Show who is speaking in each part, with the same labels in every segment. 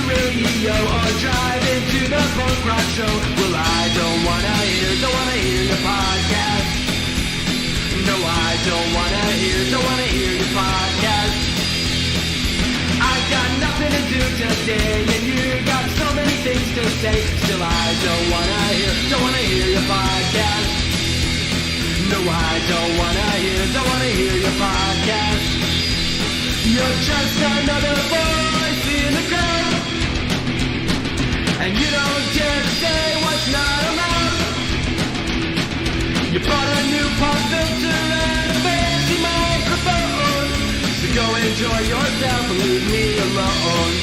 Speaker 1: radio or driving to the punk rock show. Well, I don't wanna hear your podcast. No, I don't wanna hear your podcast. I got nothing to do today, and you got so many things to say. Still, I don't wanna hear your podcast. No, I don't wanna hear your podcast. You're just another voice in the crowd, and you don't dare to say what's not allowed. You bought a new pop filter and a fancy microphone, so go enjoy yourself and leave me alone.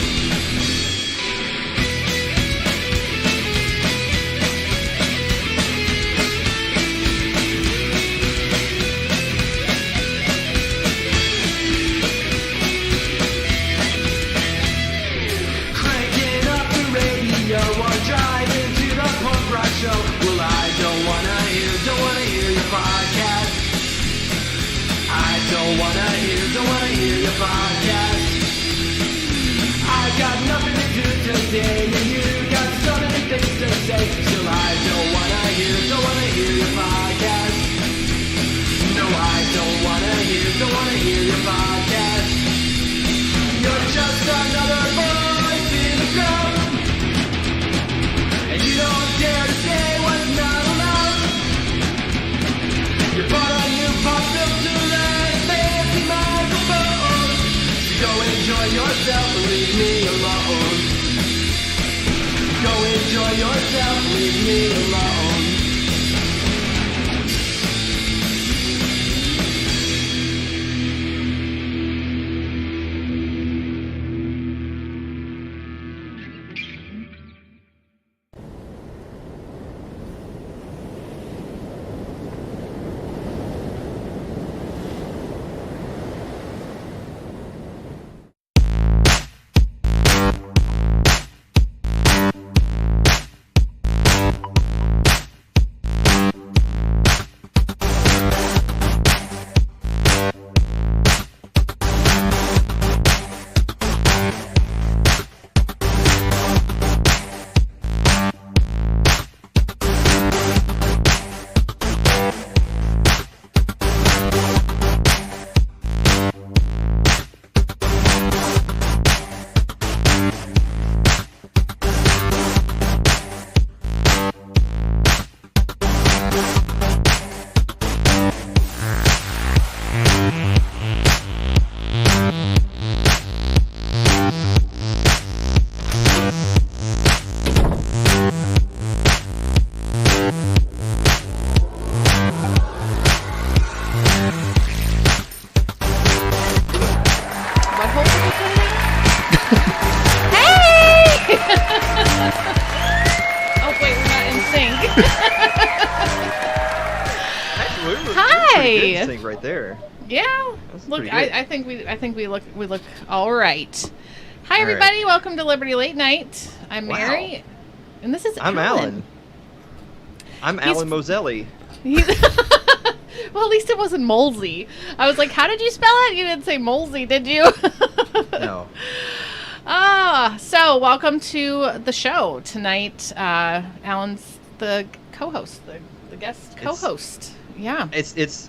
Speaker 1: Show. Well, I don't wanna hear your podcast. I don't wanna hear your podcast. I got nothing to do today, and you got so many things to say. Still, I don't wanna hear your podcast. No, I don't wanna hear your podcast. You're just another voice in the crowd, and you don't dare to say what's not allowed. You bought a new pop filter and a fancy microphone, so go enjoy yourself and leave me alone. Go enjoy yourself and leave me alone.
Speaker 2: Right there.
Speaker 1: Yeah. Look, I think we look all right. Hi everybody, welcome to Liberty Late Night. I'm Mary, and this is
Speaker 2: Alan. I'm Alan Mosley.
Speaker 1: Well, at least it wasn't Mosley. I was like, how did you spell it? You didn't say Mosley, did you?
Speaker 2: No.
Speaker 1: So welcome to the show tonight. Alan's the co-host, the guest co-host. Yeah.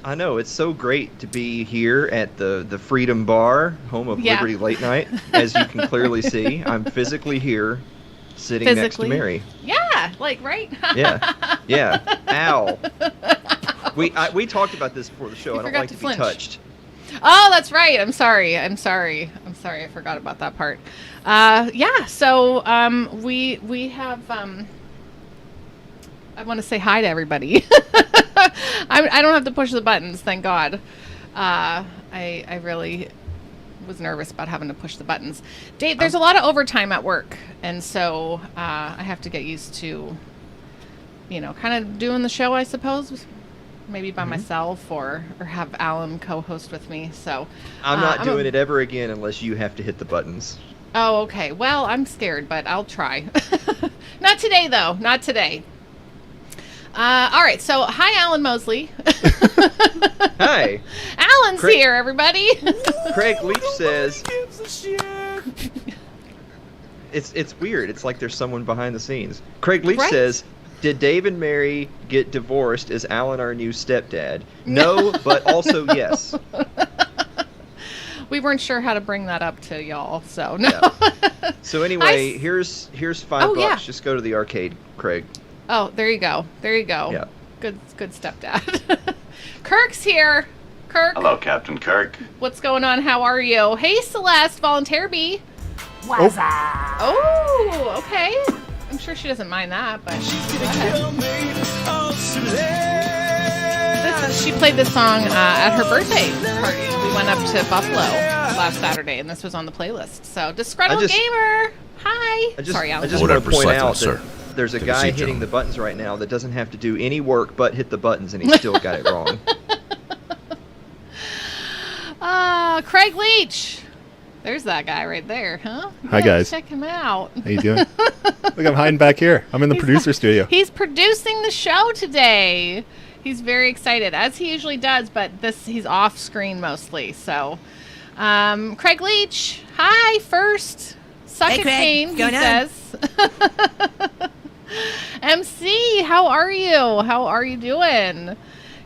Speaker 2: I know, it's so great to be here at the Freedom Bar, home of Liberty Late Night. As you can clearly see, I'm physically here, sitting next to Mary.
Speaker 1: Yeah, like, right?
Speaker 2: Yeah. Ow. We talked about this before the show. I don't like to be touched.
Speaker 1: Oh, that's right. I'm sorry. I forgot about that part. So we have I want to say hi to everybody. I don't have to push the buttons, thank God. I really was nervous about having to push the buttons. Dave, there's a lot of overtime at work, and so I have to get used to, kind of doing the show, I suppose. Maybe by myself or have Alan co-host with me. So
Speaker 2: I'm not doing it ever again unless you have to hit the buttons.
Speaker 1: Oh, okay. Well, I'm scared, but I'll try. Not today, though. Not today. All right. So, hi, Alan Mosley.
Speaker 2: Hi.
Speaker 1: Alan's here, everybody.
Speaker 2: Craig Leach says... It's weird. It's like there's someone behind the scenes. Craig Leach says, did Dave and Mary get divorced? Is Alan our new stepdad? No, but also yes.
Speaker 3: We weren't sure how to bring that up to y'all, so no.
Speaker 2: Yeah. So anyway, here's $5.
Speaker 3: Yeah.
Speaker 2: Just go to the arcade, Craig.
Speaker 3: Oh, there you go.
Speaker 2: Yeah.
Speaker 3: Good stepdad. Kirk's here. Kirk.
Speaker 4: Hello, Captain Kirk.
Speaker 3: What's going on? How are you? Hey, Celeste, volunteer bee.
Speaker 5: What's up?
Speaker 3: Oh, okay. I'm sure she doesn't mind that, but she played this song at her birthday party. We went up to Buffalo last Saturday, and this was on the playlist. So, Disgruntled Gamer, hi. Sorry, Alan.
Speaker 2: I just want to point out that there's a guy hitting the buttons right now that doesn't have to do any work but hit the buttons, and he still got it wrong.
Speaker 3: Craig Leach. There's that guy right there, huh?
Speaker 6: Hi, guys.
Speaker 3: Check him out.
Speaker 6: How you doing? Look, I'm hiding back here. I'm in the producer studio.
Speaker 3: He's producing the show today. He's very excited, as he usually does, but he's off screen mostly. So, Craig Leach, hi, first. Suck it, Kane, he says. MC, how are you? How are you doing?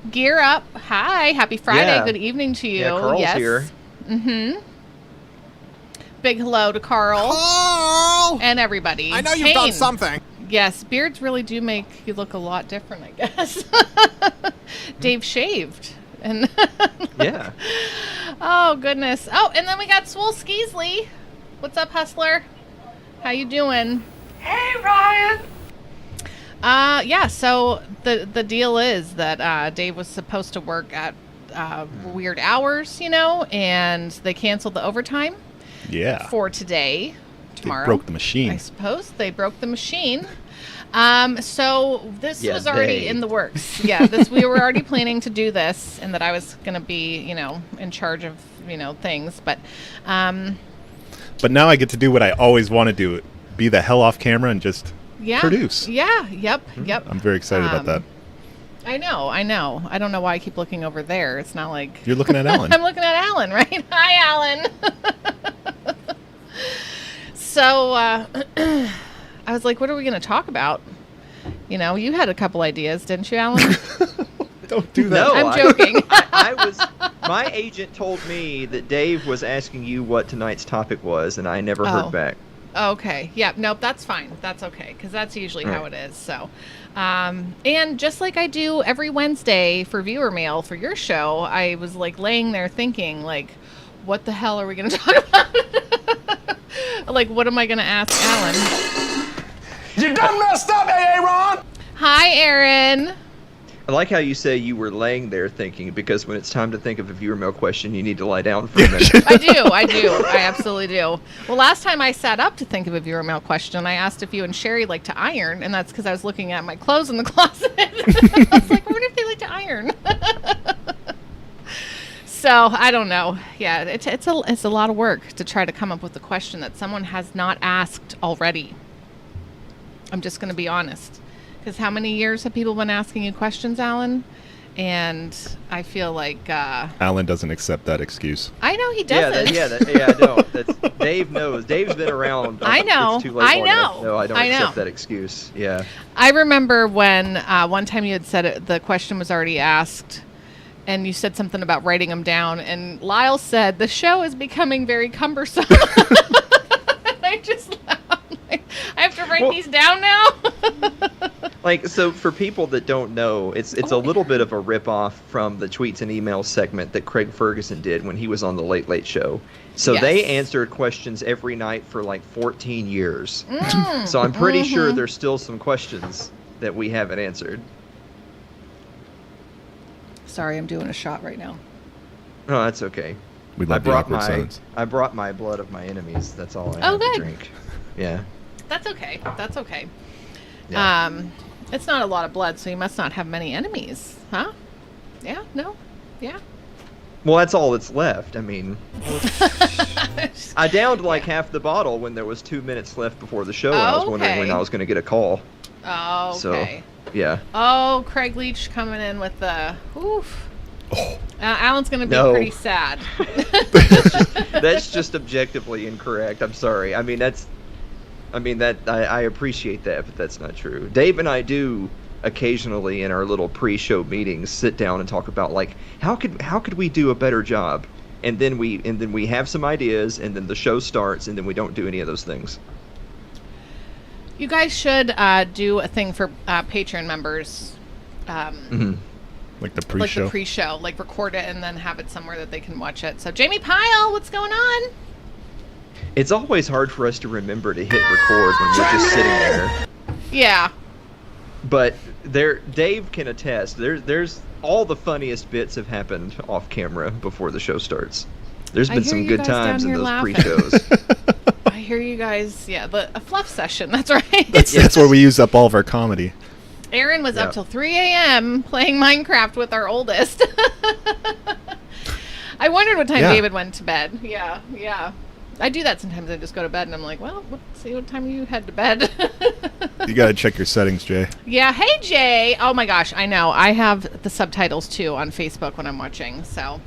Speaker 3: Gear Up, hi. Happy Friday.
Speaker 2: Yeah.
Speaker 3: Good evening to you.
Speaker 2: Yeah, Carl's here.
Speaker 3: Mm-hmm. Big hello to Carl.
Speaker 5: Carl!
Speaker 3: And everybody.
Speaker 5: I know you've done something.
Speaker 3: Yes, beards really do make you look a lot different, I guess. Dave shaved. And
Speaker 2: yeah.
Speaker 3: Oh, goodness. Oh, and then we got Swole Skeesley. What's up, Hustler? How you doing?
Speaker 5: Hey, Ryan!
Speaker 3: Yeah, so the deal is that Dave was supposed to work at weird hours, and they canceled the overtime.
Speaker 6: Yeah.
Speaker 3: For today, tomorrow.
Speaker 6: They broke the machine.
Speaker 3: I suppose they broke the machine. So this was already in the works. Yeah, we were already planning to do this, and that I was going to be, in charge of, things. But
Speaker 6: now I get to do what I always want to do: be the hell off camera and just produce.
Speaker 3: Yeah. Yep.
Speaker 6: I'm very excited about that.
Speaker 3: I know. I don't know why I keep looking over there. It's not like
Speaker 6: you're looking at Alan.
Speaker 3: I'm looking at Alan, right? Hi, Alan. So I was like, what are we going to talk about? You had a couple ideas, didn't you, Alan?
Speaker 6: Don't do that.
Speaker 2: No,
Speaker 3: I'm joking.
Speaker 2: My agent told me that Dave was asking you what tonight's topic was, and I never heard back.
Speaker 3: Okay. Yeah. Nope. That's fine. That's okay. Because that's usually how it is. So, and just like I do every Wednesday for viewer mail for your show, I was like laying there thinking, like, what the hell are we going to talk about? Like, what am I going to ask Alan?
Speaker 5: You done messed up, Aaron!
Speaker 3: Hi, Aaron.
Speaker 2: I like how you say you were laying there thinking, because when it's time to think of a viewer mail question, you need to lie down for a minute.
Speaker 3: I do. I absolutely do. Well, last time I sat up to think of a viewer mail question, I asked if you and Sherry like to iron, and that's because I was looking at my clothes in the closet. I was like, I wonder if they like to iron. So, I don't know. Yeah, it's a lot of work to try to come up with a question that someone has not asked already. I'm just going to be honest. Because how many years have people been asking you questions, Alan? And I feel like...
Speaker 6: Alan doesn't accept that excuse.
Speaker 3: I know he doesn't.
Speaker 2: I don't. Dave knows. Dave's been around.
Speaker 3: I know.
Speaker 2: It's too late long enough. No, I don't accept that excuse. Yeah.
Speaker 3: I remember when one time you had said the question was already asked, and you said something about writing them down, and Lyle said, the show is becoming very cumbersome. And I just laughed. I have to write these down now?
Speaker 2: So for people that don't know, it's a little bit of a ripoff from the tweets and emails segment that Craig Ferguson did when he was on the Late Late Show. So they answered questions every night for 14 years. So I'm pretty sure there's still some questions that we haven't answered.
Speaker 3: Sorry, I'm doing a shot right now.
Speaker 2: Oh, that's okay.
Speaker 6: We love the awkward silence.
Speaker 2: I brought my blood of my enemies. That's all I have to drink. Yeah.
Speaker 3: That's okay.
Speaker 2: Yeah.
Speaker 3: It's not a lot of blood, so you must not have many enemies, huh? Yeah? No? Yeah?
Speaker 2: Well, that's all that's left. I mean, I downed half the bottle when there was 2 minutes left before the show, and I was wondering when I was going to get a call.
Speaker 3: Oh, okay.
Speaker 2: So, yeah.
Speaker 3: Oh, Craig Leach coming in with the... Oof. Alan's going to be pretty sad.
Speaker 2: That's just objectively incorrect. I'm sorry. I mean, that's... I mean, that I appreciate that, but that's not true. Dave and I do occasionally in our little pre-show meetings sit down and talk about like how could we do a better job, and then we have some ideas, and then the show starts, and then we don't do any of those things.
Speaker 3: You guys should do a thing for Patreon members.
Speaker 6: Like the pre-show?
Speaker 3: Like the pre-show. Like record it and then have it somewhere that they can watch it. So Jamie Pyle, what's going on?
Speaker 2: It's always hard for us to remember to hit record when we're just sitting there.
Speaker 3: Yeah.
Speaker 2: But Dave can attest. There's all the funniest bits have happened off camera before the show starts. There's been some good times in those pre-shows.
Speaker 3: I hear you guys. Yeah, a fluff session. That's right.
Speaker 6: That's where we use up all of our comedy.
Speaker 3: Aaron was up till 3 a.m. playing Minecraft with our oldest. I wondered what time David went to bed. Yeah. I do that sometimes. I just go to bed and I'm like, well, let's see what time you head to bed.
Speaker 6: You got to check your settings, Jay.
Speaker 3: Yeah. Hey, Jay. Oh, my gosh. I know. I have the subtitles, too, on Facebook when I'm watching. So,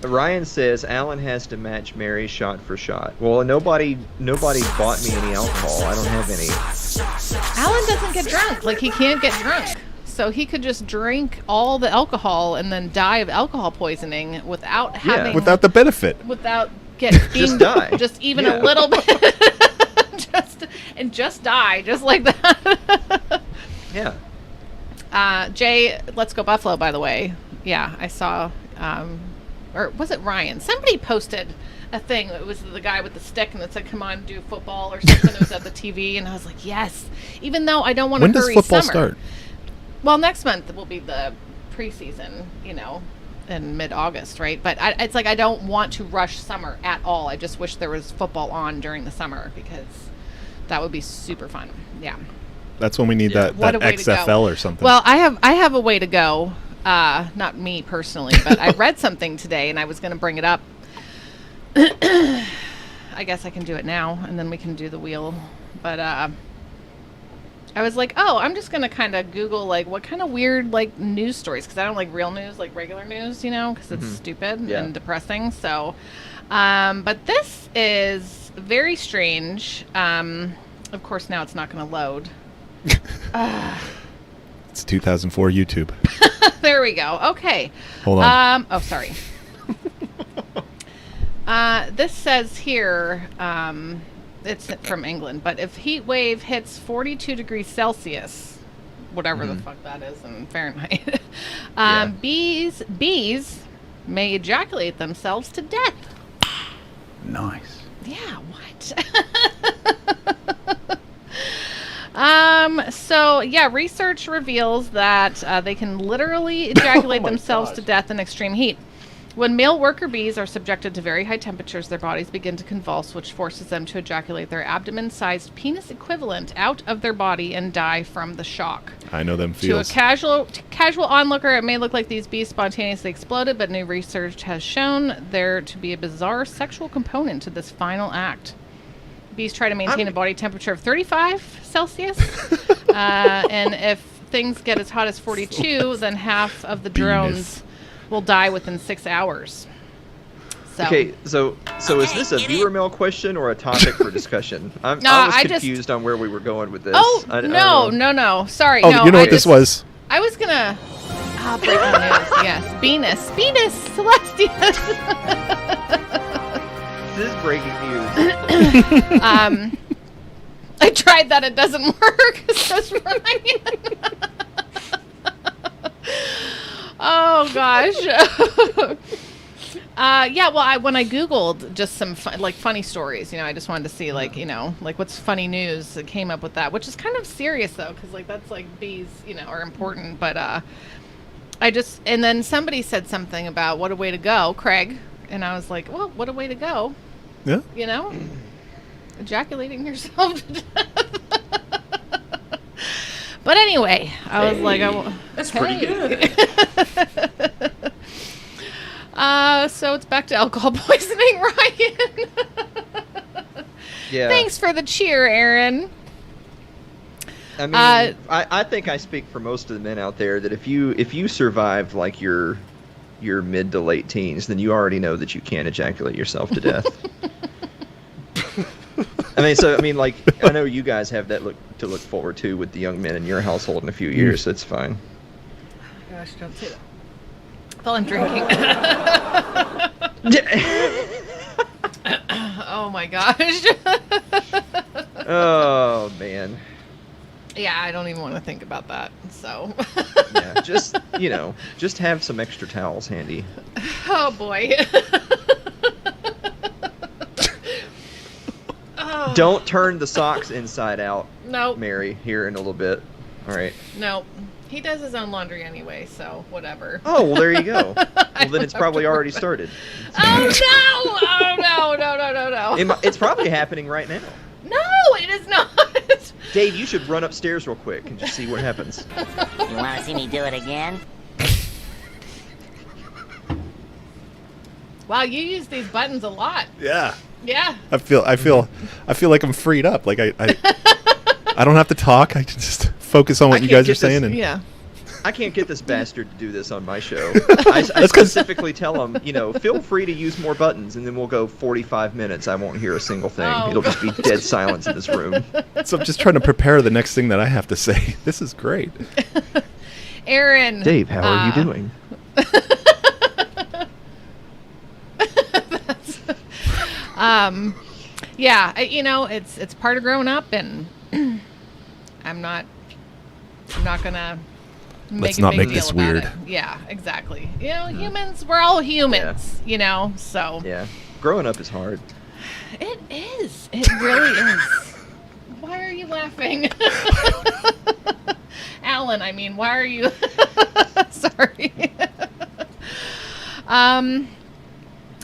Speaker 2: Ryan says Alan has to match Mary shot for shot. Well, nobody bought me any alcohol. I don't have any.
Speaker 3: Alan doesn't get drunk. Like, he can't get drunk. So he could just drink all the alcohol and then die of alcohol poisoning without having...
Speaker 6: Without the benefit.
Speaker 3: Without
Speaker 2: just die.
Speaker 3: Just even a little bit. just die. Just like that.
Speaker 2: Yeah.
Speaker 3: Jay, Let's Go Buffalo, by the way. Yeah, I saw... or was it Ryan? Somebody posted a thing. It was the guy with the stick and it said, come on, do football or something. It was at the TV. And I was like, yes. Even though I don't want to hurry summer.
Speaker 6: When does football start?
Speaker 3: Well, next month will be the preseason, in mid-August, right? But it's like I don't want to rush summer at all. I just wish there was football on during the summer because that would be super fun. Yeah.
Speaker 6: That's when we need that XFL or something.
Speaker 3: Well, I have a way to go. Not me personally, but I read something today and I was going to bring it up. I guess I can do it now and then we can do the wheel. But I was like, oh, I'm just going to kind of Google, like, what kind of weird, like, news stories, because I don't like real news, like regular news, because it's stupid and depressing. So, but this is very strange. Of course, now it's not going to load.
Speaker 6: It's 2004 YouTube.
Speaker 3: There we go. Okay.
Speaker 6: Hold on.
Speaker 3: Oh, sorry. This says here, it's from England, but if heat wave hits 42 degrees Celsius, whatever the fuck that is in Fahrenheit, bees may ejaculate themselves to death.
Speaker 4: Nice.
Speaker 3: Yeah, what? So, research reveals that they can literally ejaculate themselves to death in extreme heat. When male worker bees are subjected to very high temperatures, their bodies begin to convulse, which forces them to ejaculate their abdomen-sized penis equivalent out of their body and die from the shock.
Speaker 6: I know them feels.
Speaker 3: To a casual onlooker, it may look like these bees spontaneously exploded, but new research has shown there to be a bizarre sexual component to this final act. Bees try to maintain a body temperature of 35 Celsius, and if things get as hot as 42, then half of the drones will die within 6 hours. So.
Speaker 2: Okay, so is this a viewer mail question or a topic for discussion? I was confused on where we were going with this.
Speaker 3: Oh, no. Sorry.
Speaker 6: Oh,
Speaker 3: no,
Speaker 6: you know what this was?
Speaker 3: I was going to... breaking news, yes. Venus Celestius.
Speaker 2: This is breaking news.
Speaker 3: I tried that. It doesn't work. It says Ryan. Oh gosh. When I Googled just some funny stories, I just wanted to see what's funny news. It came up with that, which is kind of serious though, because that's bees, are important. But and then somebody said something about what a way to go, Craig, and I was like, well, what a way to go.
Speaker 6: Yeah.
Speaker 3: Ejaculating yourself to death. But anyway, I was like,
Speaker 4: that's pretty good.
Speaker 3: So it's back to alcohol poisoning, Ryan.
Speaker 2: Yeah.
Speaker 3: Thanks for the cheer, Aaron.
Speaker 2: I mean, I think I speak for most of the men out there that if you survived like your mid to late teens, then you already know that you can't ejaculate yourself to death. Like, I know you guys have that to look forward to with the young men in your household in a few years, so it's fine.
Speaker 3: Gosh, don't say that. Well, I'm drinking. Oh my gosh.
Speaker 2: Oh man.
Speaker 3: Yeah, I don't even want to think about that. So.
Speaker 2: Yeah, just have some extra towels handy.
Speaker 3: Oh boy. Oh.
Speaker 2: Don't turn the socks inside out.
Speaker 3: Nope.
Speaker 2: Mary, here in a little bit. All right.
Speaker 3: Nope. He does his own laundry anyway, so whatever.
Speaker 2: Oh, well, there you go. Well, then it's probably already started.
Speaker 3: Oh, no! Oh, no.
Speaker 2: It's probably happening right now.
Speaker 3: No, it is not.
Speaker 2: Dave, you should run upstairs real quick and just see what happens.
Speaker 7: You want to see me do it again?
Speaker 3: Wow, you use these buttons a lot.
Speaker 6: Yeah.
Speaker 3: Yeah.
Speaker 6: I feel like I'm freed up. Like I don't have to talk. I can just focus on what you guys are saying. And
Speaker 3: yeah.
Speaker 2: I can't get this bastard to do this on my show. I specifically tell him, feel free to use more buttons, and then we'll go 45 minutes. I won't hear a single thing.
Speaker 3: Oh,
Speaker 2: It'll just be dead silence in this room.
Speaker 6: So I'm just trying to prepare the next thing that I have to say. This is great.
Speaker 3: Aaron.
Speaker 2: Dave, how are you doing?
Speaker 3: Yeah, it's part of growing up, and I'm not gonna
Speaker 6: Let's
Speaker 3: make
Speaker 6: not
Speaker 3: a big
Speaker 6: make
Speaker 3: deal
Speaker 6: this
Speaker 3: about
Speaker 6: weird.
Speaker 3: it. Yeah, exactly. Humans, we're all humans, so.
Speaker 2: Yeah. Growing up is hard.
Speaker 3: It is. It really is. Why are you laughing? Alan, why are you... Sorry.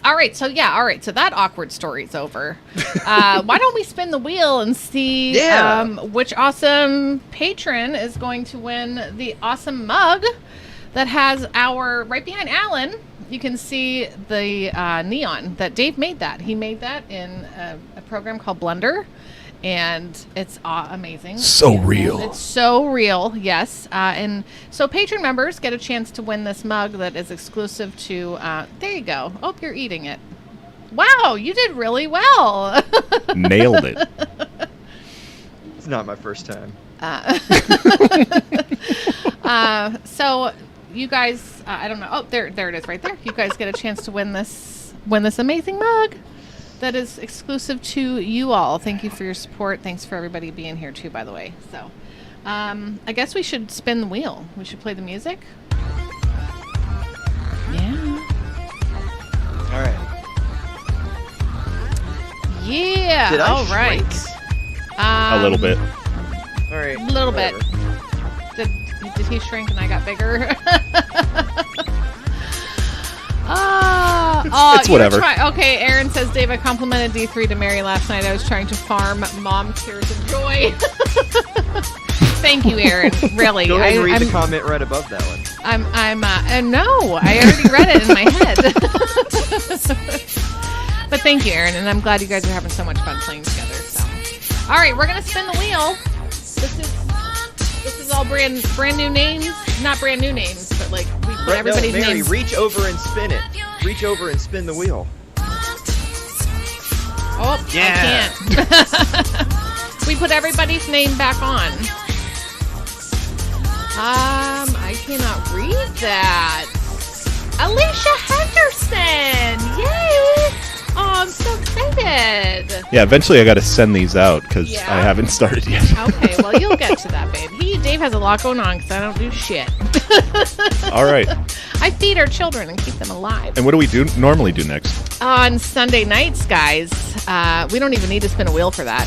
Speaker 3: All right, so that awkward story's over. Why don't we spin the wheel and see which awesome patron is going to win the awesome mug that has right behind Alan, you can see the neon that Dave made that. He made that in a program called Blender, and it's amazing.
Speaker 6: So real.
Speaker 3: It's so real, yes. And so patron members get a chance to win this mug that is exclusive to, there you go. Oh, you're eating it. Wow, you did really well.
Speaker 6: Nailed it.
Speaker 2: It's not my first time.
Speaker 3: So you guys, I don't know. Oh, there it is right there. You guys get a chance to win this amazing mug that is exclusive to you all. Thank you for your support. Thanks for everybody being here too, by the way. So, I guess we should spin the wheel. We should play the music. Yeah.
Speaker 2: All right.
Speaker 3: Yeah.
Speaker 2: Did I
Speaker 3: all right.
Speaker 6: A little bit.
Speaker 2: All right.
Speaker 3: A little
Speaker 2: whatever.
Speaker 3: bit. Did he shrink and I got bigger?
Speaker 6: It's whatever.
Speaker 3: Okay, Aaron says, Dave, I complimented D3 to Mary last night. I was trying to farm mom tears of joy. Thank you, Aaron. Really.
Speaker 2: Go ahead and read the comment right above that one.
Speaker 3: No, I already read it in my head. But thank you, Aaron, and I'm glad you guys are having so much fun playing together. So, all right, we're gonna spin the wheel. This is all brand new names, not brand new names, but like we put everybody's
Speaker 2: Mary,
Speaker 3: names.
Speaker 2: reach over and spin it. Reach over and spin the wheel.
Speaker 3: Oh, yeah. I can't. We put everybody's name back on. I cannot read that. Alicia Henderson! Yay! Oh, I'm so excited.
Speaker 6: Yeah, eventually I got to send these out because I haven't started yet.
Speaker 3: Okay, well, you'll get to that, babe. Dave has a lot going on because I don't do shit.
Speaker 6: All right.
Speaker 3: I feed our children and keep them alive.
Speaker 6: And what do we normally do next?
Speaker 3: On Sunday nights, guys, we don't even need to spin a wheel for that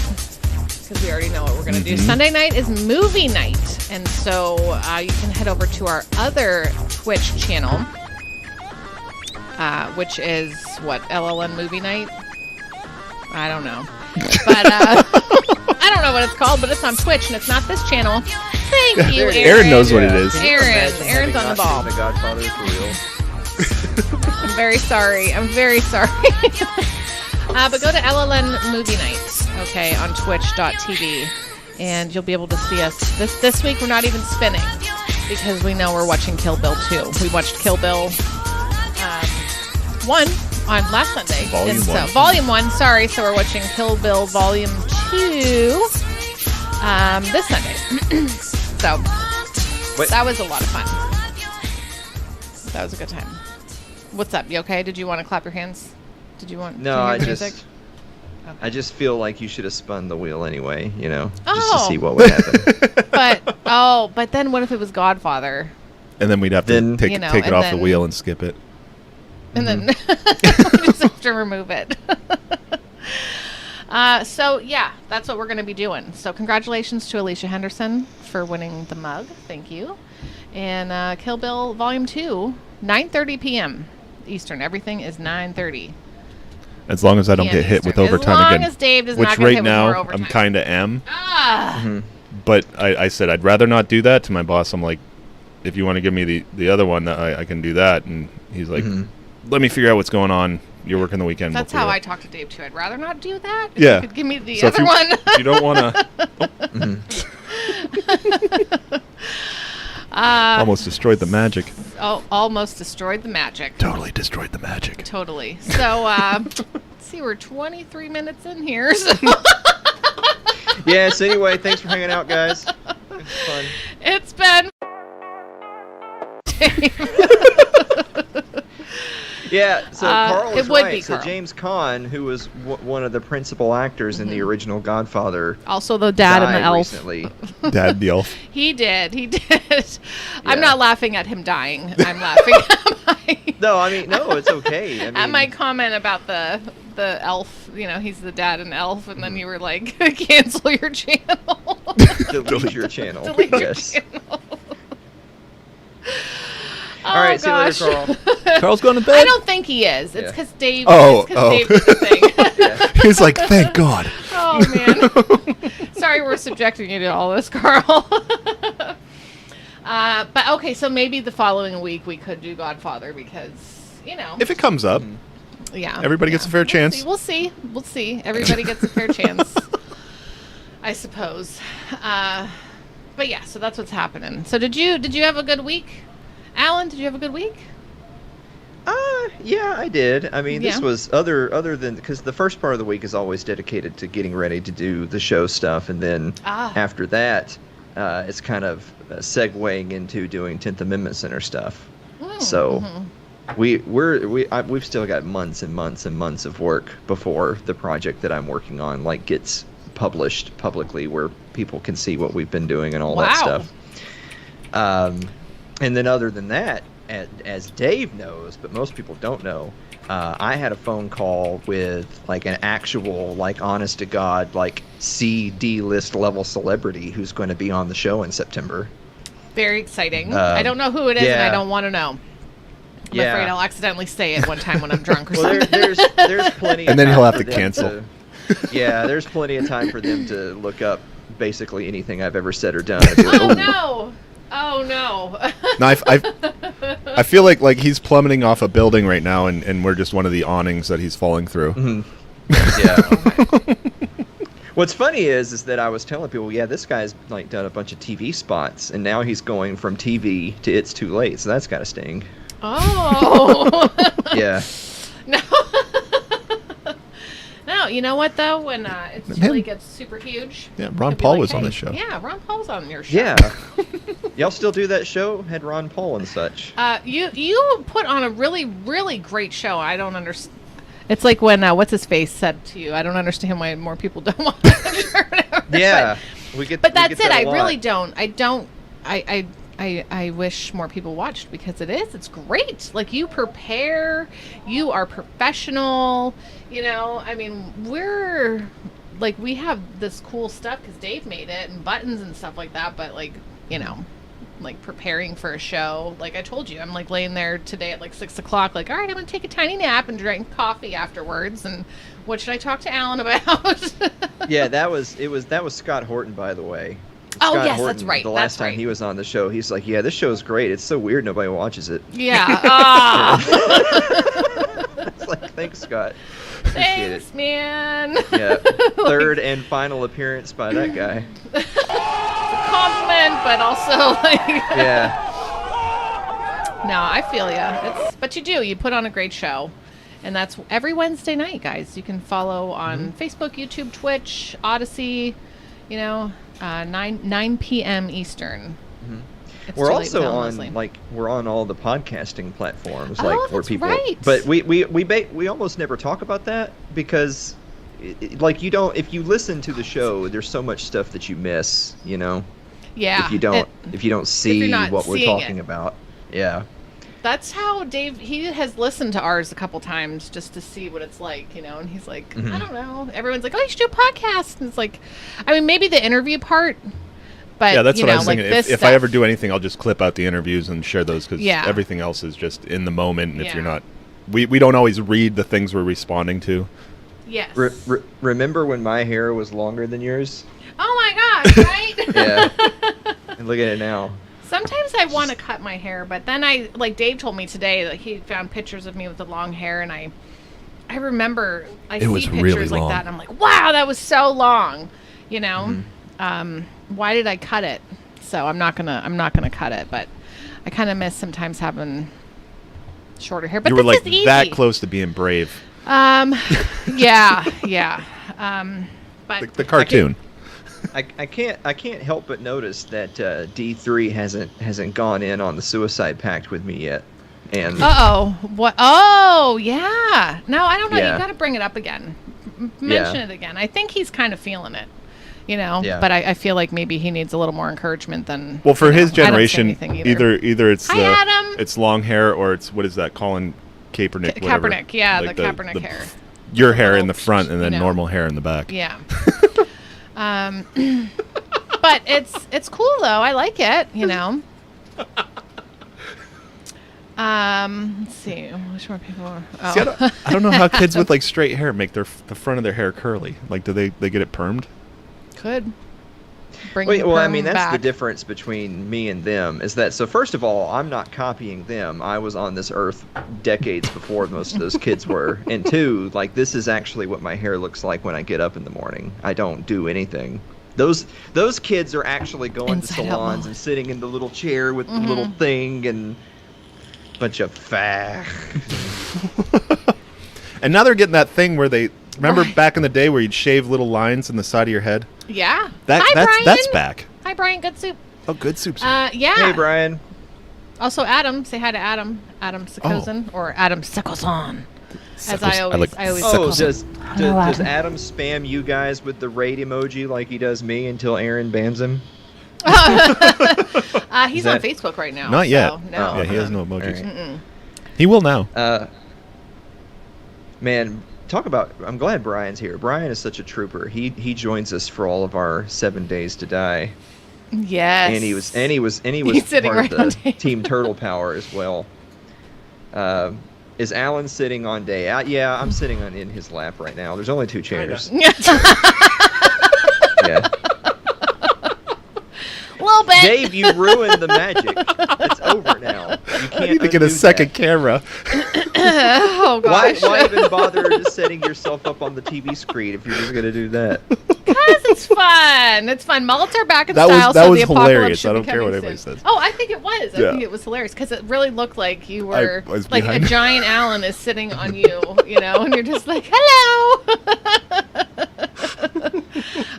Speaker 3: because we already know what we're going to do. Sunday night is movie night. And so you can head over to our other Twitch channel, which is, LLN Movie Night? I don't know. But I don't know what it's called, but it's on Twitch, and it's not this channel. Thank you, Aaron.
Speaker 6: Aaron knows what it is.
Speaker 3: Aaron's on the ball.
Speaker 2: The Godfather for real.
Speaker 3: I'm very sorry. But go to LLN Movie Night, okay, on twitch.tv, and you'll be able to see us. This week we're not even spinning because we know we're watching Kill Bill 2. We watched Kill Bill 1 On last Sunday.
Speaker 6: Volume 1.
Speaker 3: Volume 1, sorry. So we're watching Kill Bill Volume 2 this Sunday. So that was a lot of fun. That was a good time. What's up? You okay? Did you want to clap your hands? Did you want
Speaker 2: No,
Speaker 3: to hear
Speaker 2: I
Speaker 3: the
Speaker 2: just...
Speaker 3: music? Okay.
Speaker 2: I just feel like you should have spun the wheel anyway, you know, just to
Speaker 3: Oh.
Speaker 2: see what would happen.
Speaker 3: But then what if it was Godfather?
Speaker 6: And then we'd have to
Speaker 2: Then-
Speaker 6: take
Speaker 3: You know,
Speaker 6: it
Speaker 3: and
Speaker 6: off the
Speaker 3: then-
Speaker 6: wheel and skip it.
Speaker 3: And then we just have to remove it. So, yeah, that's what we're going to be doing. So, congratulations to Alicia Henderson for winning the mug. Thank you. And Kill Bill Volume 2, 9:30 p.m. Eastern. Everything is 9:30.
Speaker 6: As long as I don't
Speaker 3: p.m.
Speaker 6: get hit with
Speaker 3: Eastern.
Speaker 6: overtime
Speaker 3: As long
Speaker 6: again.
Speaker 3: as Dave does
Speaker 6: which
Speaker 3: not get
Speaker 6: right
Speaker 3: hit with more
Speaker 6: now
Speaker 3: overtime.
Speaker 6: I'm kind of am.
Speaker 3: Ah!
Speaker 6: But I said I'd rather not do that to my boss. I'm like, if you want to give me the other one, I can do that. And he's like, let me figure out what's going on. You're working the weekend.
Speaker 3: That's how I talk to Dave, too. I'd rather not do that. If
Speaker 6: Yeah.
Speaker 3: you could give me the
Speaker 6: So
Speaker 3: other one.
Speaker 6: If you don't want to... Almost destroyed the magic.
Speaker 3: Oh, almost destroyed the magic.
Speaker 6: Totally destroyed the magic.
Speaker 3: Totally. So, let's see, we're 23 minutes in here. So
Speaker 2: Yes, anyway, thanks for hanging out, guys. It's fun.
Speaker 3: it's been...
Speaker 2: Yeah, so Carl
Speaker 3: it
Speaker 2: was
Speaker 3: would
Speaker 2: right.
Speaker 3: be
Speaker 2: So
Speaker 3: Carl.
Speaker 2: James Caan, who was one of the principal actors in the original Godfather,
Speaker 3: Also, the dad and the
Speaker 2: died
Speaker 3: elf.
Speaker 2: recently.
Speaker 6: Dad the elf.
Speaker 3: He did. I'm
Speaker 2: Yeah.
Speaker 3: not laughing at him dying. I'm laughing
Speaker 2: No, I mean, no, it's okay. I mean,
Speaker 3: at my comment about the elf. You know, he's the dad and elf, and then you were like, cancel your channel.
Speaker 2: delete your channel.
Speaker 3: Delete your
Speaker 2: Yes.
Speaker 3: channel.
Speaker 2: All right, see you later,
Speaker 3: gosh.
Speaker 2: Carl.
Speaker 6: Carl's going to
Speaker 3: I
Speaker 6: bed.
Speaker 3: don't think he is. It's
Speaker 2: Yeah.
Speaker 3: because Dave.
Speaker 6: Oh,
Speaker 3: it's 'cause
Speaker 6: oh.
Speaker 3: Dave did the thing.
Speaker 2: Yeah.
Speaker 6: He's like, thank God.
Speaker 3: Oh man. Sorry, we're subjecting you to all this, Carl. But okay, so maybe the following week we could do Godfather because
Speaker 6: If it comes up,
Speaker 3: yeah,
Speaker 6: everybody gets a fair chance.
Speaker 3: We'll see. Everybody gets a fair chance, I suppose. But yeah, so that's what's happening. So did you have a good week, Alan? Did you have a good week?
Speaker 2: Yeah, I did. I mean, this
Speaker 3: Yeah.
Speaker 2: was other than because the first part of the week is always dedicated to getting ready to do the show stuff, and then after that, it's kind of segueing into doing 10th Amendment Center stuff. So we've still got months and months and months of work before the project that I'm working on gets published publicly, where people can see what we've been doing and all that stuff. And then other than that, as Dave knows, but most people don't know, I had a phone call with an actual honest to God CD list level celebrity who's going to be on the show in September.
Speaker 3: Very exciting. I don't know who it is, and I
Speaker 2: yeah.
Speaker 3: don't want to know. I'm afraid I'll accidentally say it one time when I'm drunk or
Speaker 2: Well,
Speaker 3: something.
Speaker 2: there's plenty.
Speaker 6: And then
Speaker 2: of
Speaker 6: he'll
Speaker 2: time
Speaker 6: have
Speaker 2: for
Speaker 6: to
Speaker 2: them
Speaker 6: cancel.
Speaker 2: Yeah, there's plenty of time for them to look up basically anything I've ever said or done. And be like,
Speaker 3: Oh
Speaker 2: "Ooh."
Speaker 3: no! Oh no!
Speaker 6: No, I feel like he's plummeting off a building right now, and we're just one of the awnings that he's falling through.
Speaker 2: Yeah. What's funny is that I was telling people, yeah, this guy's done a bunch of TV spots, and now he's going from TV to It's Too Late, so that's got to sting.
Speaker 3: Oh.
Speaker 2: Yeah.
Speaker 3: No. No, you know what though? When It's Too Late gets super huge.
Speaker 6: Yeah, Ron
Speaker 3: I'd be
Speaker 6: Paul
Speaker 3: like,
Speaker 6: was on
Speaker 3: "Hey."
Speaker 6: this show.
Speaker 3: Yeah, Ron Paul's on your show.
Speaker 2: Yeah. Y'all still do that show? Had Ron Paul and such.
Speaker 3: You put on a really, really great show. I don't understand. It's like when what's his face said to you, I don't understand why more people don't want that.
Speaker 2: Yeah.
Speaker 3: But that's it. I
Speaker 2: a
Speaker 3: really
Speaker 2: lot.
Speaker 3: don't. I wish more people watched because it's great. You prepare, you are professional, I mean, we have this cool stuff because Dave made it and buttons and stuff like that, but preparing for a show, I told you, I'm laying there today at 6 o'clock, all right, I'm gonna take a tiny nap and drink coffee afterwards, and what should I talk to Alan about?
Speaker 2: Yeah, that was Scott Horton, by the way.
Speaker 3: Oh,
Speaker 2: Scott
Speaker 3: yes,
Speaker 2: Horton,
Speaker 3: that's right.
Speaker 2: The last time he was on the show, he's like, yeah, this show's great. It's so weird nobody watches it.
Speaker 3: Yeah.
Speaker 2: It's thanks, Scott. Appreciate
Speaker 3: Thanks, man.
Speaker 2: Yeah. Third and final appearance by that guy.
Speaker 3: Compliment, but also
Speaker 2: Yeah.
Speaker 3: No, I feel ya. But you put on a great show, And that's every Wednesday night, guys. You can follow on Facebook, YouTube, Twitch, Odyssey, 9 p.m. Eastern. It's
Speaker 2: We're
Speaker 3: too late
Speaker 2: also
Speaker 3: with Alan
Speaker 2: on
Speaker 3: Mosley.
Speaker 2: we're on all the podcasting platforms,
Speaker 3: Oh,
Speaker 2: where
Speaker 3: that's
Speaker 2: people.
Speaker 3: right.
Speaker 2: But we almost never talk about that because, you don't. If you listen to the show, there's so much stuff that you miss.
Speaker 3: Yeah.
Speaker 2: If you don't see
Speaker 3: not
Speaker 2: what we're
Speaker 3: seeing
Speaker 2: talking
Speaker 3: it.
Speaker 2: about. Yeah.
Speaker 3: That's how Dave, he has listened to ours a couple times just to see what it's like, and he's like, I don't know. Everyone's like, oh, you should do a podcast. And it's like, maybe the interview part, but
Speaker 6: Yeah, that's what I was thinking.
Speaker 3: this
Speaker 6: If I ever do anything, I'll just clip out the interviews and share those because
Speaker 3: Yeah.
Speaker 6: everything else is just in the moment. And if
Speaker 3: Yeah.
Speaker 6: you're not, we don't always read the things we're responding to.
Speaker 3: Yes.
Speaker 2: Remember when my hair was longer than yours?
Speaker 3: Oh my gosh, right?
Speaker 2: Yeah. And look at it now.
Speaker 3: Sometimes I want to cut my hair, but then Dave told me today that he found pictures of me with the long hair, and I remember I see
Speaker 6: was
Speaker 3: pictures
Speaker 6: really
Speaker 3: like
Speaker 6: long.
Speaker 3: that, and I'm like, wow, that was so long, Why did I cut it? So I'm not gonna cut it, but I kind of miss sometimes having shorter hair. But
Speaker 6: You were
Speaker 3: this
Speaker 6: like
Speaker 3: is easy.
Speaker 6: that close to being brave.
Speaker 3: Yeah. But
Speaker 6: The cartoon.
Speaker 2: I can't help but notice that D3 hasn't gone in on the suicide pact with me yet. And
Speaker 3: what? Oh, yeah. No, I don't know.
Speaker 2: Yeah.
Speaker 3: You got to bring it up again. Mention it again. I think he's kind of feeling it,
Speaker 2: Yeah.
Speaker 3: But I feel like maybe he needs a little more encouragement than.
Speaker 6: Well, for his
Speaker 3: I don't say
Speaker 6: generation,
Speaker 3: anything either.
Speaker 6: either it's
Speaker 3: Hi, Adam.
Speaker 6: it's long hair or it's what is that, Colin Kaepernick? whatever.
Speaker 3: Kaepernick, yeah,
Speaker 6: Like
Speaker 3: the Kaepernick hair.
Speaker 6: Your hair
Speaker 3: little,
Speaker 6: in the front and then normal hair in the back.
Speaker 3: Yeah. But it's cool though. I like it. Let's see. Which more people are? Oh.
Speaker 6: See, I don't know how kids with like straight hair make the front of their hair curly. Like, do they get it permed?
Speaker 3: Could. Bring
Speaker 2: Well,
Speaker 3: the
Speaker 2: I
Speaker 3: perm
Speaker 2: mean, that's the
Speaker 3: back.
Speaker 2: difference between me and them is that, so first of all, I'm not copying them. I was on this earth decades before most of those kids were. And two, this is actually what my hair looks like when I get up in the morning. I don't do anything. Those kids are actually going
Speaker 3: Inside
Speaker 2: to
Speaker 3: out
Speaker 2: salons
Speaker 3: mode.
Speaker 2: and sitting in the little chair with the little thing and bunch of fat.
Speaker 6: And now they're getting that thing where they remember
Speaker 3: Right.
Speaker 6: back in the day where you'd shave little lines in the side of your head.
Speaker 3: Yeah.
Speaker 6: That's
Speaker 3: Brian.
Speaker 6: back.
Speaker 3: Hi, Brian. Good soup.
Speaker 6: Oh, good soup.
Speaker 3: Yeah.
Speaker 2: Hey, Brian.
Speaker 3: Also, Adam. Say hi to Adam. Adam Sikkozan or Adam Sikkozan. As I always
Speaker 2: Oh,
Speaker 3: call him.
Speaker 2: does Adam spam you guys with the raid emoji like he does me until Aaron bans him?
Speaker 3: He's on
Speaker 2: that-
Speaker 3: Facebook right now.
Speaker 6: Not yet.
Speaker 3: So, no.
Speaker 6: Yeah, he has no emojis.
Speaker 2: Alright.
Speaker 6: He will now.
Speaker 2: Man, talk about. I'm glad Brian's here. Brian is such a trooper. He joins us for all of our 7 days to die,
Speaker 3: Yes.
Speaker 2: and he was
Speaker 3: He's sitting
Speaker 2: part
Speaker 3: right on
Speaker 2: of the
Speaker 3: day.
Speaker 2: Team Turtle Power as well. Is Alan sitting on day? Yeah, I'm sitting in his lap right now. There's only 2 chairs. Yeah.
Speaker 3: A little bit.
Speaker 2: Dave, you ruined the magic. It's over now. You can't
Speaker 6: I need to get a
Speaker 2: undo
Speaker 6: second
Speaker 2: that.
Speaker 6: camera.
Speaker 3: Oh
Speaker 2: Why
Speaker 3: gosh.
Speaker 2: even bother setting yourself up on the TV screen if you're just gonna do that?
Speaker 3: Because it's fun. It's fun. Mullets are back in
Speaker 6: That was-
Speaker 3: style.
Speaker 6: that
Speaker 3: so
Speaker 6: was
Speaker 3: the apocalypse
Speaker 6: hilarious.
Speaker 3: should
Speaker 6: I
Speaker 3: be
Speaker 6: don't care
Speaker 3: coming
Speaker 6: what anybody
Speaker 3: soon.
Speaker 6: says.
Speaker 3: Oh, I think it was. I
Speaker 6: Yeah.
Speaker 3: think it was hilarious because it really looked like you were
Speaker 6: was
Speaker 3: like a
Speaker 6: behind.
Speaker 3: giant Alan is sitting on you, and you're just like, hello.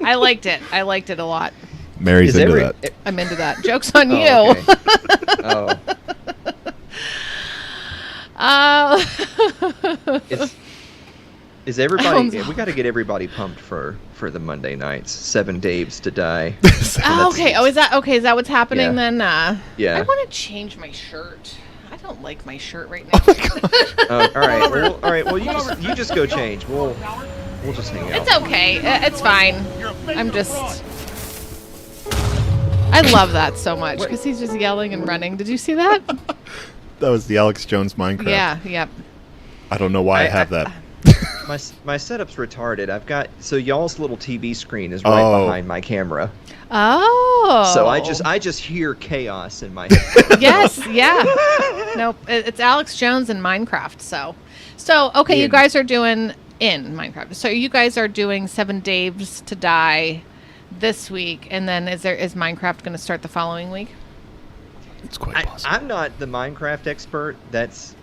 Speaker 3: I liked it. I liked it a lot.
Speaker 6: Mary's into that.
Speaker 3: I'm into that. Joke's on you.
Speaker 2: Oh, okay. Oh, is everybody? We got to get everybody pumped for the Monday nights. 7 Daves to die.
Speaker 3: Okay. Oh, is that okay? Is that what's happening
Speaker 2: Yeah.
Speaker 3: then?
Speaker 2: Yeah.
Speaker 3: I want to change my shirt. I don't like my shirt right now.
Speaker 2: Oh, all right. Well, all right. Well, you just go change. We'll just hang out.
Speaker 3: It's okay. It's fine. I'm just. I love that so much because he's just yelling and running. Did you see that?
Speaker 6: That was the Alex Jones Minecraft.
Speaker 3: Yeah. Yep.
Speaker 6: I don't know why I have that.
Speaker 2: My setup's retarded. I've got y'all's little TV screen is right behind my camera.
Speaker 3: Oh.
Speaker 2: So I just hear chaos in my head.
Speaker 3: Yes. Yeah. Nope. It's Alex Jones in Minecraft. So okay. You
Speaker 2: Ian.
Speaker 3: guys are doing in Minecraft. So you guys are doing 7 Daves to Die this week, and then is Minecraft going to start the following week?
Speaker 6: It's quite possible.
Speaker 2: I'm not the Minecraft expert. That's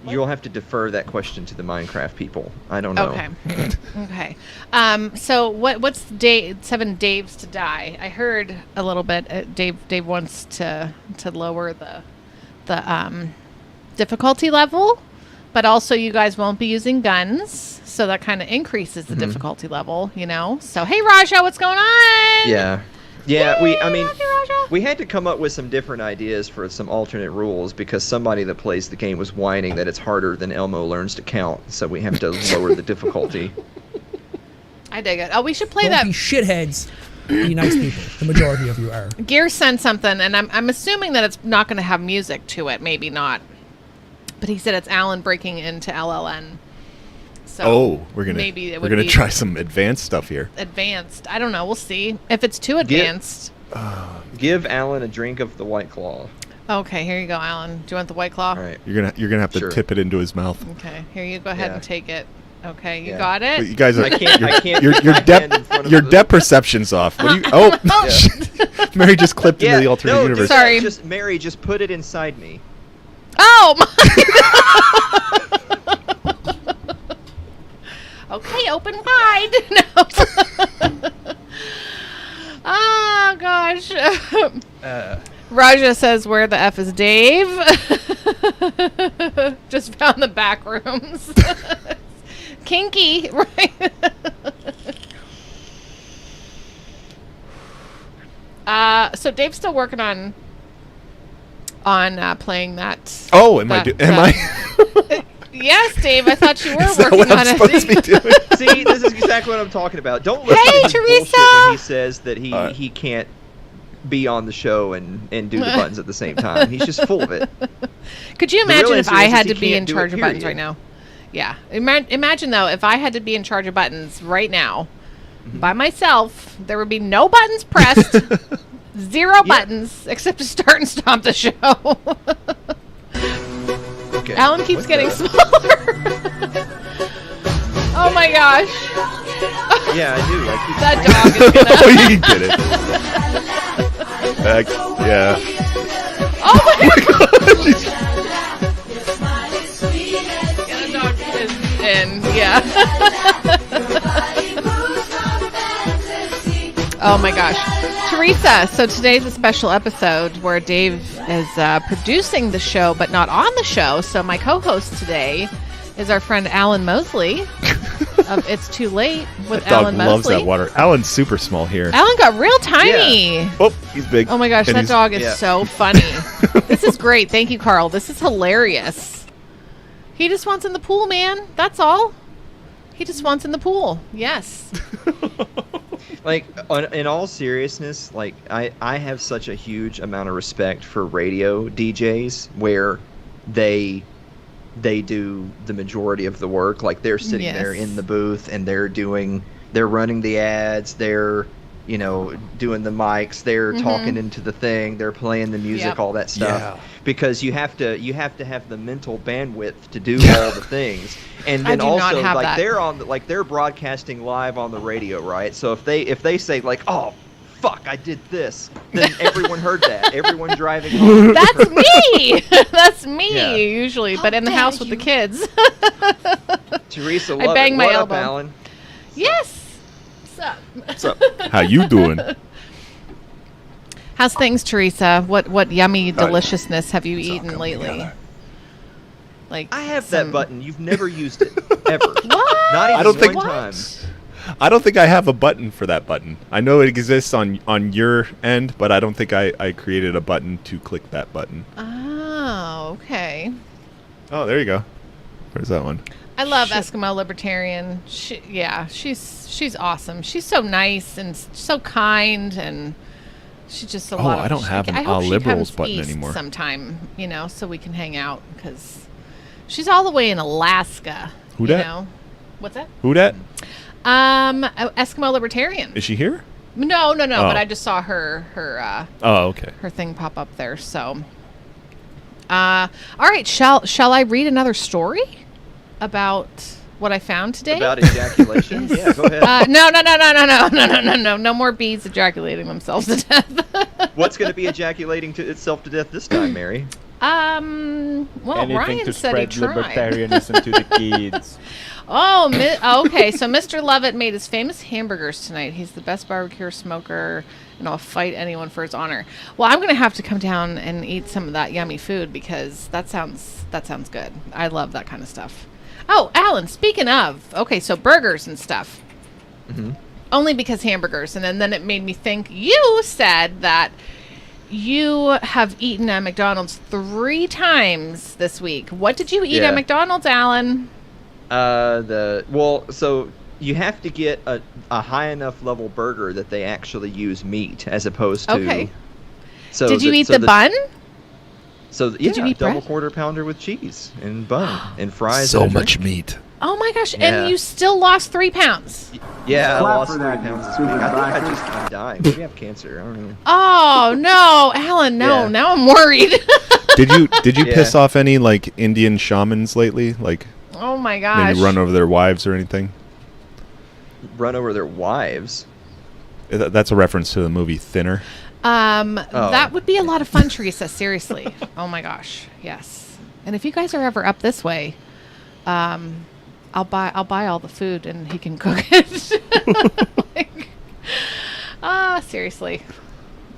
Speaker 2: you'll have to defer that question to the Minecraft people. I don't know.
Speaker 3: Okay. Okay. So what's 7 Daves to die? I heard a little bit. Dave wants to lower the difficulty level, but also you guys won't be using guns, so that kind of increases the difficulty level. So hey, Raja, what's going on?
Speaker 2: Yeah.
Speaker 3: Yay,
Speaker 2: I mean,
Speaker 3: love you, Raja.
Speaker 2: we had to come up with some different ideas for some alternate rules because somebody that plays the game was whining that it's harder than Elmo learns to count, so we have to lower the difficulty.
Speaker 3: I dig it. Oh, we should play
Speaker 8: Don't
Speaker 3: that.
Speaker 8: be shitheads. Be nice people. The majority of you are.
Speaker 3: Gear sent something, and I'm assuming that it's not going to have music to it. Maybe not. But he said it's Alan breaking into LLN. So
Speaker 6: we're gonna
Speaker 3: maybe
Speaker 6: we're gonna try some advanced stuff here.
Speaker 3: Advanced. I don't know. We'll see. If it's too advanced.
Speaker 2: Give Alan a drink of the White Claw.
Speaker 3: Okay, here you go, Alan. Do you want the White Claw?
Speaker 2: All right.
Speaker 6: You're gonna have to
Speaker 2: Sure.
Speaker 6: tip it into his mouth.
Speaker 3: Okay, here you go ahead
Speaker 2: Yeah.
Speaker 3: and take it. Okay, you
Speaker 2: Yeah.
Speaker 3: got
Speaker 6: But
Speaker 3: it?
Speaker 6: you guys are
Speaker 2: I can't.
Speaker 6: your
Speaker 2: put my hand in front of
Speaker 6: your
Speaker 2: the-
Speaker 6: depth perception's off. What do you? Oh, shit. Mary just clipped into the alternate
Speaker 2: no,
Speaker 6: universe.
Speaker 3: Sorry.
Speaker 2: Mary, just put it inside me.
Speaker 3: Oh, my. Okay, open wide. No. Oh, gosh. Raja says, where the F is Dave? Just found the back rooms. Kinky, right? So Dave's still working on playing that.
Speaker 6: Oh, am I?
Speaker 3: Yes, Dave. I thought you were
Speaker 6: Is that
Speaker 3: working
Speaker 6: what
Speaker 3: on
Speaker 6: I'm
Speaker 3: it.
Speaker 6: supposed to be doing?
Speaker 2: See, this is exactly what I'm talking about. Don't listen
Speaker 3: Hey,
Speaker 2: to his
Speaker 3: Teresa!
Speaker 2: bullshit when he says that he can't be on the show and do the buttons at the same time. He's just full of it.
Speaker 3: Could you
Speaker 2: The real
Speaker 3: imagine if
Speaker 2: answer
Speaker 3: I
Speaker 2: is
Speaker 3: had
Speaker 2: he
Speaker 3: to be in
Speaker 2: can't do
Speaker 3: charge
Speaker 2: it,
Speaker 3: of buttons
Speaker 2: period.
Speaker 3: right now? Yeah. Imagine, though, if I had to be in charge of buttons right now by myself, there would be no buttons pressed, zero buttons, except to start and stop the show.
Speaker 2: Okay.
Speaker 3: Alan keeps
Speaker 2: What
Speaker 3: getting
Speaker 2: the-
Speaker 3: smaller. Oh my gosh.
Speaker 2: Yeah, I do. I keep
Speaker 3: That dog is gonna...
Speaker 6: Oh, you did it. Yeah.
Speaker 3: Oh my god. Yeah, the dog is in. Yeah. Oh my gosh. Teresa, so today's a special episode where Dave is producing the show but not on the show. So my co-host today is our friend Alan Mosley of It's Too Late with
Speaker 6: That dog
Speaker 3: Alan
Speaker 6: loves
Speaker 3: Mosley.
Speaker 6: that water. Alan's super small here.
Speaker 3: Alan got real tiny.
Speaker 6: Oh, he's big.
Speaker 3: Oh my gosh,
Speaker 6: And
Speaker 3: that
Speaker 6: he's-
Speaker 3: dog is
Speaker 2: yeah.
Speaker 3: so funny. This is great. Thank you, Carl. This is hilarious. He just wants in the pool, man. That's all. He just wants in the pool. Yes.
Speaker 2: Like, in all seriousness, like, I have such a huge amount of respect for radio DJs where they do the majority of the work. Like, they're sitting there
Speaker 3: Yes.
Speaker 2: in the booth and they're running the ads, they're, doing the mics, they're talking into the thing, they're playing the music,
Speaker 3: Yep.
Speaker 2: all that stuff.
Speaker 6: Yeah.
Speaker 2: Because you have to have the mental bandwidth to do all the things. And
Speaker 3: I
Speaker 2: then
Speaker 3: do not
Speaker 2: also
Speaker 3: have
Speaker 2: like
Speaker 3: that.
Speaker 2: they're broadcasting live on the radio, right? So if they say like, "Oh, fuck, I did this," then everyone heard that. Everyone driving home.
Speaker 3: That's me. That's me
Speaker 2: Yeah.
Speaker 3: usually, but in the house with the kids.
Speaker 2: Teresa,
Speaker 3: I
Speaker 2: love
Speaker 3: banged
Speaker 2: it.
Speaker 3: my
Speaker 2: What
Speaker 3: elbow.
Speaker 2: up, Alan?
Speaker 3: Yes. What's up?
Speaker 6: What's up? How you doing?
Speaker 3: How's things, Teresa? What yummy deliciousness have you eaten lately? Like
Speaker 2: I have
Speaker 3: some-
Speaker 2: that button. You've never used it ever.
Speaker 3: What?
Speaker 2: Not even
Speaker 6: I don't think-
Speaker 2: one time.
Speaker 6: I don't think I have a button for that button. I know it exists on your end, but I don't think I created a button to click that button.
Speaker 3: Oh, okay.
Speaker 6: Oh, there you go. Where's that one?
Speaker 3: I love Eskimo Libertarian. She's awesome. She's so nice and so kind, and she's just a lot.
Speaker 6: I don't have
Speaker 3: I
Speaker 6: a
Speaker 3: hope she
Speaker 6: liberals
Speaker 3: comes
Speaker 6: button
Speaker 3: east
Speaker 6: anymore.
Speaker 3: sometime, so we can hang out because she's all the way in Alaska.
Speaker 6: Who
Speaker 3: you
Speaker 6: dat?
Speaker 3: know? What's that?
Speaker 6: Who dat?
Speaker 3: Eskimo Libertarian.
Speaker 6: Is she here?
Speaker 3: No.
Speaker 6: Oh.
Speaker 3: But I just saw her
Speaker 6: Oh, okay.
Speaker 3: her thing pop up there. So, all right. Shall I read another story about what I found today?
Speaker 2: About ejaculation? Yeah, go ahead.
Speaker 3: No more bees ejaculating themselves to death.
Speaker 2: What's going to be ejaculating to itself to death this time, Mary?
Speaker 3: Well,
Speaker 9: Anything
Speaker 3: Ryan
Speaker 9: to
Speaker 3: said he
Speaker 9: spread
Speaker 3: tried.
Speaker 9: libertarianism to the kids.
Speaker 3: Okay. So Mr. Lovett made his famous hamburgers tonight. He's the best barbecue smoker, and I'll fight anyone for his honor. Well, I'm gonna have to come down and eat some of that yummy food because that sounds good. I love that kind of stuff. Oh, Alan, speaking of, okay, so burgers and stuff.
Speaker 2: Mm-hmm.
Speaker 3: Only because hamburgers, and then it made me think. You said that you have eaten at McDonald's 3 times this week. What did you eat at McDonald's, Alan?
Speaker 2: So you have to get a high enough level burger that they actually use meat as opposed to.
Speaker 3: Okay.
Speaker 2: So
Speaker 3: did you eat the bun?
Speaker 2: So
Speaker 3: Did you eat
Speaker 2: double
Speaker 3: bread?
Speaker 2: quarter pounder with cheese and bun and fries.
Speaker 6: So
Speaker 2: and a
Speaker 6: much
Speaker 2: drink.
Speaker 6: meat.
Speaker 3: Oh my gosh!
Speaker 2: Yeah.
Speaker 3: And you still lost 3 pounds.
Speaker 2: Yeah, I
Speaker 5: Clap
Speaker 2: lost
Speaker 5: for
Speaker 2: 3
Speaker 5: that,
Speaker 2: pounds this
Speaker 5: you
Speaker 2: week. I
Speaker 5: stupid
Speaker 2: think I'm dying. Maybe I have cancer. I don't know.
Speaker 3: Oh no, Alan! No,
Speaker 2: Yeah.
Speaker 3: now I'm worried.
Speaker 6: Did you
Speaker 2: Yeah.
Speaker 6: piss off any like Indian shamans lately? Like
Speaker 3: Oh my gosh!
Speaker 6: maybe run over their wives or anything?
Speaker 2: Run over their wives.
Speaker 6: That's a reference to the movie Thinner.
Speaker 3: That would be a lot of fun, Teresa. Seriously. Oh my gosh. Yes. And if you guys are ever up this way, I'll buy all the food and he can cook it. Seriously.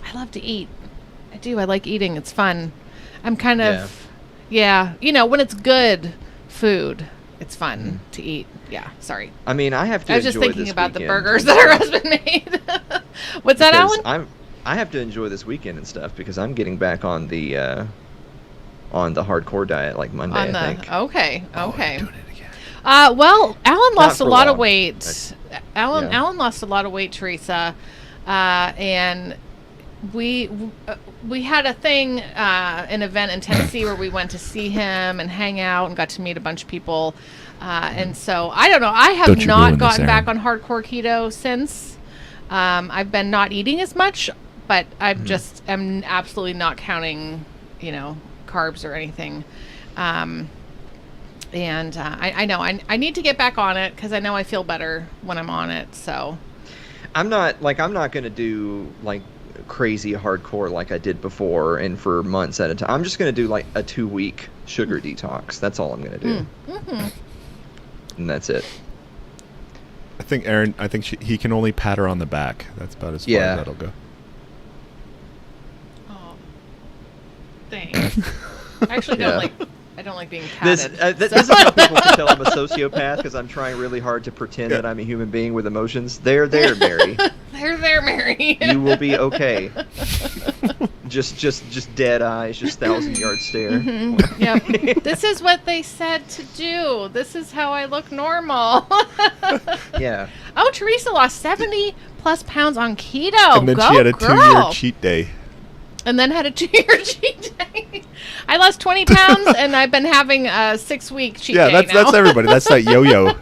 Speaker 3: I love to eat. I do. I like eating. It's fun. I'm kind of, when it's good food, it's fun to eat. Yeah, sorry.
Speaker 2: I mean, I have to.
Speaker 3: I was just
Speaker 2: enjoy
Speaker 3: thinking
Speaker 2: this
Speaker 3: about the
Speaker 2: weekend
Speaker 3: burgers that her husband made. What's that,
Speaker 2: because
Speaker 3: Alan?
Speaker 2: I have to enjoy this weekend and stuff because I'm getting back on the hardcore diet like Monday. I think.
Speaker 3: Okay.
Speaker 6: Doing it again.
Speaker 3: Well, Alan lost a
Speaker 2: for
Speaker 3: lot of
Speaker 2: long.
Speaker 3: weight. Alan
Speaker 2: Yeah.
Speaker 3: lost a lot of weight, Teresa, and we had a thing, an event in Tennessee where we went to see him and hang out and got to meet a bunch of people. And so I don't know. I have
Speaker 6: Don't you
Speaker 3: not
Speaker 6: ruin this,
Speaker 3: gotten back
Speaker 6: Aaron.
Speaker 3: on hardcore keto since. I've been not eating as much, but I'm just am absolutely not counting, carbs or anything. And I know I need to get back on it because I know I feel better when I'm on it. So
Speaker 2: I'm not going to do like crazy hardcore like I did before and for months at a time. I'm just going to do like a 2-week sugar detox. That's all I'm going to do.
Speaker 3: Mm-hmm.
Speaker 2: And that's it.
Speaker 6: I think Aaron. He can only pat her on the back. That's about as far as that'll go.
Speaker 3: Oh, thanks. I actually don't
Speaker 2: Yeah.
Speaker 3: like. I don't like being patted.
Speaker 2: This is how people can tell I'm a sociopath because I'm trying really hard to pretend that I'm a human being with emotions. There, Mary.
Speaker 3: There, Mary.
Speaker 2: You will be okay. Just dead eyes, just 1,000-yard stare.
Speaker 3: Mm-hmm. Yep. This is what they said to do. This is how I look normal.
Speaker 2: Yeah.
Speaker 3: Oh, Teresa lost 70+ pounds on keto.
Speaker 6: And then
Speaker 3: Go,
Speaker 6: she had a
Speaker 3: girl.
Speaker 6: 2-year cheat day.
Speaker 3: And then had a 2-year cheat day. I lost 20 pounds, and I've been having a 6-week cheat day
Speaker 6: Yeah,
Speaker 3: now.
Speaker 6: that's everybody. That's that yo-yo.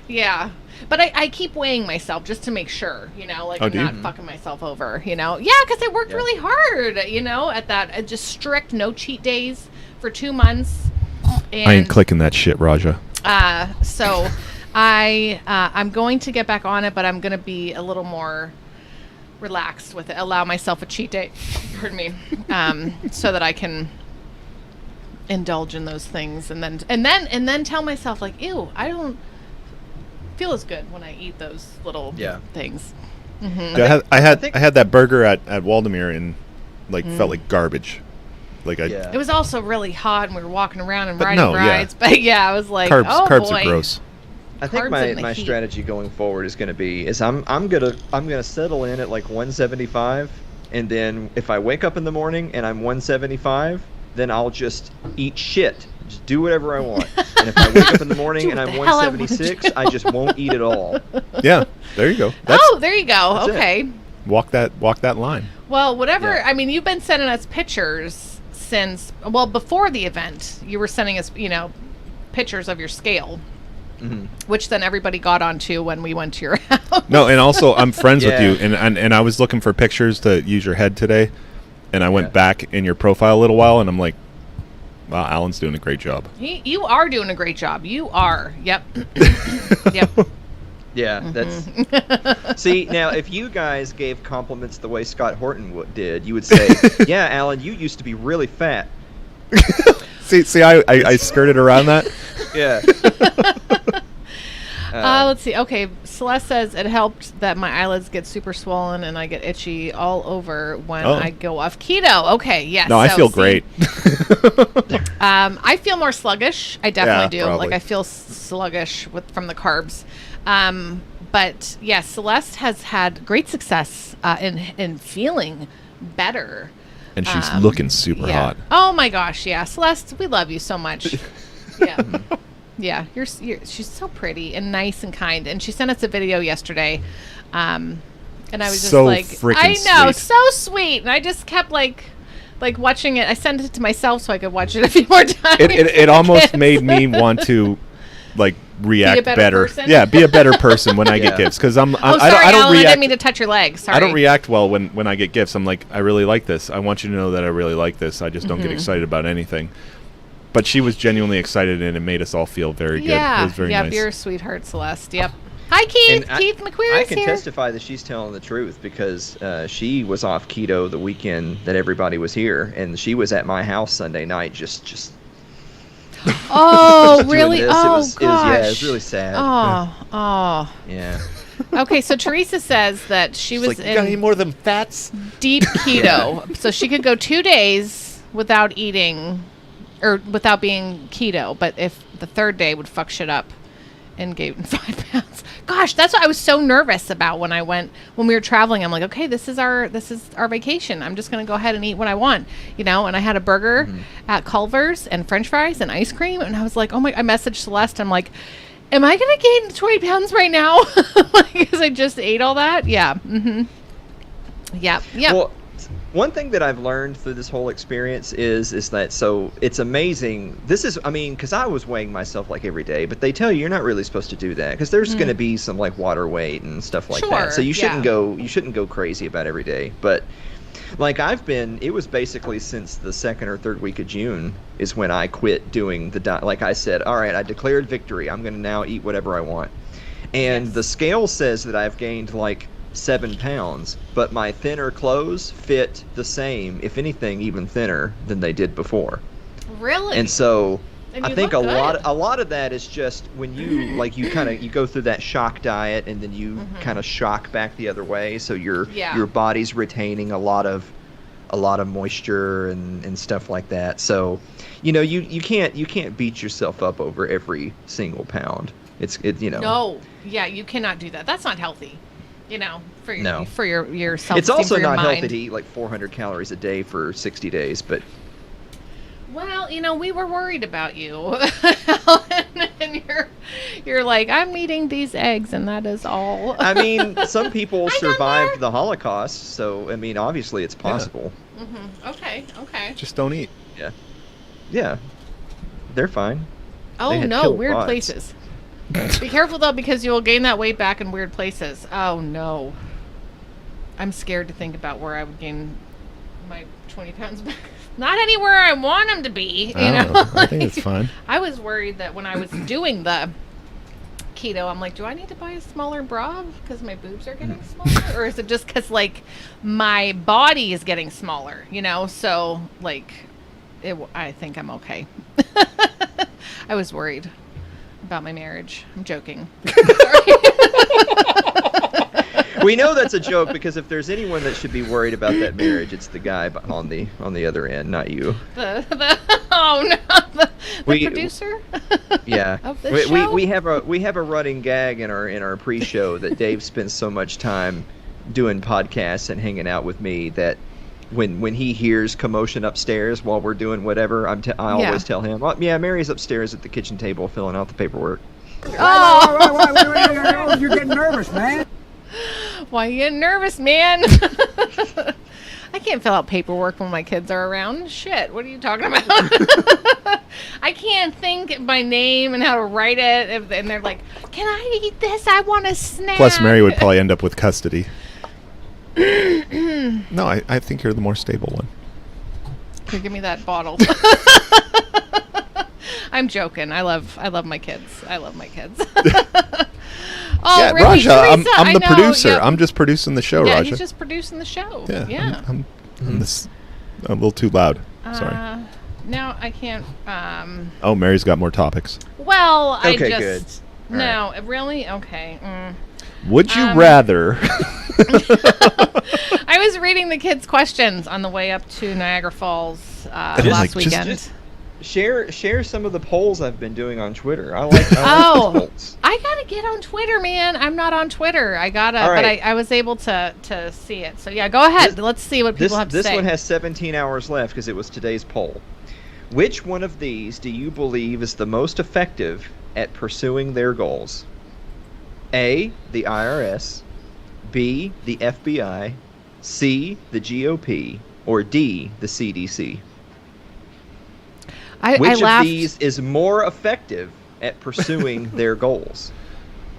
Speaker 3: Yeah. But I keep weighing myself just to make sure, like
Speaker 6: Oh,
Speaker 3: I'm
Speaker 6: do you?
Speaker 3: not fucking myself over, Yeah, because I worked really hard, at that, just strict no cheat days for 2 months. And,
Speaker 6: I ain't clicking that shit, Raja.
Speaker 3: So I'm going to get back on it, but I'm going to be a little more relaxed with it, allow myself a cheat day, pardon me, so that I can indulge in those things and then tell myself like, ew, I don't feel as good when I eat those little things. Mm-hmm.
Speaker 6: Yeah, I had that burger at Waldemere and felt like garbage.
Speaker 3: It was also really hot and we were walking around and
Speaker 6: But
Speaker 3: riding
Speaker 6: no, yeah.
Speaker 3: rides, but I was like,
Speaker 6: Carbs
Speaker 3: oh
Speaker 6: carbs
Speaker 3: boy.
Speaker 6: are gross.
Speaker 2: I think
Speaker 3: Carbs and the
Speaker 2: my
Speaker 3: heat.
Speaker 2: strategy going forward is going to be I'm gonna settle in at like 175, and then if I wake up in the morning and I'm 175, then I'll just eat shit, just do whatever I want. And if I wake up in the morning
Speaker 3: Do
Speaker 2: and
Speaker 3: what
Speaker 2: I'm
Speaker 3: the hell I wanna
Speaker 2: 176, I just won't eat at all.
Speaker 6: Yeah, there you go.
Speaker 3: There you go.
Speaker 2: That's it.
Speaker 3: Okay.
Speaker 6: Walk that line.
Speaker 3: Well, whatever.
Speaker 2: Yeah.
Speaker 3: I mean, you've been sending us pictures since before the event. You were sending us, pictures of your scale, which then everybody got onto when we went to your house.
Speaker 6: No, and also I'm friends with
Speaker 2: Yeah.
Speaker 6: you, and I was looking for pictures to use your head today, and I went back in your profile a little while, and I'm like, wow, Alan's doing a great job.
Speaker 3: You are doing a great job. You are. Yep. Yep.
Speaker 2: Yeah, that's... See, now, if you guys gave compliments the way Scott Horton did, you would say, yeah, Alan, you used to be really fat.
Speaker 6: See, I skirted around that.
Speaker 2: Yeah.
Speaker 3: Let's see. Okay, Celeste says it helped that my eyelids get super swollen and I get itchy all over when I go off keto. Okay, yes.
Speaker 6: No, I feel great.
Speaker 3: I feel more sluggish. I definitely do.
Speaker 6: Probably.
Speaker 3: Like I feel sluggish from the carbs. But yeah, Celeste has had great success in feeling better.
Speaker 6: And she's looking super hot.
Speaker 3: Oh my gosh, yeah, Celeste, we love you so much. Yeah. Yeah, she's so pretty and nice and kind. And she sent us a video yesterday, and I was just
Speaker 6: so
Speaker 3: like, I know,
Speaker 6: sweet.
Speaker 3: so sweet. And I just kept like watching it. I sent it to myself so I could watch it a few more times.
Speaker 6: It almost made me want to react better.
Speaker 3: Person?
Speaker 6: Yeah, be a better person when I get gifts because I don't
Speaker 3: Alan,
Speaker 6: react.
Speaker 3: I didn't mean to touch your leg. Sorry.
Speaker 6: I don't react well when I get gifts. I'm like, I really like this. I want you to know that I really like this. I just don't get excited about anything. But she was genuinely excited, and it made us all feel very good. It was very nice.
Speaker 3: You're a sweetheart, Celeste. Yep. Hi, Keith. Keith McQueer
Speaker 2: I
Speaker 3: is
Speaker 2: can
Speaker 3: here.
Speaker 2: testify that she's telling the truth because she was off keto the weekend that everybody was here, and she was at my house Sunday night just
Speaker 3: Oh,
Speaker 2: just doing
Speaker 3: really?
Speaker 2: this.
Speaker 3: Oh, gosh.
Speaker 2: It was really sad.
Speaker 3: Oh.
Speaker 2: Yeah.
Speaker 3: Okay, so Teresa says that she was
Speaker 6: Like, you got any more of them fats?
Speaker 3: deep keto, so she could go 2 days without eating or without being keto, but if the third day would fuck shit up and gain 5 pounds. Gosh, that's what I was so nervous about when we were traveling. I'm like, okay, this is our vacation. I'm just gonna go ahead and eat what I want, And I had a burger at Culver's and French fries and ice cream, and I was like, oh my! I messaged Celeste. I'm like, am I gonna gain 20 pounds right now? Because I just ate all that. Yeah. Mm-hmm. Yeah. Yeah.
Speaker 2: Well, one thing that I've learned through this whole experience is that so it's amazing. Because I was weighing myself like every day, but they tell you you're not really supposed to do that because there's going to be some like water weight and stuff like that. So you shouldn't go crazy about every day. But like it was basically since the 2nd or 3rd week of June is when I quit doing the diet. Like I said, all right, I declared victory. I'm going to now eat whatever I want. And the scale says that I've gained like 7 pounds, but my thinner clothes fit the same, if anything, even thinner than they did before.
Speaker 3: Really?
Speaker 2: And so
Speaker 3: And
Speaker 2: I think a lot of that is just when you you go through that shock diet and then you kind of shock back the other way, so your body's retaining a lot of moisture and stuff like that. So you can't beat yourself up over every single pound.
Speaker 3: No, yeah, you cannot do that. That's not healthy. For your self-esteem.
Speaker 2: It's also
Speaker 3: for your
Speaker 2: not
Speaker 3: mind.
Speaker 2: healthy to eat like 400 calories a day for 60 days, but
Speaker 3: Well, we were worried about you. And you're like, I'm eating these eggs and that is all.
Speaker 2: I mean, some people survived the Holocaust, so obviously it's possible.
Speaker 3: Mm-hmm. Okay.
Speaker 6: Just don't eat.
Speaker 2: Yeah. They're fine.
Speaker 3: Oh no, weird places. Be careful though, because you will gain that weight back in weird places. Oh no. I'm scared to think about where I would gain my 20 pounds back. Not anywhere I want them to be,
Speaker 6: I think it's fine.
Speaker 3: I was worried that when I was doing the keto, I'm like, do I need to buy a smaller bra because my boobs are getting smaller? Or is it just because, my body is getting smaller, So, I think I'm okay. I was worried about my marriage. I'm joking.
Speaker 2: We know that's a joke because if there's anyone that should be worried about that marriage, it's the guy on the other end, not you.
Speaker 3: The producer.
Speaker 2: Yeah.
Speaker 3: Of the show?
Speaker 2: We have a running gag in our pre-show that Dave spends so much time doing podcasts and hanging out with me that when he hears commotion upstairs while we're doing whatever, I always tell him, Mary's upstairs at the kitchen table filling out the paperwork.
Speaker 3: Oh!
Speaker 5: Wait, you're getting nervous, man.
Speaker 3: Why are you getting nervous, man? I can't fill out paperwork when my kids are around. Shit, what are you talking about? I can't think my name and how to write it. And they're like, can I eat this? I want a snack.
Speaker 6: Plus, Mary would probably end up with custody. No, I think you're the more stable one.
Speaker 3: Here, give me that bottle. I'm joking. I love my kids. Oh,
Speaker 6: Yeah,
Speaker 3: really?
Speaker 6: Raja,
Speaker 3: Teresa,
Speaker 6: I'm the
Speaker 3: I know,
Speaker 6: producer.
Speaker 3: yep.
Speaker 6: I'm just producing the show,
Speaker 3: Yeah,
Speaker 6: Raja.
Speaker 3: he's just producing the show.
Speaker 6: Yeah.
Speaker 3: Yeah.
Speaker 6: I'm a little too loud. Sorry.
Speaker 3: No, I can't.
Speaker 6: Oh, Mary's got more topics.
Speaker 3: Well, I
Speaker 2: Okay,
Speaker 3: just.
Speaker 2: good. All
Speaker 3: No, really? Okay.
Speaker 6: Would you rather?
Speaker 3: I was reading the kids' questions on the way up to Niagara Falls last
Speaker 6: like,
Speaker 3: weekend.
Speaker 2: Just share some of the polls I've been doing on Twitter. I like those polls.
Speaker 3: I gotta get on Twitter, man. I'm not on Twitter. I gotta,
Speaker 2: All right.
Speaker 3: but I was able to see it. So yeah, go ahead. Let's see what people have to say.
Speaker 2: This one has 17 hours left because it was today's poll. Which one of these do you believe is the most effective at pursuing their goals? A, the IRS, B, the FBI, C, the GOP, or D, the CDC? Which of these is more effective at pursuing their goals?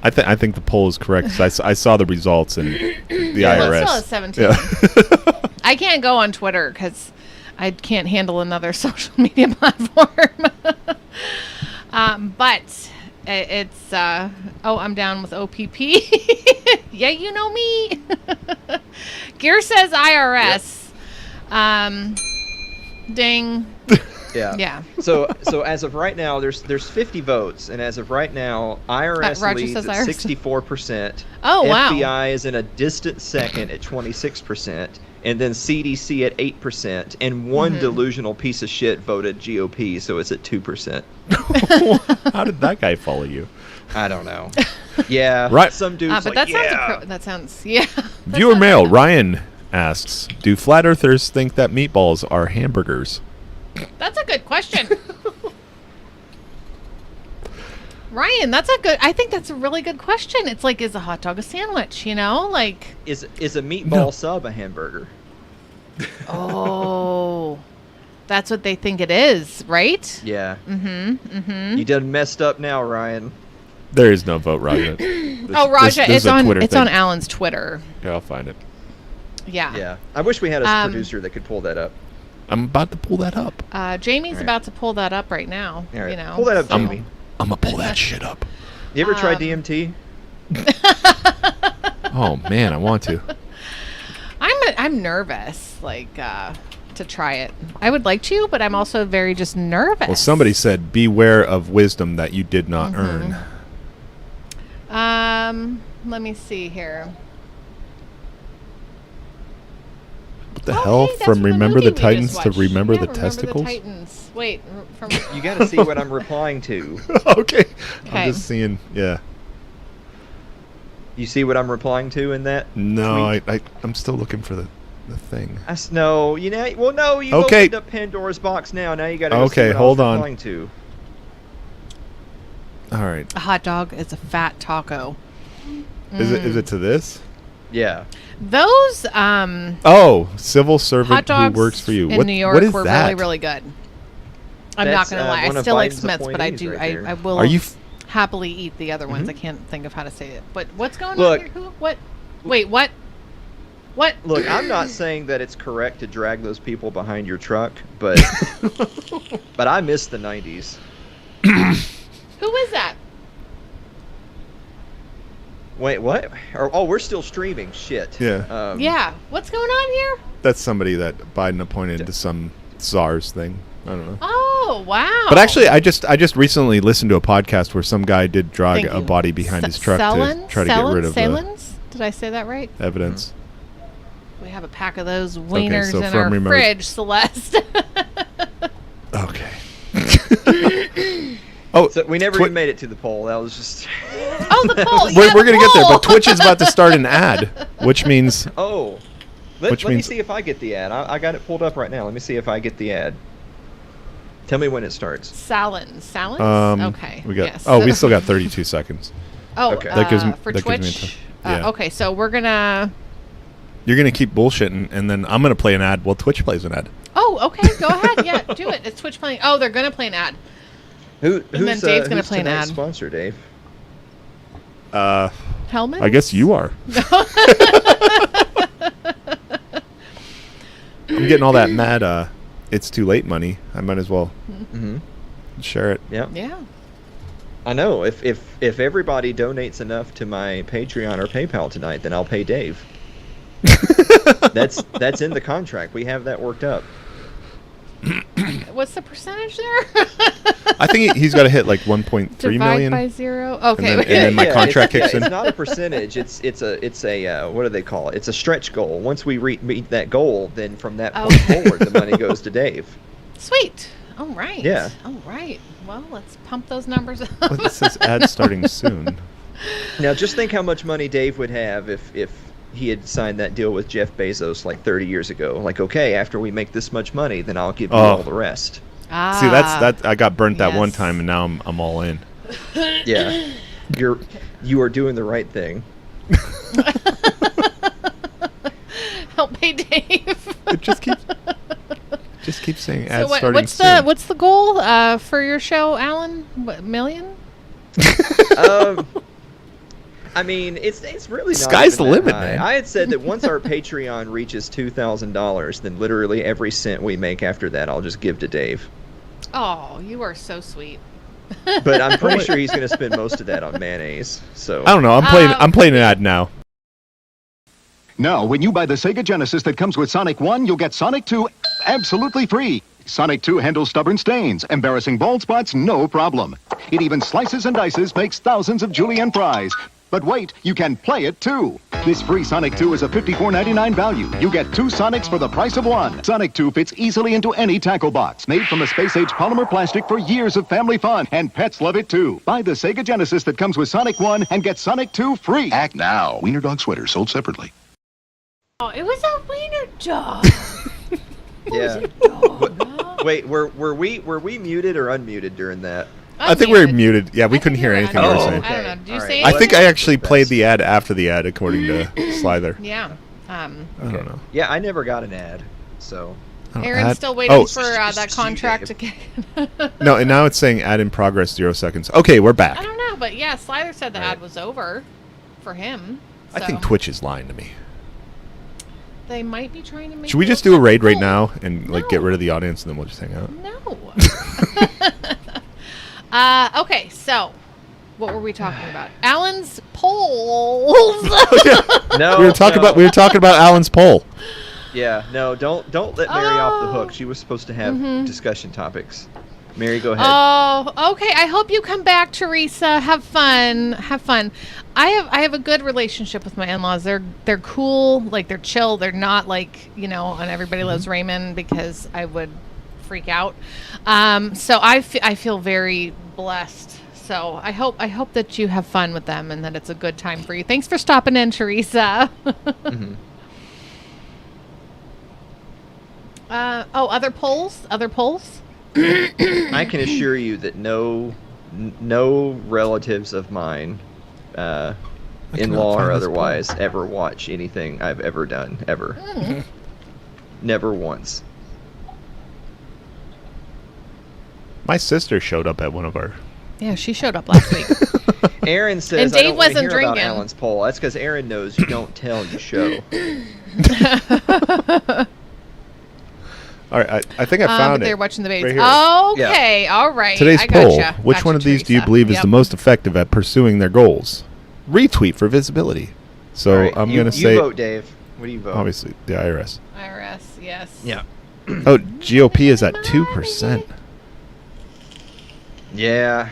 Speaker 6: I think the poll is correct. 'Cause I saw the results and the IRS.
Speaker 3: Well, it's still at 17.
Speaker 6: Yeah.
Speaker 3: I can't go on Twitter because I can't handle another social media platform. But it's I'm down with OPP. Yeah, you know me. Gear says IRS. Yep. Ding. Yeah.
Speaker 2: So as of right now, there's 50 votes, and as of right now, IRS
Speaker 3: Roger
Speaker 2: leads
Speaker 3: says
Speaker 2: at
Speaker 3: IRS.
Speaker 2: 64%.
Speaker 3: Oh, wow.
Speaker 2: FBI is in a distant second at 26%, and then CDC at 8%, and one delusional piece of shit voted GOP, so it's at 2%.
Speaker 6: How did that guy follow you?
Speaker 2: I don't know. Yeah,
Speaker 6: Right.
Speaker 2: Some dudes
Speaker 3: But
Speaker 2: like,
Speaker 3: that sounds yeah.
Speaker 6: Viewer mail. Ryan asks, do flat earthers think that meatballs are hamburgers?
Speaker 3: That's a good question. Ryan, I think that's a really good question. It's like, is a hot dog a sandwich, you know? Like,
Speaker 2: is a meatball sub a hamburger?
Speaker 3: oh, that's what they think it is, right?
Speaker 2: Yeah. You done messed up now, Ryan.
Speaker 6: There is no vote, Raja.
Speaker 3: Raja,
Speaker 6: this is a Twitter
Speaker 3: it's
Speaker 6: thing.
Speaker 3: on Alan's Twitter.
Speaker 6: Okay, I'll find it.
Speaker 3: Yeah.
Speaker 2: Yeah. I wish we had a producer that could pull that up.
Speaker 6: I'm about to pull that up.
Speaker 3: Jamie's about to pull that up right now.
Speaker 2: All right.
Speaker 3: You know,
Speaker 2: Pull that up, Jamie.
Speaker 6: I'm gonna pull that shit up.
Speaker 2: You ever tried DMT?
Speaker 6: Oh man, I want to.
Speaker 3: I'm nervous, like to try it. I would like to, but I'm also very just nervous.
Speaker 6: Well, somebody said, "Beware of wisdom that you did not earn."
Speaker 3: Let me see here.
Speaker 6: What the hell?
Speaker 3: Hey,
Speaker 6: From Remember the
Speaker 3: movie we
Speaker 6: Titans
Speaker 3: just
Speaker 6: to
Speaker 3: watched.
Speaker 6: Remember
Speaker 3: Yeah,
Speaker 6: the
Speaker 3: Remember
Speaker 6: Testicles?
Speaker 3: The Titans. Wait, from
Speaker 2: You got to see what I'm replying to.
Speaker 6: Okay.
Speaker 3: Okay.
Speaker 6: I'm just seeing. Yeah.
Speaker 2: You see what I'm replying to in that?
Speaker 6: No,
Speaker 2: tweet?
Speaker 6: I'm still looking for the thing.
Speaker 2: No, you know. Well, no, you
Speaker 6: Okay.
Speaker 2: opened up Pandora's box now. Now you got to go
Speaker 6: Okay,
Speaker 2: see what
Speaker 6: hold
Speaker 2: I was
Speaker 6: on.
Speaker 2: replying to.
Speaker 6: All right.
Speaker 3: a hot dog is a fat taco.
Speaker 6: Is it to this?
Speaker 2: Yeah.
Speaker 3: Those
Speaker 6: Oh, civil servant
Speaker 3: hot dogs
Speaker 6: who works for you.
Speaker 3: in
Speaker 6: What,
Speaker 3: New York
Speaker 6: what is
Speaker 3: were
Speaker 6: that?
Speaker 3: really, really good. I'm
Speaker 2: That's,
Speaker 3: not gonna lie,
Speaker 2: one
Speaker 3: I
Speaker 2: of
Speaker 3: still like
Speaker 2: Biden's
Speaker 3: Smith's, but I
Speaker 2: appointees
Speaker 3: do.
Speaker 2: right
Speaker 3: I
Speaker 2: there.
Speaker 3: will
Speaker 6: Are you?
Speaker 3: happily eat the other ones. I can't think of how to say it. But what's going
Speaker 2: Look.
Speaker 3: on here? What? Wait, what? What?
Speaker 2: Look, I'm not saying that it's correct to drag those people behind your truck, but but I miss the 90s.
Speaker 3: Who is that?
Speaker 2: Wait, what? We're still streaming. Shit.
Speaker 6: Yeah.
Speaker 3: Yeah. What's going on here?
Speaker 6: That's somebody that Biden appointed to some czar's thing. I don't know.
Speaker 3: Oh, wow.
Speaker 6: But actually, I just recently listened to a podcast where some guy did drag
Speaker 3: Thank
Speaker 6: a
Speaker 3: you.
Speaker 6: body behind his truck to try to get rid of the
Speaker 3: Salins? Did I say that right?
Speaker 6: evidence.
Speaker 3: We have a pack of those wieners
Speaker 6: so
Speaker 3: in
Speaker 6: from
Speaker 3: our
Speaker 6: Remember-
Speaker 3: fridge, Celeste.
Speaker 6: Okay.
Speaker 2: So we never even made it to the poll. That was just.
Speaker 3: Oh, the poll.
Speaker 6: We're gonna get there, but Twitch is about to start an ad, which means
Speaker 2: Oh. Let me
Speaker 6: means-
Speaker 2: see if I get the ad. I got it pulled up right now. Let me see if I get the ad. Tell me when it starts.
Speaker 3: Salins. Okay.
Speaker 6: we got.
Speaker 3: Yes.
Speaker 6: Oh, we still got 32 seconds.
Speaker 3: Oh,
Speaker 2: Okay.
Speaker 6: That gives me-
Speaker 3: for
Speaker 6: that gives me
Speaker 3: Twitch.
Speaker 6: time. Yeah.
Speaker 3: Okay, so we're gonna.
Speaker 6: You're gonna keep bullshitting, and then I'm gonna play an ad while Twitch plays an ad.
Speaker 3: Oh, okay. Go ahead. Yeah, do it. It's Twitch playing. Oh, they're gonna play an ad.
Speaker 2: Who's
Speaker 3: then Dave's gonna play an
Speaker 2: tonight's
Speaker 3: ad.
Speaker 2: sponsor, Dave?
Speaker 3: Hellman.
Speaker 6: I guess you are. I'm getting all that mad. It's too late money. I might as well share it.
Speaker 2: Yeah.
Speaker 3: Yeah.
Speaker 2: I know. If everybody donates enough to my Patreon or PayPal tonight, then I'll pay Dave. That's in the contract. We have that worked up.
Speaker 3: What's the percentage there?
Speaker 6: I think he's got to hit like 1.3 million.
Speaker 3: Divide by 0. Okay.
Speaker 6: And then my contract kicks in.
Speaker 2: It's not a percentage. It's a what do they call it? It's a stretch goal. Once we meet that goal, then from that point forward, the money goes to Dave.
Speaker 3: Sweet. All right.
Speaker 2: Yeah.
Speaker 3: All right. Well, let's pump those numbers up.
Speaker 6: Well, this says ad starting soon.
Speaker 2: Now, just think how much money Dave would have if he had signed that deal with Jeff Bezos like 30 years ago. Like, okay, after we make this much money, then I'll give you all the rest.
Speaker 6: See, that's I got burnt that one time, and now I'm all in.
Speaker 2: Yeah, you are doing the right thing.
Speaker 3: Help pay Dave.
Speaker 6: It just keeps saying ad starting
Speaker 3: what's
Speaker 6: soon.
Speaker 3: What's the goal for your show, Alan? What, million?
Speaker 2: I mean, it's really not
Speaker 6: Sky's
Speaker 2: even
Speaker 6: the
Speaker 2: that
Speaker 6: limit,
Speaker 2: high.
Speaker 6: man.
Speaker 2: I had said that once our Patreon reaches $2,000, then literally every cent we make after that, I'll just give to Dave.
Speaker 3: Oh, you are so sweet.
Speaker 2: But I'm pretty sure he's going to spend most of that on mayonnaise. So
Speaker 6: I don't know. I'm playing an ad now.
Speaker 10: Now, when you buy the Sega Genesis that comes with Sonic 1, you'll get Sonic 2 absolutely free. Sonic 2 handles stubborn stains, embarrassing bald spots, no problem. It even slices and dices, makes thousands of julienne fries. But wait, you can play it too. This free Sonic 2 is a $54.99 value. You get 2 Sonics for the price of 1. Sonic 2 fits easily into any tackle box. Made from a space-age polymer plastic for years of family fun. And pets love it too. Buy the Sega Genesis that comes with Sonic 1 and get Sonic 2 free. Act now. Wiener Dog Sweater sold separately.
Speaker 3: Oh, it was a wiener dog.
Speaker 2: yeah. Wait, were we muted or unmuted during that?
Speaker 6: I think we were muted. Yeah, we couldn't hear anything you were saying.
Speaker 3: I don't know. Did you say
Speaker 6: I think I actually played the ad after the ad, according to Slyther.
Speaker 3: Yeah.
Speaker 6: I don't know.
Speaker 2: Yeah, I never got an ad, so.
Speaker 3: Aaron's still waiting for that contract to kick in.
Speaker 6: No, and now it's saying ad in progress, 0 seconds. Okay, we're back.
Speaker 3: I don't know, but yeah, Slyther said the ad was over for him.
Speaker 6: I think Twitch is lying to me.
Speaker 3: They might be trying to make.
Speaker 6: Should we just do a raid right now and like get rid of the audience and then we'll just hang out?
Speaker 3: No. Okay, so what were we talking about? Alan's polls.
Speaker 2: No,
Speaker 6: we were talking about Alan's poll.
Speaker 2: Yeah, no, don't let Mary off the hook. She was supposed to have discussion topics. Mary, go ahead.
Speaker 3: Oh, okay. I hope you come back, Teresa. Have fun. I have a good relationship with my in-laws. They're cool. Like, they're chill. They're not like, on Everybody Loves Raymond, because I would freak out. So I feel very blessed. So I hope that you have fun with them and that it's a good time for you. Thanks for stopping in, Teresa. Other polls?
Speaker 2: I can assure you that no relatives of mine, in-law or otherwise, ever watch anything I've ever done, ever. Never once.
Speaker 6: My sister showed up at one of our...
Speaker 3: Yeah, she showed up last week.
Speaker 2: Aaron says,
Speaker 3: and Dave
Speaker 2: I don't want to
Speaker 3: wasn't
Speaker 2: hear about
Speaker 3: drinking.
Speaker 2: Alan's poll. That's because Aaron knows you don't tell, you show.
Speaker 6: All right, I think I found it.
Speaker 3: They're watching the babies.
Speaker 6: Right
Speaker 3: Okay, yeah. All right.
Speaker 6: Today's poll. Which one of these do you
Speaker 3: Teresa.
Speaker 6: believe is the most effective at pursuing their goals? Retweet for visibility. So
Speaker 2: right,
Speaker 6: I'm going to say...
Speaker 2: You vote, Dave. What do you vote?
Speaker 6: Obviously, the IRS.
Speaker 3: IRS, yes.
Speaker 2: Yeah.
Speaker 6: Oh, GOP is at 2%.
Speaker 2: Yeah.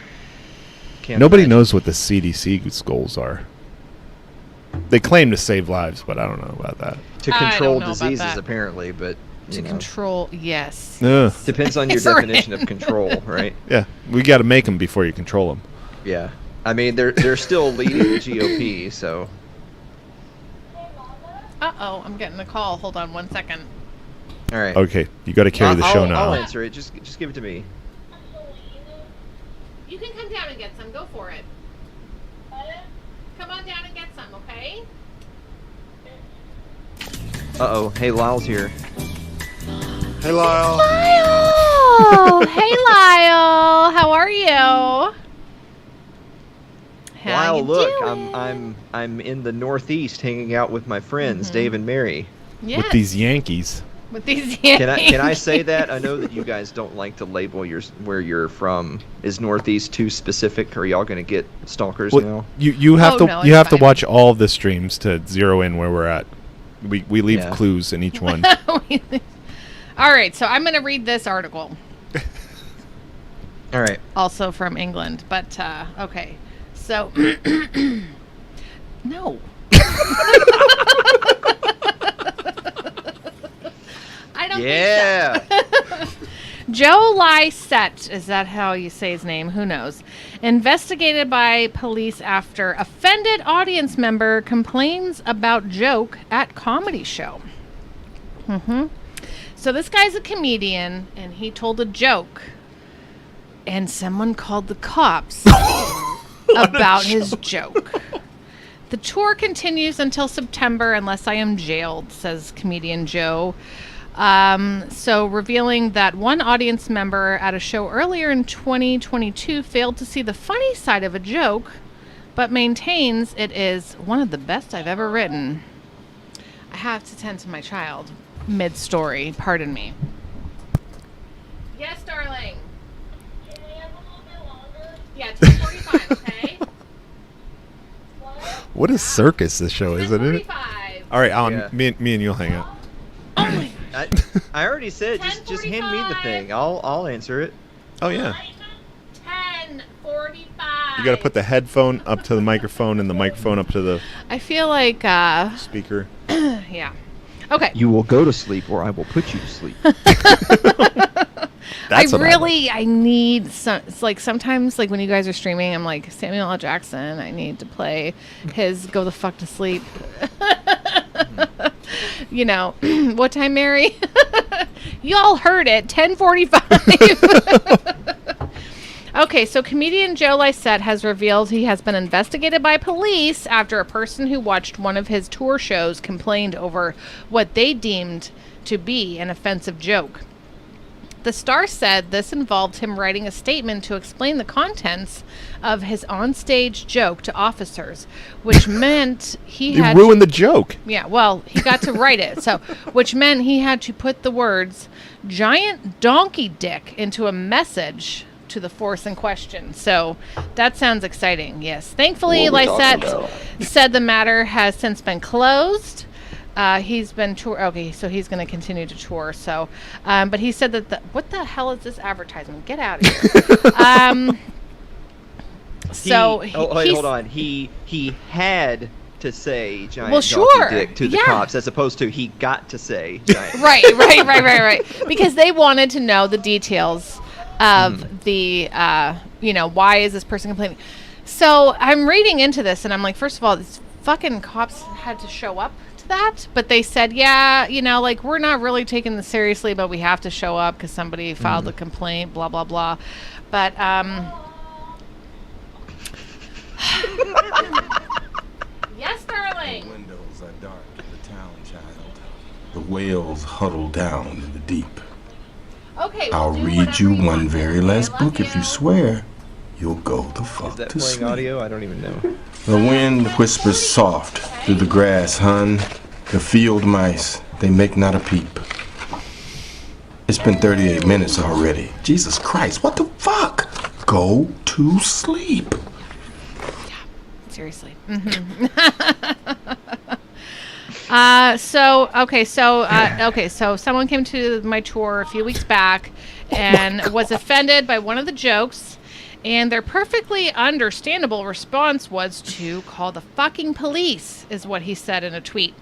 Speaker 6: Nobody knows what the CDC's goals are. They claim to save lives, but I don't know about that.
Speaker 2: To control diseases, apparently, but...
Speaker 3: To control, yes.
Speaker 2: Depends on your definition of control, right?
Speaker 6: Yeah, we got to make them before you control them.
Speaker 2: Yeah, I mean they're still leading the GOP, so.
Speaker 3: Uh-oh, I'm getting a call. Hold on 1 second.
Speaker 2: All right.
Speaker 6: Okay, you got to carry the show now.
Speaker 2: I'll answer it. Just give it to me.
Speaker 3: You can come down and get some. Go for it. Come on down and get some, okay?
Speaker 2: Uh-oh. Hey, Lyle's here.
Speaker 5: Hey, Lyle.
Speaker 3: Lyle! Hey, Lyle. How are you?
Speaker 2: Lyle, look, I'm in the Northeast hanging out with my friends, Dave and Mary.
Speaker 3: Yes.
Speaker 6: With these Yankees.
Speaker 3: with these Yankees.
Speaker 2: Can I say that? I know that you guys don't like to label where you're from. Is Northeast too specific? Are y'all going to get stalkers now?
Speaker 6: You have to watch all of the streams to zero in where we're at. We leave clues in each one.
Speaker 3: All right, so I'm going to read this article.
Speaker 2: All right.
Speaker 3: Also from England, but okay. So no. I don't think so. Joe Lysette, is that how you say his name? Who knows? Investigated by police after offended audience member complains about joke at comedy show. So this guy's a comedian, and he told a joke, and someone called the cops about his joke. The tour continues until September unless I am jailed, says comedian Joe. So revealing that one audience member at a show earlier in 2022 failed to see the funny side of a joke, but maintains it is one of the best I've ever written. I have to tend to my child mid-story. Pardon me. Yes, darling. Can we have a little bit longer? Yeah, 2:45, okay?
Speaker 6: What a circus this show is, isn't it? All right, Alan, me and you'll hang out.
Speaker 3: Oh my
Speaker 2: I already said just hand me the thing. I'll answer it.
Speaker 6: Oh yeah.
Speaker 3: 10:45.
Speaker 6: You got to put the headphone up to the microphone and the microphone up to the
Speaker 3: I feel like
Speaker 6: speaker.
Speaker 3: Yeah. Okay.
Speaker 2: You will go to sleep, or I will put you to sleep.
Speaker 3: I need some. It's like sometimes, like when you guys are streaming, I'm like, Samuel L. Jackson, I need to play his "Go the Fuck to Sleep." You know, what time, Mary? Y'all heard it. 10:45. Okay, so comedian Joe Lysette has revealed he has been investigated by police after a person who watched one of his tour shows complained over what they deemed to be an offensive joke. The star said this involved him writing a statement to explain the contents of his onstage joke to officers, which meant he had
Speaker 6: ruined the joke.
Speaker 3: Yeah, well, he got to write it, so which meant he had to put the words "giant donkey dick" into a message to the force in question. So that sounds exciting. Yes, thankfully, Lysette said the matter has since been closed. He's been okay, so he's going to continue to tour. So, but he said that what the hell is this advertisement? Get out of here.
Speaker 2: Hold on. He had to say giant donkey dick to the cops, as opposed to he got to say giant.
Speaker 3: Right. Because they wanted to know the details of the, why is this person complaining? So I'm reading into this, and I'm like, first of all, these fucking cops had to show up that, but they said, we're not really taking this seriously, but we have to show up because somebody filed a complaint, blah blah blah. But yes, darling.
Speaker 5: The windows are dark in the town, child. The whales huddle down in the deep.
Speaker 3: Okay,
Speaker 5: I'll read you one very last book if you swear you'll go the fuck to sleep.
Speaker 2: Is that playing audio? I don't even know.
Speaker 5: The wind whispers soft through the grass, hun. The field mice, they make not a peep. It's been 38 minutes already. Jesus Christ, what the fuck? Go to sleep.
Speaker 3: Yeah, seriously. So someone came to my tour a few weeks back and was offended by one of the jokes. And their perfectly understandable response was to call the fucking police, is what he said in a tweet.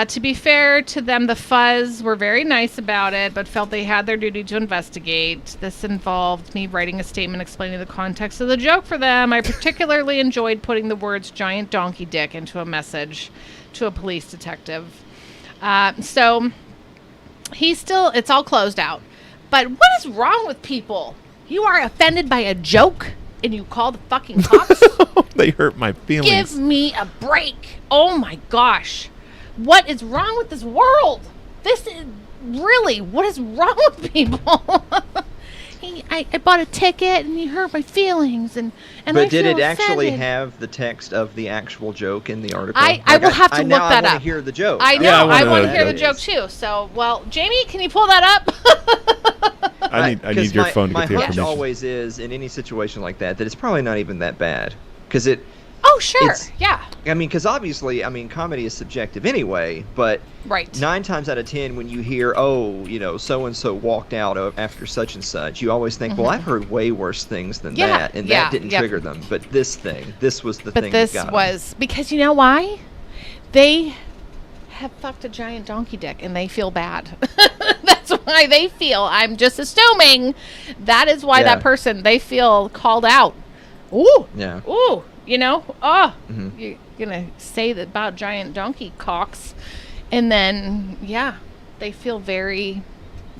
Speaker 3: To be fair to them, the Fuzz were very nice about it, but felt they had their duty to investigate. This involved me writing a statement explaining the context of the joke for them. I particularly enjoyed putting the words giant donkey dick into a message to a police detective. So it's all closed out. But what is wrong with people? You are offended by a joke and you call the fucking cops?
Speaker 6: They hurt my feelings.
Speaker 3: Give me a break. Oh my gosh. What is wrong with this world? This is really, what is wrong with people? I bought a ticket and he hurt my feelings and
Speaker 2: but
Speaker 3: I
Speaker 2: did
Speaker 3: feel
Speaker 2: it actually
Speaker 3: offended."
Speaker 2: have the text of the actual joke in the article?
Speaker 3: I will have to look that
Speaker 2: I
Speaker 3: up.
Speaker 2: want to hear the joke.
Speaker 3: I know.
Speaker 6: Yeah,
Speaker 3: I want to
Speaker 6: know
Speaker 3: hear
Speaker 6: what
Speaker 3: the
Speaker 6: it
Speaker 3: joke
Speaker 6: is.
Speaker 3: too. So, well, Jamie, can you pull that up?
Speaker 6: I need your phone to
Speaker 2: my
Speaker 6: get the
Speaker 2: hunch
Speaker 6: information.
Speaker 2: always is in any situation like that it's probably not even that bad because it.
Speaker 3: Oh, sure. Yeah.
Speaker 2: I mean, because obviously, comedy is subjective anyway. But
Speaker 3: Right.
Speaker 2: 9 times out of 10, when you hear, so and so walked out after such and such, you always think, well, I've heard way worse things than that, and that didn't trigger them. But this was the thing.
Speaker 3: But this
Speaker 2: that got
Speaker 3: was because you know why? They have fucked a giant donkey dick and they feel bad. That's why they feel. I'm just assuming that is why that person they feel called out. Ooh.
Speaker 2: Yeah.
Speaker 3: Ooh. You're gonna say that about giant donkey cocks, and then they feel very.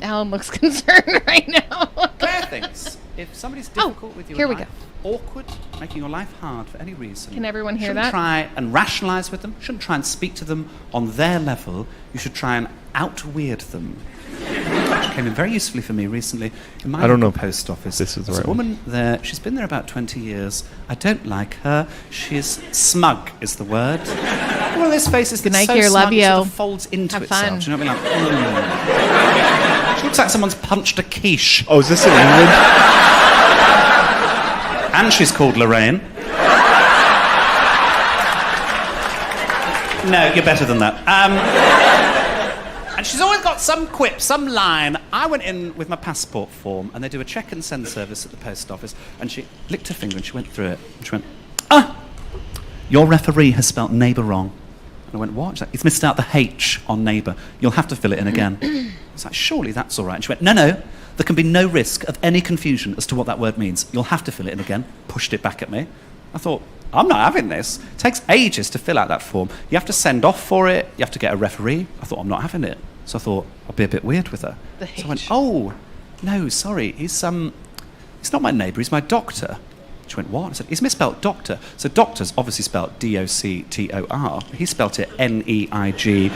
Speaker 3: Alan looks concerned right now.
Speaker 4: Claire thinks if somebody's difficult with you,
Speaker 3: here
Speaker 4: in
Speaker 3: we
Speaker 4: life, awkward, making your life hard for any reason.
Speaker 3: Can everyone hear
Speaker 4: shouldn't
Speaker 3: that?
Speaker 4: Try and rationalise with them. Shouldn't try and speak to them on their level. You should try and out-weird them. Which came in very usefully for me recently in my local post office.
Speaker 6: This is the
Speaker 4: There's
Speaker 6: right
Speaker 4: a woman there. She's been there about 20 years. I don't like her. She's smug, is the word. One of those faces
Speaker 3: Good
Speaker 4: that's
Speaker 3: night,
Speaker 4: so
Speaker 3: dear.
Speaker 4: smug
Speaker 3: Love
Speaker 4: it
Speaker 3: you.
Speaker 4: sort of folds into
Speaker 3: Have
Speaker 4: itself.
Speaker 3: fun.
Speaker 4: Do you know what I mean? She looks like someone's punched a quiche.
Speaker 6: Oh, is this in England?
Speaker 4: And she's called Lorraine. No, you're better than that. And she's always got some quip, some line. I went in with my passport form, and they do a check and send service at the post office, and she licked her finger and she went through it. And she went, your referee has spelt neighbour wrong. And I went, what? She's like, it's missed out the H on neighbour. You'll have to fill it in again. I was like, surely that's all right. And she went, no, there can be no risk of any confusion as to what that word means. You'll have to fill it in again. Pushed it back at me. I thought, I'm not having this. It takes ages to fill out that form. You have to send off for it. You have to get a referee. I thought, I'm not having it. So I thought, I'll be a bit weird with her. So I went, oh, no, sorry. He's not my neighbour. He's my doctor. She went, what? I said, he's misspelled doctor. So doctor's obviously spelled D-O-C-T-O-R. He spelt it N-E-I-G-B-O-U-R.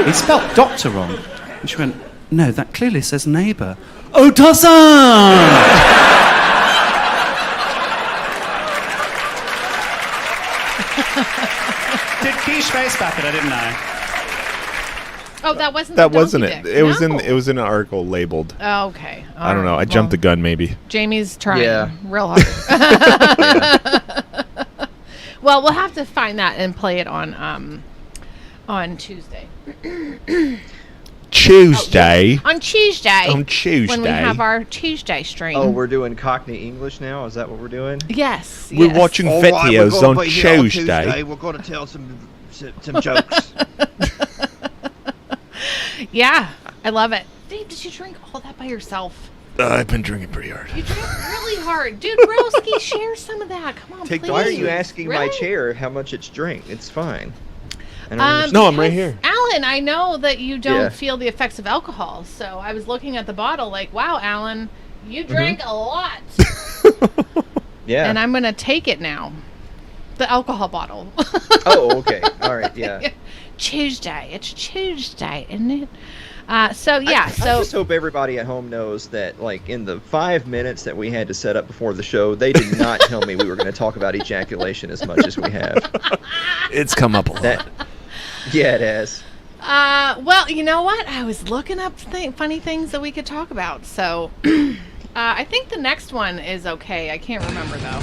Speaker 4: He spelled doctor wrong. And she went, no, that clearly says neighbour. Oh, doesn't! Did Quiche face back it? I didn't know.
Speaker 3: Oh, that wasn't.
Speaker 6: That
Speaker 3: the
Speaker 6: wasn't
Speaker 3: donkey
Speaker 6: it.
Speaker 3: dick.
Speaker 6: It was
Speaker 3: No.
Speaker 6: an article labeled.
Speaker 3: Oh, okay.
Speaker 6: I don't know. I jumped the gun, maybe.
Speaker 3: Jamie's trying
Speaker 2: Yeah.
Speaker 3: real hard. Well, we'll have to find that and play it on Tuesday.
Speaker 6: Tuesday.
Speaker 3: On Tuesday.
Speaker 6: On Tuesday.
Speaker 3: When we have our Tuesday stream.
Speaker 2: Oh, we're doing Cockney English now? Is that what we're doing?
Speaker 3: Yes.
Speaker 6: We're watching
Speaker 2: All right, we're
Speaker 6: videos
Speaker 2: gonna
Speaker 6: on
Speaker 2: be here
Speaker 6: Tuesday.
Speaker 2: We're going to tell some jokes.
Speaker 3: Yeah, I love it. Dave, did you drink all that by yourself?
Speaker 6: I've been drinking pretty hard.
Speaker 3: You drank really hard. Dude, Broski, share some of that. Come on, please.
Speaker 2: Why are you asking my
Speaker 3: Really?
Speaker 2: chair how much it's drink? It's fine. I don't
Speaker 6: No,
Speaker 2: understand.
Speaker 6: I'm right here.
Speaker 3: Alan, I know that you don't
Speaker 2: Yeah.
Speaker 3: feel the effects of alcohol, so I was looking at the bottle like, wow, Alan, you drank a lot.
Speaker 2: Yeah.
Speaker 3: And I'm going to take it now. The alcohol bottle.
Speaker 2: Oh, okay. All right, yeah.
Speaker 3: Tuesday. It's Tuesday, isn't it? So
Speaker 2: I just hope everybody at home knows that, like, in the 5 minutes that we had to set up before the show, they did not tell me we were going to talk about ejaculation as much as we have.
Speaker 6: It's come up a lot.
Speaker 2: Yeah, it has.
Speaker 3: Well, you know what? I was looking up funny things that we could talk about. So I think the next one is okay. I can't remember, though.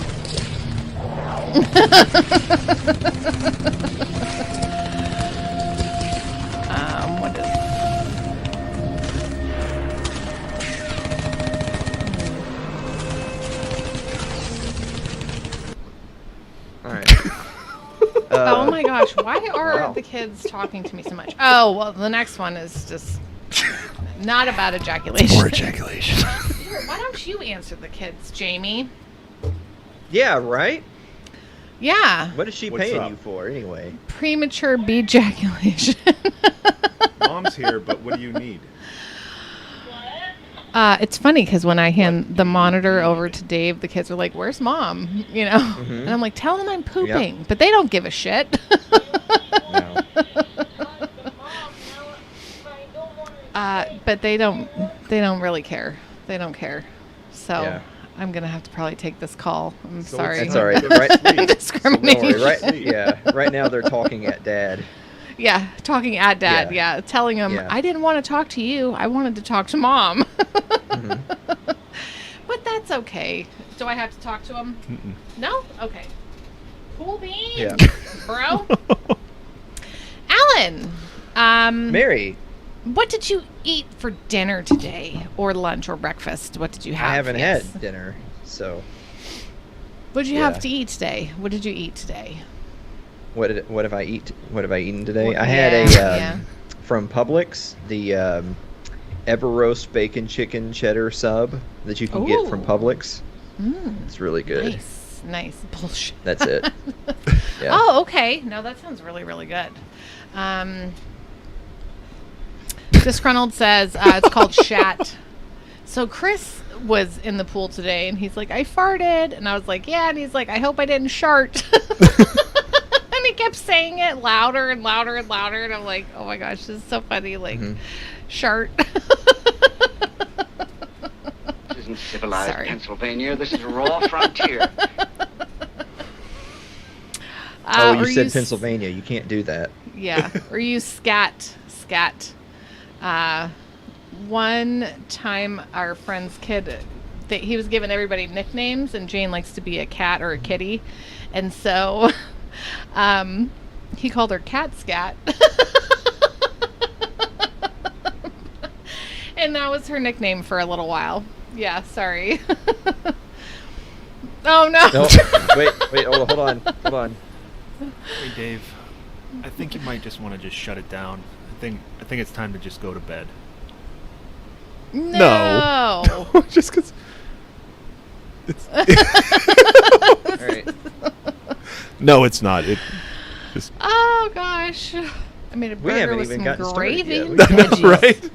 Speaker 3: What is
Speaker 2: All right.
Speaker 3: oh my gosh, why are the kids talking to me so much? Oh, well, the next one is just not about ejaculation.
Speaker 6: More ejaculation.
Speaker 3: Why don't you answer the kids, Jamie?
Speaker 2: Yeah, right?
Speaker 3: Yeah.
Speaker 2: What is she paying you for, anyway?
Speaker 3: Premature ejaculation.
Speaker 6: Mom's here, but what do you need?
Speaker 3: It's funny because when I hand the monitor over to Dave, the kids are like, "Where's Mom?" You know, and I'm like, "Tell them I'm pooping," but they don't give a shit.
Speaker 2: No.
Speaker 3: But they don't really care. They don't care. So I'm going to have to probably take this call. I'm sorry.
Speaker 2: That's all right. Right?
Speaker 3: Discrimination.
Speaker 2: Right now they're talking at Dad.
Speaker 3: Yeah, talking at Dad. Yeah, telling him, I didn't want to talk to you. I wanted to talk to Mom. But that's okay. Do I have to talk to him? No? Okay. Cool beans, bro. Alan.
Speaker 2: Mary.
Speaker 3: What did you eat for dinner today? Or lunch or breakfast? What did you have?
Speaker 2: I haven't had dinner, so.
Speaker 3: What did you have to eat today? What did you eat today?
Speaker 2: What have I eaten today? I had from Publix, the Ever Roast Bacon Chicken Cheddar Sub that you can get from Publix. It's really good.
Speaker 3: Nice. Bullshit.
Speaker 2: That's it.
Speaker 3: Oh, okay. No, that sounds really, really good. Disgruntled says it's called Shat. So Chris was in the pool today, and he's like, I farted. And I was like, yeah. And he's like, I hope I didn't shart. And he kept saying it louder and louder and louder. And I'm like, oh, my gosh, this is so funny. Like, shart.
Speaker 11: This isn't civilized Pennsylvania. This is a raw frontier.
Speaker 2: You said Pennsylvania. You can't do that.
Speaker 3: Yeah. Or you scat. One time our friend's kid, he was giving everybody nicknames, and Jane likes to be a cat or a kitty. And so he called her Cat Scat. And that was her nickname for a little while. Yeah, sorry. Oh, no.
Speaker 2: Wait, hold on.
Speaker 6: Hey, Dave. I think you might just want to just shut it down. I think it's time to just go to bed.
Speaker 3: No.
Speaker 6: Just because... It's...
Speaker 2: All right.
Speaker 6: No, it's not. It just...
Speaker 3: Oh, gosh. I made a burger with some gravy and veggies.
Speaker 6: Right?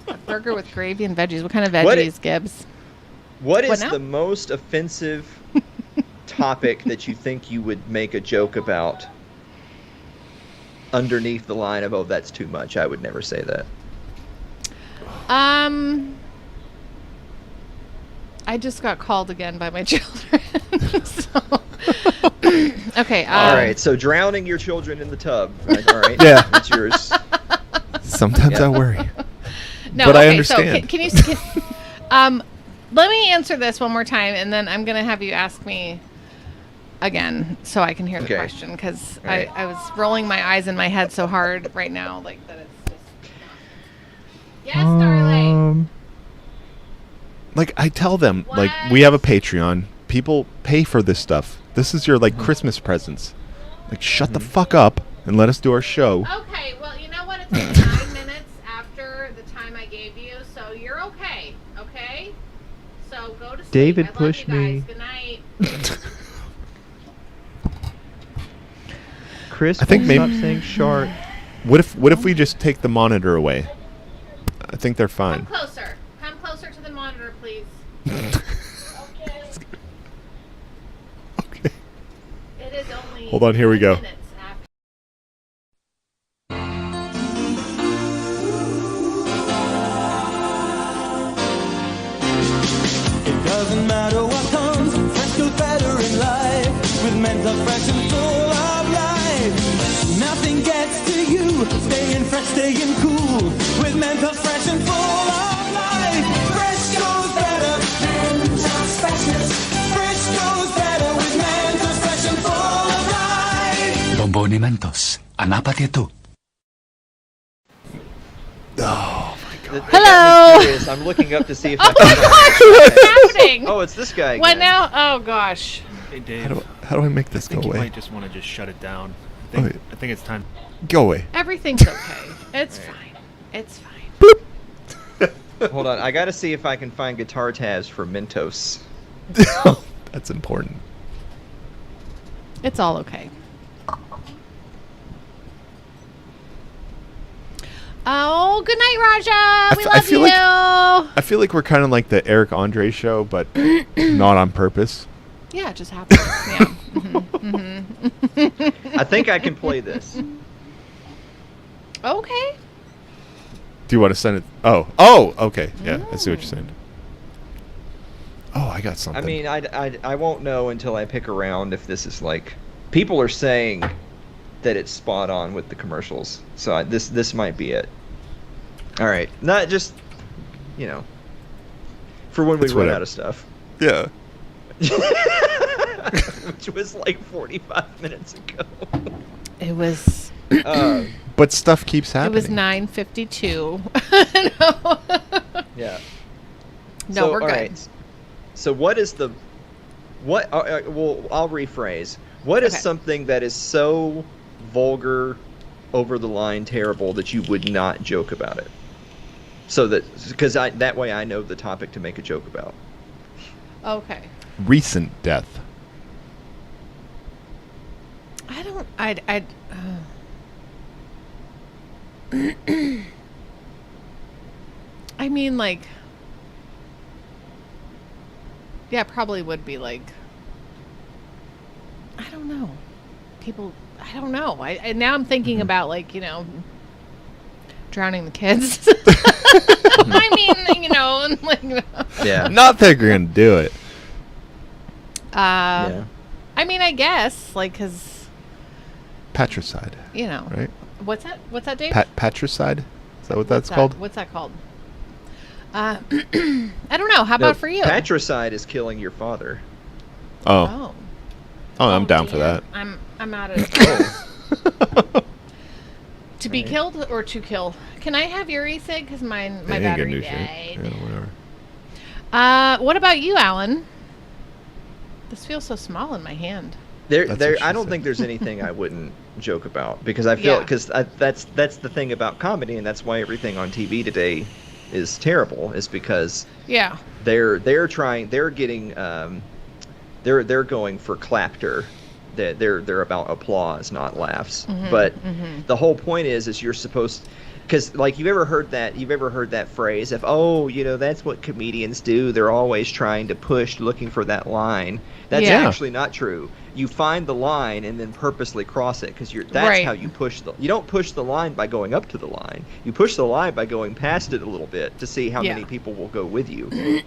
Speaker 3: A burger with gravy and veggies. What kind of veggies, Gibbs?
Speaker 2: What is the most offensive topic that you think you would make a joke about underneath the line of, oh, that's too much? I would never say that.
Speaker 3: I just got called again by my children. Okay.
Speaker 2: All right. So drowning your children in the tub. Right? All right.
Speaker 6: Yeah.
Speaker 2: It's yours.
Speaker 6: Sometimes I worry.
Speaker 3: No,
Speaker 6: but
Speaker 3: okay,
Speaker 6: I understand.
Speaker 3: So can you... let me answer this one more time, and then I'm going to have you ask me again so I can hear the question, because I was rolling my eyes in my head so hard right now, like that it's just... Yes, darling.
Speaker 6: Like, I tell them, like, we have a Patreon. People pay for this stuff. This is your, like, Christmas presents. Like, shut the fuck up and let us do our show.
Speaker 3: Okay, well, you know what? It's like 9 minutes after the time I gave you, so you're okay, okay? So go to sleep.
Speaker 2: David
Speaker 3: I
Speaker 2: pushed
Speaker 3: love you
Speaker 2: me.
Speaker 3: guys. Good night.
Speaker 2: Chris,
Speaker 6: I think maybe
Speaker 2: stop saying shart.
Speaker 6: What if we just take the monitor away? I think they're fine.
Speaker 3: Come closer to the monitor, please.
Speaker 6: Okay.
Speaker 3: It is only...
Speaker 6: Hold on, here we go.
Speaker 3: minutes after.
Speaker 1: It doesn't matter what comes, fresh goes better in life. With mental fresh and full of life. Nothing gets to you, staying fresh, staying cool. With mental fresh and full of life. Fresh goes better. Mentos freshness. Fresh goes better with Mentos fresh and full of life.
Speaker 12: Bomboni Mentos, anapati tu.
Speaker 6: Oh.
Speaker 3: Hello.
Speaker 2: I'm looking up to see if
Speaker 3: Oh my gosh, what's happening?
Speaker 2: Oh, it's this guy again.
Speaker 3: What now? Oh gosh.
Speaker 6: Hey, Dave. How do I make this go away?
Speaker 13: You might just want to just shut it down. I think it's time.
Speaker 6: Go away.
Speaker 3: Everything's okay. It's fine. It's fine.
Speaker 2: Hold on, I gotta see if I can find guitar tabs for Mentos.
Speaker 6: That's important.
Speaker 3: It's all okay. Oh, good night, Raja. We love you.
Speaker 6: I feel like we're kind of like the Eric Andre show, but not on purpose.
Speaker 3: Yeah, it just happens. Yeah.
Speaker 2: I think I can play this.
Speaker 3: Okay.
Speaker 6: Do you want to send it? Oh, okay. Yeah, I see what you're saying. Oh, I got something.
Speaker 2: I mean, I won't know until I pick around if this is like... People are saying that it's spot on with the commercials. So this might be it. All right. Not just, you know, for when we run out of stuff.
Speaker 6: Yeah.
Speaker 2: Which was like 45 minutes ago.
Speaker 3: It was...
Speaker 6: but stuff keeps happening.
Speaker 3: It was 9:52. No.
Speaker 2: Yeah.
Speaker 3: No,
Speaker 2: so,
Speaker 3: we're good.
Speaker 2: Right. So what is the... What? Well, I'll rephrase. What is something that is so vulgar, over the line, terrible that you would not joke about it? So that... Because that way I know the topic to make a joke about.
Speaker 3: Okay.
Speaker 6: Recent death.
Speaker 3: I don't... I mean, like... Yeah, it probably would be like... I don't know. People... I don't know. Now I'm thinking about, like, you know... drowning the kids. I mean, you know... Like,
Speaker 6: yeah. Not that you're going to do it.
Speaker 2: Yeah.
Speaker 3: I mean, I guess, like, because...
Speaker 6: Patricide.
Speaker 3: You know.
Speaker 6: Right?
Speaker 3: What's that? What's that, Dave?
Speaker 6: Patricide? Is that what that's called?
Speaker 3: What's that called? I don't know. How about for you?
Speaker 2: Patricide is killing your father.
Speaker 6: Oh. Oh, I'm down for that.
Speaker 3: I'm out of it. To be killed or to kill? Can I have your e-cig? Because my battery died.
Speaker 6: Yeah, whatever.
Speaker 3: What about you, Alan? This feels so small in my hand.
Speaker 2: I don't think there's anything I wouldn't joke about, because I feel that's the thing about comedy, and that's why everything on TV today is terrible, is because they're going for clapter. They're about applause, not laughs.
Speaker 3: Mm-hmm,
Speaker 2: but the whole point is you're supposed, because like you've ever heard that phrase of, oh, you know, that's what comedians do, they're always trying to push, looking for that line. That's actually not true. You find the line and then purposely cross it, because that's how you push you don't push the line by going up to the line. You push the line by going past it a little bit to see how many people will go with you.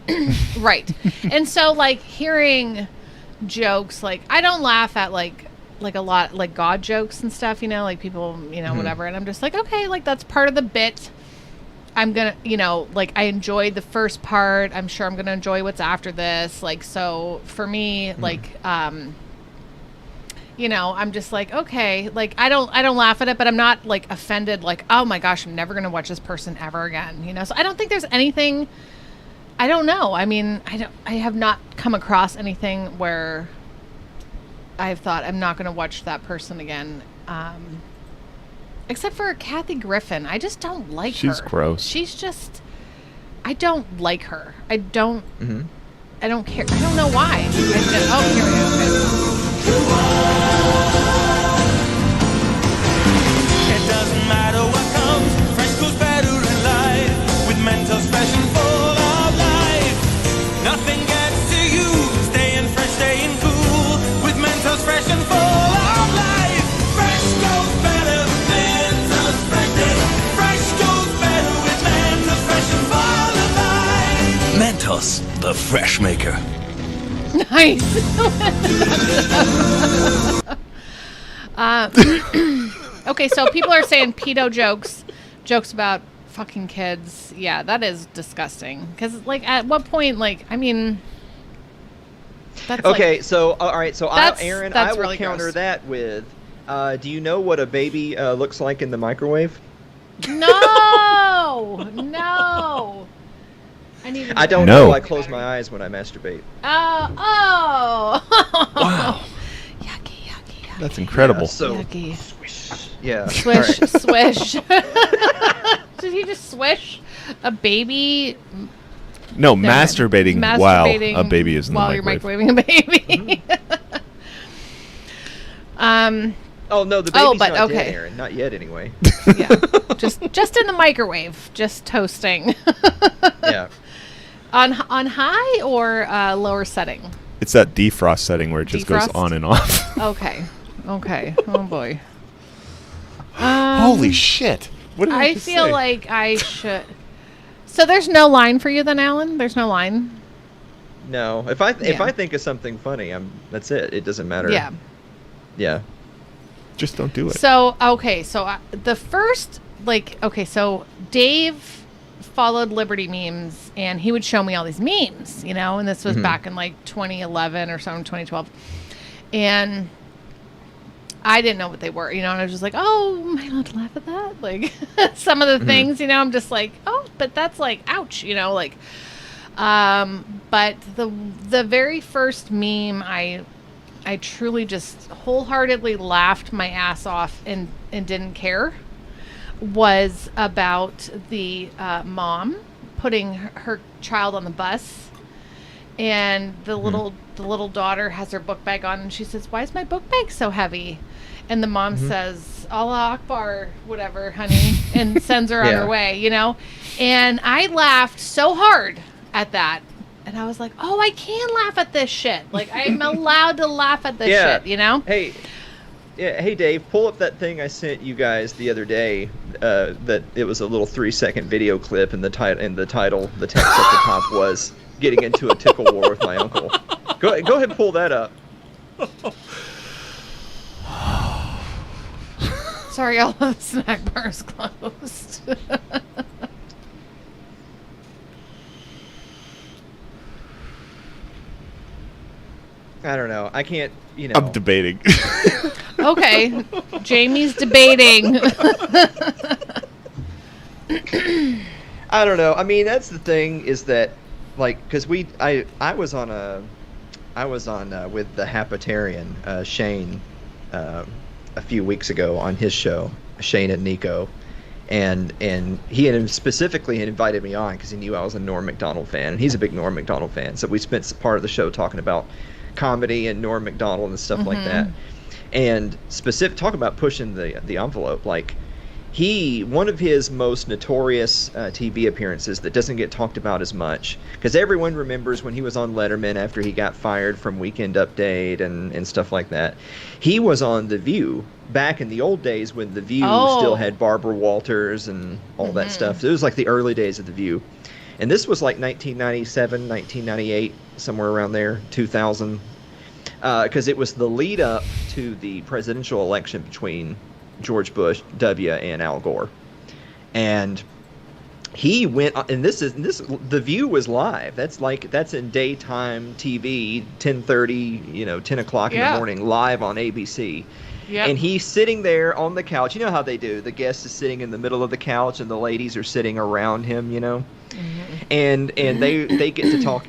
Speaker 3: Right. And so, like, hearing jokes, like, I don't laugh at like a lot, like God jokes and stuff, you know, like people, you know, whatever. And I'm just like, okay, like that's part of the bit. I'm gonna, you know, like I enjoyed the first part. I'm sure I'm gonna enjoy what's after this. Like, so for me, like, you know, I'm just like, okay, like I don't laugh at it, but I'm not like offended, like, oh my gosh, I'm never gonna watch this person ever again, you know. So I don't think there's anything. I don't know. I mean, I have not come across anything where I've thought I'm not gonna watch that person again. Except for Kathy Griffin. I just don't like her.
Speaker 6: She's gross.
Speaker 3: She's just... I don't like her. I don't... I don't care. I don't know why. Here we go.
Speaker 1: It doesn't matter what comes. Fresh goes better in life. With Mentos fresh and full of life. Nothing gets to you. Staying fresh, staying cool. With Mentos fresh and full of life. Fresh goes better.
Speaker 12: Mentos, the fresh maker.
Speaker 3: Nice. Okay, so people are saying pedo jokes about fucking kids. Yeah, that is disgusting. Because, like, at what point, like, I mean... That's
Speaker 2: okay,
Speaker 3: like,
Speaker 2: so, all right, so Aaron, I will
Speaker 3: really
Speaker 2: counter
Speaker 3: gross.
Speaker 2: that with, do you know what a baby looks like in the microwave?
Speaker 3: No! I don't
Speaker 2: know. I close my eyes when I masturbate.
Speaker 3: Oh!
Speaker 6: Wow.
Speaker 3: Yucky.
Speaker 6: That's incredible.
Speaker 2: Yeah, so,
Speaker 3: yucky.
Speaker 2: Swish. Yeah.
Speaker 3: Swish, swish. Did he just swish a baby?
Speaker 6: No, masturbating while a baby is in the microwave.
Speaker 3: While you're microwaving a baby.
Speaker 2: Oh no, the baby's not dead, Aaron. Not yet, anyway.
Speaker 3: Yeah, just in the microwave, just toasting.
Speaker 2: Yeah.
Speaker 3: On high or lower setting?
Speaker 6: It's that defrost setting where it just goes on and off.
Speaker 3: Okay. Oh boy.
Speaker 6: Holy shit! What did I just
Speaker 3: feel
Speaker 6: say?
Speaker 3: like I should. So there's no line for you then, Alan? There's no line?
Speaker 2: No. If I think of something funny, that's it. It doesn't matter.
Speaker 3: Yeah.
Speaker 2: Yeah.
Speaker 6: Just don't do it.
Speaker 3: So the first so Dave followed Liberty Memes, and he would show me all these memes, and this was back in like 2011 or something, 2012, and I didn't know what they were, and I was just like, oh, am I allowed to laugh at that? Like some of the things, I'm just like, oh, but that's like, ouch, but the very first meme I truly just wholeheartedly laughed my ass off and didn't care was about the mom putting her child on the bus, and the little daughter has her book bag on, and she says, "Why is my book bag so heavy?" And the mom says, "Allah Akbar, whatever, honey," and sends her on her way, And I laughed so hard at that. And I was like, oh, I can laugh at this shit. Like, I'm allowed to laugh at this shit,
Speaker 2: Hey, Dave, pull up that thing I sent you guys the other day. That it was a little 3-second video clip, and the title, the text at the top was "Getting into a tickle war with my uncle." Go ahead, and pull that up.
Speaker 3: Sorry, all of the snack bars closed.
Speaker 2: I don't know. I can't,
Speaker 6: I'm debating.
Speaker 3: Okay. Jamie's debating.
Speaker 2: I don't know. I mean, that's the thing is that, like, because I was on with the Hypergamy Shane a few weeks ago on his show, Shane and Nico, and he had specifically invited me on because he knew I was a Norm Macdonald fan, and he's a big Norm Macdonald fan. So we spent part of the show talking about comedy and Norm Macdonald and stuff like that, and talk about pushing the envelope. Like, one of his most notorious TV appearances that doesn't get talked about as much, because everyone remembers when he was on Letterman after he got fired from Weekend Update and stuff like that. He was on The View back in the old days when The View still had Barbara Walters and all that stuff. It was like the early days of The View. And this was like 1997, 1998, somewhere around there, 2000, because it was the lead up to the presidential election between George Bush W and Al Gore. And he went, and The View was live. That's in daytime TV, 10:30, 10 o'clock in the morning, live on ABC. Yep. And he's sitting there on the couch. You know how they do. The guest is sitting in the middle of the couch, and the ladies are sitting around him, And they get to talk.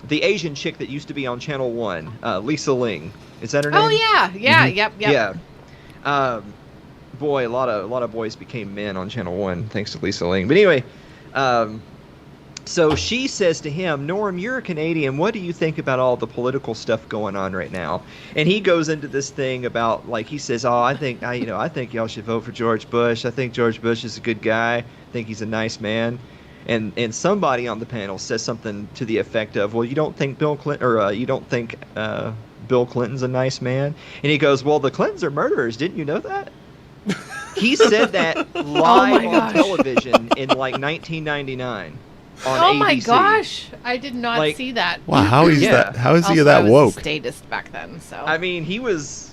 Speaker 2: The Asian chick that used to be on Channel 1, Lisa Ling. Is that her name?
Speaker 3: Oh, yeah. Yeah, yep.
Speaker 2: Yeah. Boy, a lot of boys became men on Channel 1 thanks to Lisa Ling. But anyway, so she says to him, "Norm, you're a Canadian. What do you think about all the political stuff going on right now?" And he goes into this thing about, like, he says, "Oh, I think y'all should vote for George Bush. I think George Bush is a good guy. I think he's a nice man." And somebody on the panel says something to the effect of, "Well, you don't think Bill Clinton's a nice man?" And he goes, "Well, the Clintons are murderers. Didn't you know that?" He said that live on television in like 1999 on ABC.
Speaker 3: My gosh, I did not see that.
Speaker 6: Wow, how is that? How is he that woke?
Speaker 3: I was a statist back then, so.
Speaker 2: I mean, he was,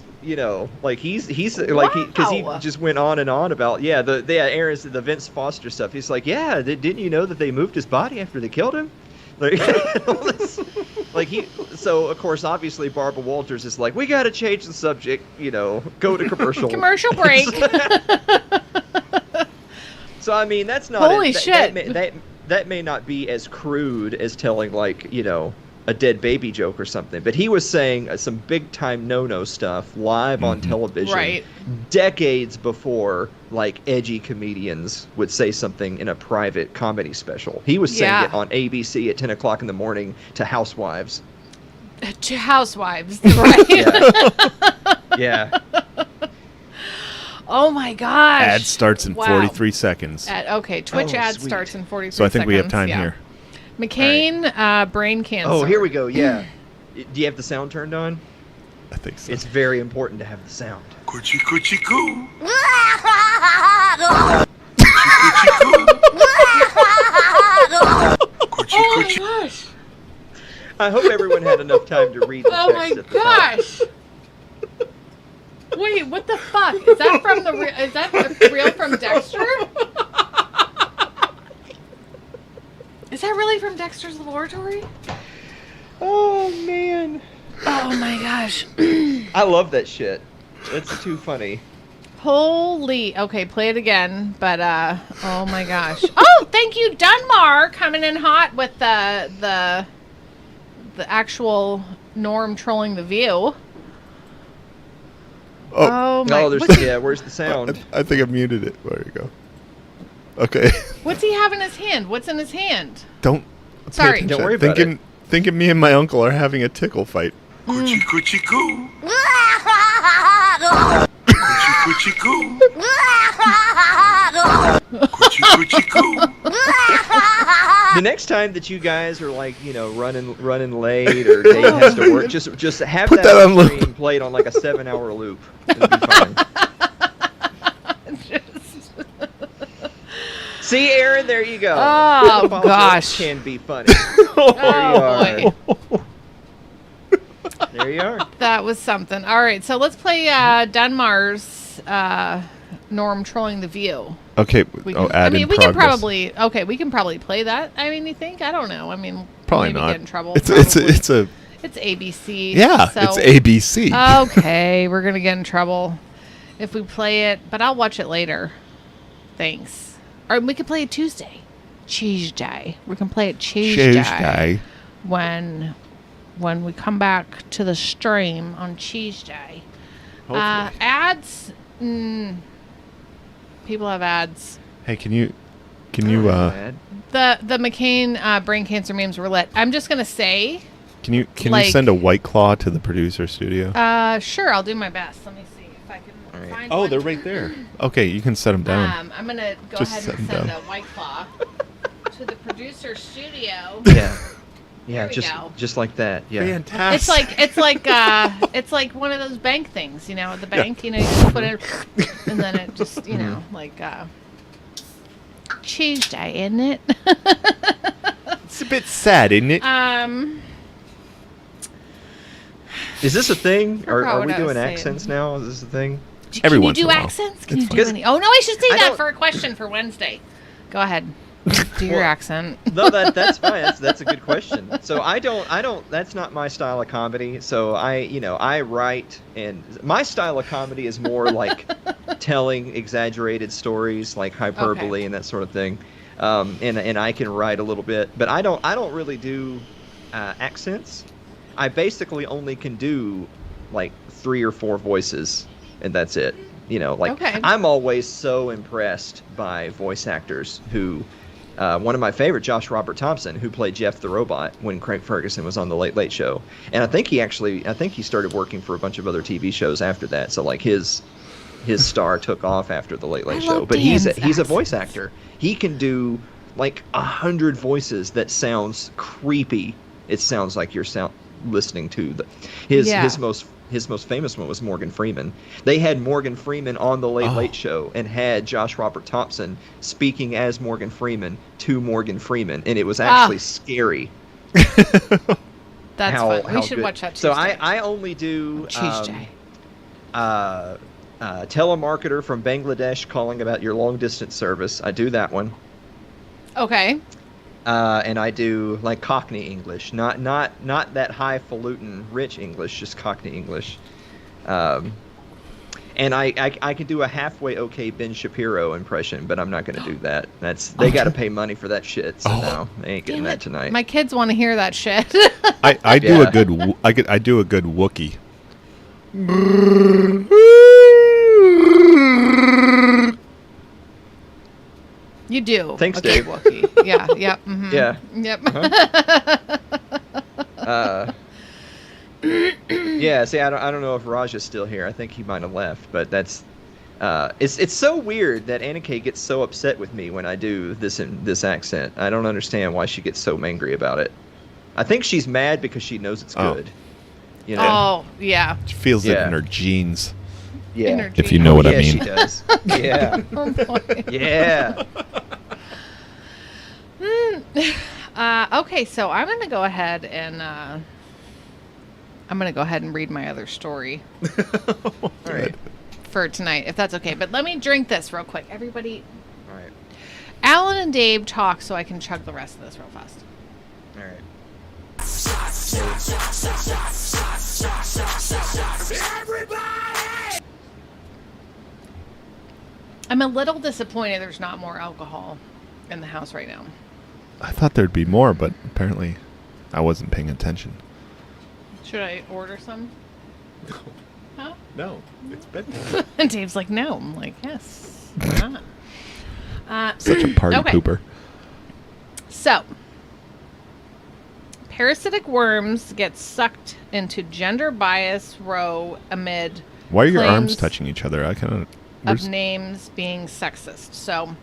Speaker 2: like he's like because he just went on and on about Aaron said the Vince Foster stuff. He's like, yeah, didn't you know that they moved his body after they killed him? So of course, obviously, Barbara Walters is like, we got to change the subject, go to commercial.
Speaker 3: Commercial break.
Speaker 2: So I mean, that's not
Speaker 3: holy shit.
Speaker 2: That may not be as crude as telling a dead baby joke or something, but he was saying some big time no stuff live on television, decades before like edgy comedians would say something in a private comedy special. He was saying it on ABC at 10 o'clock in the morning to housewives.
Speaker 3: To housewives, right?
Speaker 2: Yeah.
Speaker 3: Oh my gosh.
Speaker 6: Ad starts in 43 seconds.
Speaker 3: Twitch ad starts in 43 seconds.
Speaker 6: So I think we have time here.
Speaker 3: McCain, brain cancer.
Speaker 2: Oh, here we go. Yeah. Do you have the sound turned on?
Speaker 6: I think so.
Speaker 2: It's very important to have the sound.
Speaker 5: Coochie coochie coo.
Speaker 3: Oh my gosh.
Speaker 2: I hope everyone had enough time to read the
Speaker 3: Oh
Speaker 2: text
Speaker 3: my
Speaker 2: at the top.
Speaker 3: gosh! Wait, what the fuck? Is that from is that real from Dexter? Is that really from Dexter's Laboratory?
Speaker 2: Oh man!
Speaker 3: Oh my gosh!
Speaker 2: I love that shit. It's too funny.
Speaker 3: Holy. Okay, play it again. But oh my gosh! Oh, thank you, Dunmar, coming in hot with the actual Norm trolling the View. Oh my!
Speaker 2: Where's the sound?
Speaker 6: I think I muted it. There you go. Okay.
Speaker 3: What's he have in his hand? What's in his hand?
Speaker 6: Don't.
Speaker 3: Sorry.
Speaker 2: Don't worry about it.
Speaker 6: Thinking me and my uncle are having a tickle fight.
Speaker 12: Coochie coochie coo. Coochie coochie coo. Coochie coochie coo.
Speaker 2: The next time that you guys are like, running late or Dave has to work, just have
Speaker 6: Put
Speaker 2: that
Speaker 6: on
Speaker 2: screen played on like a 7-hour loop. It'll be fine. See, Aaron, there you go.
Speaker 3: Oh gosh,
Speaker 2: can be funny. There you are. There you are.
Speaker 3: That was something. All right, so let's play Dunmar's Norm trolling the View.
Speaker 6: Okay.
Speaker 3: We can probably play that. I mean, you think? I don't know. I mean,
Speaker 6: probably
Speaker 3: maybe
Speaker 6: not.
Speaker 3: Get in trouble.
Speaker 6: It's
Speaker 3: ABC.
Speaker 6: Yeah,
Speaker 3: so.
Speaker 6: it's ABC.
Speaker 3: Okay, we're gonna get in trouble if we play it, but I'll watch it later. Thanks. Or we could play it Tuesday. We can play it Tuesday. When we come back to the stream on Tuesday. Ads. People have ads.
Speaker 6: Hey, can you?
Speaker 3: The McCain brain cancer memes were lit. I'm just gonna say.
Speaker 6: Can you send a White Claw to the producer studio?
Speaker 3: Sure. I'll do my best. Let me see if I can find one.
Speaker 6: Oh, they're right there. Okay, you can set them down.
Speaker 3: I'm gonna go ahead and send a White Claw to the producer studio.
Speaker 2: Yeah, just like that. Yeah.
Speaker 6: Fantastic.
Speaker 3: It's like one of those bank things, at the bank, you just put it, and then it just, Tuesday, isn't it?
Speaker 6: It's a bit sad, isn't it?
Speaker 2: Is this a thing? Are we
Speaker 3: what I was
Speaker 2: doing accents now? Is this a thing?
Speaker 3: Can you do accents? Can you do any? Oh no, I should say that for a question for Wednesday. Go ahead. Do your accent.
Speaker 2: No, that's fine. That's a good question. So I don't. That's not my style of comedy. So I write, and my style of comedy is more like telling exaggerated stories, like hyperbole and that sort of thing. And I can write a little bit, but I don't really do accents. I basically only can do like 3 or 4 voices, and that's it. I'm always so impressed by voice actors who. One of my favorite, Josh Robert Thompson, who played Jeff the Robot when Craig Ferguson was on the Late Late Show, and I think he started working for a bunch of other TV shows after that. So like his star took off after the Late Late Show. But he's a voice actor. He can do like 100 voices that sounds creepy. It sounds like you're listening to his most famous one was Morgan Freeman. They had Morgan Freeman on the Late Late Show and had Josh Robert Thompson speaking as Morgan Freeman to Morgan Freeman, and it was actually scary.
Speaker 3: That's fun. We should watch that Tuesday.
Speaker 2: So I only do
Speaker 3: Tuesday.
Speaker 2: Telemarketer from Bangladesh calling about your long distance service. I do that one. Okay. And I do like Cockney English, not that highfalutin rich English, just Cockney English. And I could do a halfway okay Ben Shapiro impression, but I'm not going to do that. They got to pay money for that shit. So no, they ain't getting that tonight.
Speaker 3: My kids want to hear that shit.
Speaker 6: I do a good Wookiee.
Speaker 3: You do.
Speaker 2: Thanks, Dave.
Speaker 3: Wookiee. Yeah. Yep. Mm-hmm.
Speaker 2: Yeah.
Speaker 3: Yep.
Speaker 2: Yeah. See, I don't know if Raj is still here. I think he might have left. But that's it's so weird that Anna Kay gets so upset with me when I do this accent. I don't understand why she gets so angry about it. I think she's mad because she knows it's good.
Speaker 3: Oh yeah.
Speaker 6: She feels it in her genes.
Speaker 2: Yeah.
Speaker 6: If you know what I mean.
Speaker 2: She does. Yeah.
Speaker 3: Oh boy.
Speaker 2: Yeah.
Speaker 3: Okay, so I'm going to go ahead and read my other story.
Speaker 2: All right.
Speaker 3: For tonight, if that's okay. But let me drink this real quick. Everybody.
Speaker 2: All right.
Speaker 3: Alan and Dave talk so I can chug the rest of this real fast.
Speaker 2: All right.
Speaker 3: Everybody! I'm a little disappointed there's not more alcohol in the house right now.
Speaker 6: I thought there'd be more, but apparently I wasn't paying attention.
Speaker 3: Should I order some?
Speaker 6: No.
Speaker 3: Huh?
Speaker 6: No, it's bedtime.
Speaker 3: And Dave's like, no. I'm like, yes, why not?
Speaker 6: Such a party pooper.
Speaker 3: So, parasitic worms get sucked into gender bias row amid
Speaker 6: Why are your
Speaker 3: claims
Speaker 6: arms touching each other? I kind
Speaker 3: of names being sexist. So,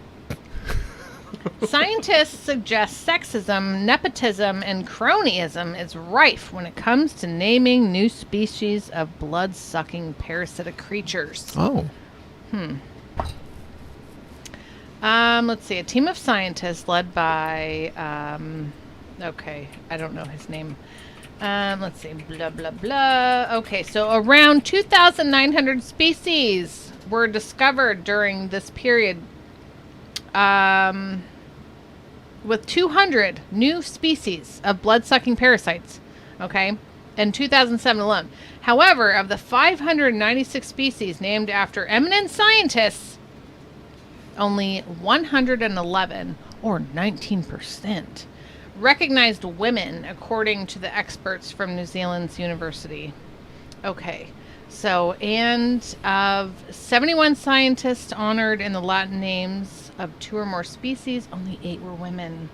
Speaker 3: scientists suggest sexism, nepotism, and cronyism is rife when it comes to naming new species of blood-sucking parasitic creatures.
Speaker 6: Oh.
Speaker 3: Let's see. A team of scientists led by, okay, I don't know his name. Let's see. Blah, blah, blah. Okay, so around 2,900 species were discovered during this period. With 200 new species of blood-sucking parasites, okay, in 2007 alone. However, of the 596 species named after eminent scientists, only 111, or 19%, recognized women, according to the experts from New Zealand's university. Okay, so, and of 71 scientists honored in the Latin names of 2 or more species, only 8 were women.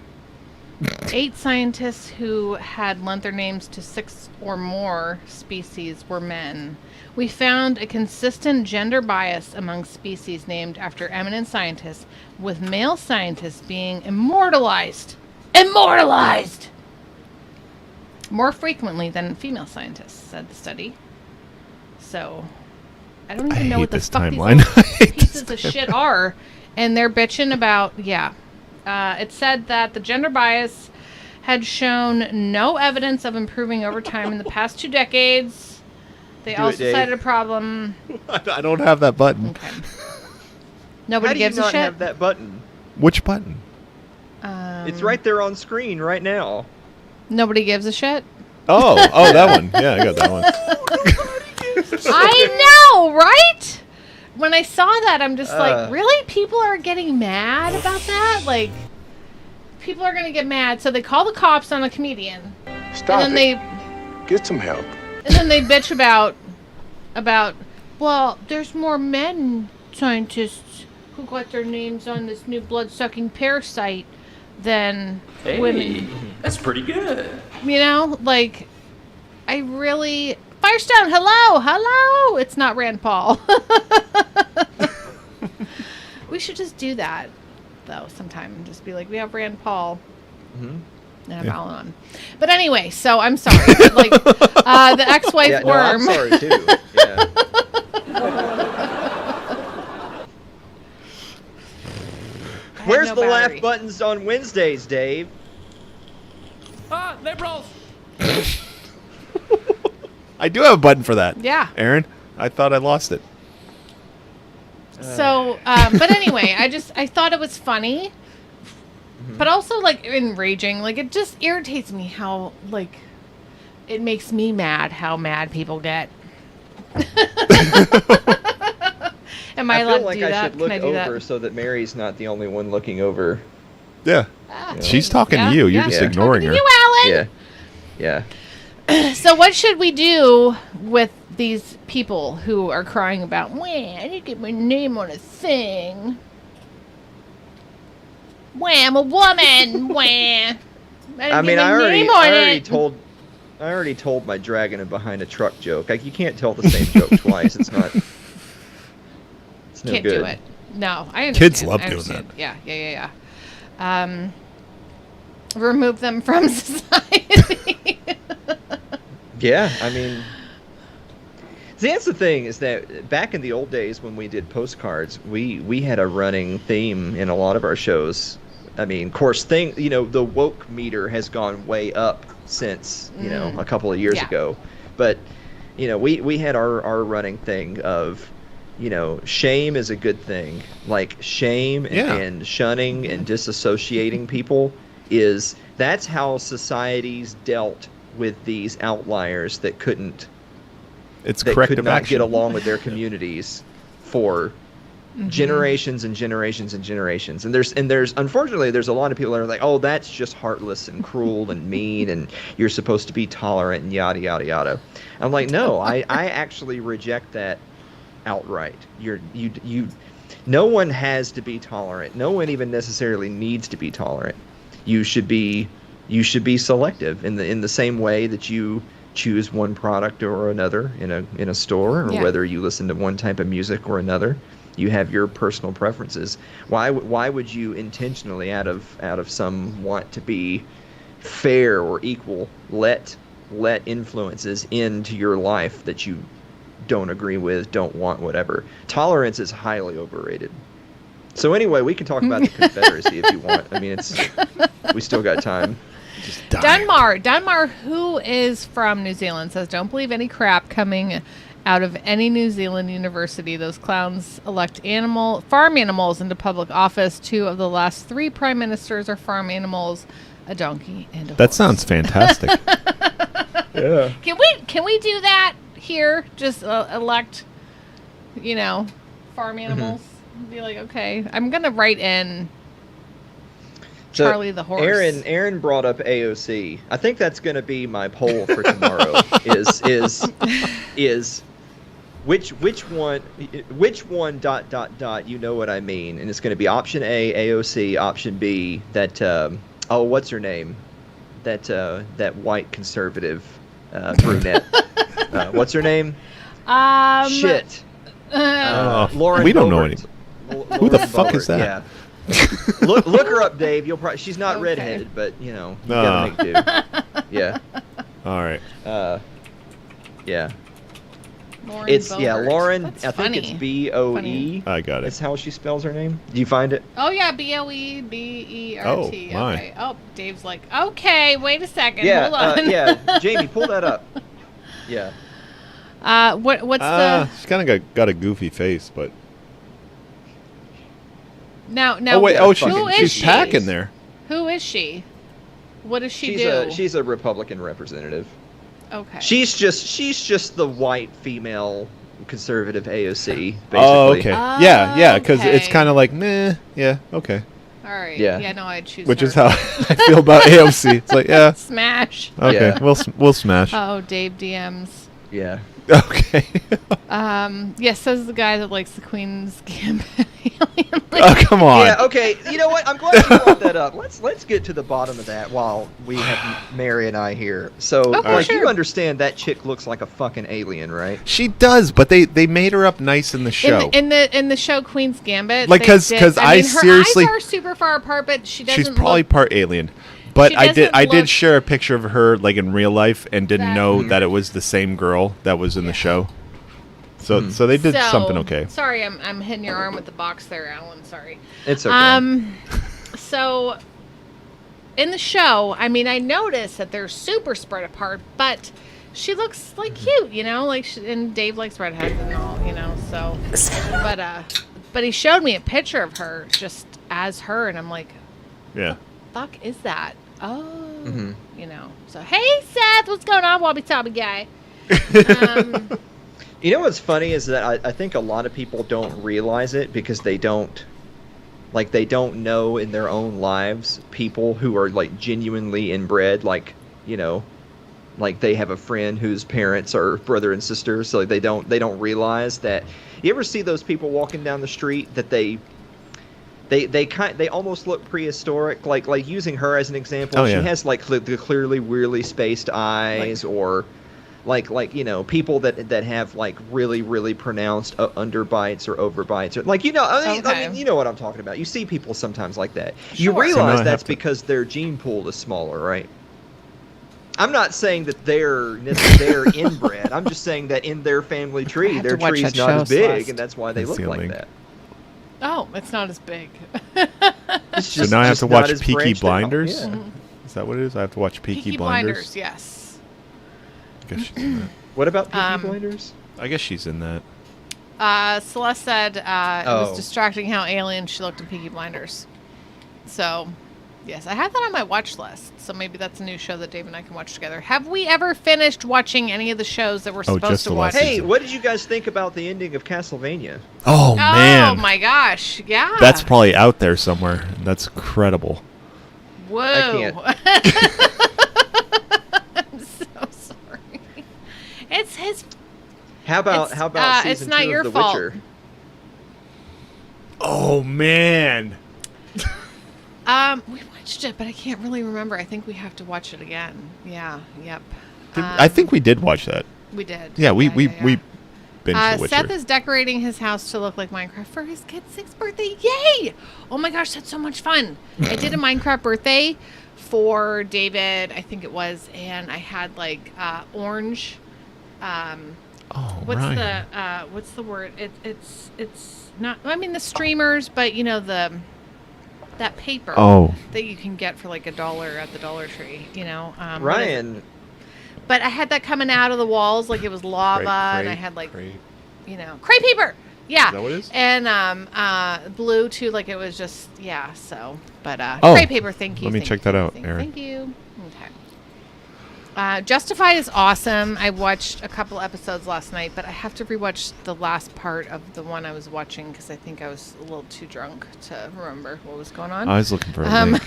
Speaker 3: 8 scientists who had lent their names to 6 or more species were men. We found a consistent gender bias among species named after eminent scientists, with male scientists being immortalized more frequently than female scientists, said the study. So, I don't even know what the fuck these pieces of shit are. And they're bitching about, it said that the gender bias had shown no evidence of improving over time in the past 2 decades. They also cited a problem.
Speaker 6: I don't have that button.
Speaker 3: Okay. Nobody gives a shit.
Speaker 2: How do you not have that button?
Speaker 6: Which button?
Speaker 2: It's right there on screen right now.
Speaker 3: Nobody gives a shit?
Speaker 6: Oh, that one. Yeah, I got that one.
Speaker 3: I know, right? When I saw that, I'm just like, really? People are getting mad about that? Like, people are going to get mad. So they call the cops on a comedian.
Speaker 5: Stop
Speaker 3: and then
Speaker 5: Get some help.
Speaker 3: And then they bitch about, well, there's more men scientists who got their names on this new blood-sucking parasite than women.
Speaker 14: That's pretty good.
Speaker 3: You know, like, I really... Firestone, hello! It's not Rand Paul. We should just do that, though, sometime. And just be like, we have Rand Paul. And have Alan on. But anyway, so I'm sorry. Like, the ex-wife worm.
Speaker 2: No, I'm sorry, too. Yeah. Where's the laugh buttons on Wednesdays, Dave?
Speaker 13: Liberals!
Speaker 6: I do have a button for that.
Speaker 3: Yeah.
Speaker 6: Aaron, I thought I lost it.
Speaker 3: So, but anyway, I thought it was funny, but also, like, enraging. Like, it just irritates me how, like, it makes me mad how mad people get. Am I allowed to do that?
Speaker 2: I should look
Speaker 3: Can I do
Speaker 2: over
Speaker 3: that?
Speaker 2: so that Mary's not the only one looking over.
Speaker 6: Yeah. She's talking to you. You're just ignoring her.
Speaker 3: You, Alan!
Speaker 2: Yeah.
Speaker 3: So what should we do with these people who are crying about, I didn't get my name on a thing. I'm a woman. I
Speaker 2: already told my dragging it behind a truck joke. Like, you can't tell the same joke twice. It's not. It's no
Speaker 3: Can't
Speaker 2: good.
Speaker 3: do it. No, I understand.
Speaker 6: Kids love doing
Speaker 3: that. Yeah. Remove them from society.
Speaker 2: Yeah, I mean, that's the thing, is that back in the old days when we did postcards, we had a running theme in a lot of our shows I mean, of course, the woke meter has gone way up since, a couple of years ago. But, we had our running thing of, shame is a good thing. Like, shame and shunning and disassociating people that's how societies dealt with these outliers that could not get along with their communities for generations and generations and generations. And there's unfortunately there's a lot of people that are like, oh, that's just heartless and cruel and mean, and you're supposed to be tolerant and yada yada yada. I'm like, no, I actually reject that outright. No one has to be tolerant. No one even necessarily needs to be tolerant. You should be selective in the same way that you choose one product or another in a store, or whether you listen to one type of music or another. You have your personal preferences. Why would you intentionally, out of some want to be fair or equal, let influences into your life that you don't agree with, don't want, whatever? Tolerance is highly overrated. So anyway, we can talk about the Confederacy if you want. I mean, we still got time.
Speaker 3: Dunmar, who is from New Zealand, says, don't believe any crap coming out of any New Zealand university. Those clowns elect farm animals into public office. 2 of the last 3 prime ministers are farm animals, a donkey and a horse.
Speaker 6: That sounds fantastic. Yeah.
Speaker 3: Can we do that here? Just elect, farm animals? Be like, okay, I'm gonna write in Charlie the horse.
Speaker 2: Aaron brought up AOC. I think that's gonna be my poll for tomorrow. is which one ... You know what I mean? And it's gonna be option A, AOC. Option B, that what's her name? That white conservative brunette. What's her name? Shit.
Speaker 6: Lauren. We don't know any. Who the fuck is that?
Speaker 2: Yeah. look her up, Dave. She's not redheaded, but you gotta make do. Yeah.
Speaker 6: All right.
Speaker 2: Yeah.
Speaker 3: Lauren
Speaker 2: Lauren.
Speaker 3: That's
Speaker 2: I think it's BOE.
Speaker 6: I got it.
Speaker 2: That's how she spells her name. Do you find it?
Speaker 3: Oh yeah, BOEBERT.
Speaker 6: Oh my.
Speaker 3: Okay. Oh, Dave's like, okay, wait a second.
Speaker 2: Yeah.
Speaker 3: Hold on.
Speaker 2: Jamie, pull that up. Yeah.
Speaker 3: What's the?
Speaker 6: She's kind of got a goofy face, but.
Speaker 3: Now.
Speaker 6: Oh wait! Oh, she's
Speaker 3: she?
Speaker 6: packing there.
Speaker 3: Who is she? What does she do?
Speaker 2: She's a Republican representative.
Speaker 3: Okay.
Speaker 2: She's just the white female conservative AOC, basically.
Speaker 6: Oh, okay. Yeah, because it's kind of like, meh. Yeah, okay.
Speaker 3: All right.
Speaker 2: Yeah.
Speaker 3: Yeah, no, I'd choose
Speaker 6: Which
Speaker 3: her.
Speaker 6: is how I feel about AOC. It's like, yeah.
Speaker 3: Smash.
Speaker 6: Okay,
Speaker 2: Yeah.
Speaker 6: we'll smash.
Speaker 3: Oh, Dave DMs.
Speaker 2: Yeah.
Speaker 6: Okay.
Speaker 3: Says the guy that likes the Queen's Gambit.
Speaker 6: Oh, come on.
Speaker 2: Yeah, okay. You know what? I'm glad you brought that up. Let's get to the bottom of that while we have Mary and I here. So, you understand that chick looks like a fucking alien, right?
Speaker 6: She does, but they made her up nice in the show.
Speaker 3: In the show Queen's Gambit.
Speaker 6: Like, because I seriously,
Speaker 3: her eyes are super far apart, but she doesn't.
Speaker 6: She's probably part alien. But I did share a picture of her like in real life and didn't know that it was the same girl that was in the show. So they did something okay.
Speaker 3: Sorry, I'm hitting your arm with the box there, Alan. Sorry.
Speaker 2: It's okay.
Speaker 3: So in the show, I mean, I noticed that they're super spread apart, but she looks like cute, and Dave likes redheads and all, So, but he showed me a picture of her just as her, and I'm like,
Speaker 6: yeah.
Speaker 3: Fuck is that? Oh, So hey, Seth, what's going on, Wobby Tobby guy?
Speaker 2: You know what's funny is that I think a lot of people don't realize it because they don't know in their own lives people who are like genuinely inbred, like they have a friend whose parents are brother and sister, so they don't realize that. You ever see those people walking down the street that they almost look prehistoric, like using her as an example. She has like the clearly weirdly spaced eyes, or like people that have like really really pronounced underbites or overbites, or like I mean you know what I'm talking about. You see people sometimes like that. Sure. You realize that's because their gene pool is smaller, right? I'm not saying that they're inbred. I'm just saying that in their family tree, their tree's not as big, and that's why they look like that.
Speaker 3: Oh, it's not as big.
Speaker 6: So now I have to
Speaker 2: not
Speaker 6: watch
Speaker 2: as
Speaker 6: Peaky
Speaker 2: branched out.
Speaker 6: Blinders?
Speaker 2: Yeah.
Speaker 6: Is that what it is? I have to watch Peaky
Speaker 3: Peaky
Speaker 6: Blinders?
Speaker 3: yes.
Speaker 6: I guess she's in that.
Speaker 2: What about Peaky Blinders?
Speaker 6: I guess she's in that.
Speaker 3: Celeste said it was distracting how alien she looked in Peaky Blinders. So, yes, I had that on my watch list. So maybe that's a new show that Dave and I can watch together. Have we ever finished watching any of the shows that we're supposed to watch?
Speaker 2: Hey, what did you guys think about the ending of Castlevania?
Speaker 6: Oh, man.
Speaker 3: Oh, my gosh. Yeah.
Speaker 6: That's probably out there somewhere. That's incredible.
Speaker 3: Whoa.
Speaker 2: I
Speaker 3: I'm so sorry. It's his...
Speaker 2: How about season
Speaker 3: it's not
Speaker 2: 2
Speaker 3: your
Speaker 2: of The
Speaker 3: fault.
Speaker 2: Witcher?
Speaker 6: Oh, man.
Speaker 3: We watched it, but I can't really remember. I think we have to watch it again. Yeah, yep.
Speaker 6: I think we did watch that.
Speaker 3: We did.
Speaker 6: Yeah, we binged The Witcher.
Speaker 3: Seth is decorating his house to look like Minecraft for his kid's 6th birthday. Yay! Oh my gosh, that's so much fun. I did a Minecraft birthday for David, I think it was, and I had like orange. What's the word? It's not. I mean the streamers, but you know that paper that you can get for like $1 at the Dollar Tree. You know,
Speaker 2: Ryan.
Speaker 3: But I had that coming out of the walls like it was lava, and I had like, you know, crepe paper. Yeah.
Speaker 6: Is that what it is?
Speaker 3: And blue too, like it was just So, but crepe paper. Thank you.
Speaker 6: Let me check that out, Aaron.
Speaker 3: Thank you. Okay. Justified is awesome. I watched a couple episodes last night, but I have to rewatch the last part of the one I was watching because I think I was a little too drunk to remember what was going on.
Speaker 6: I was looking for a link.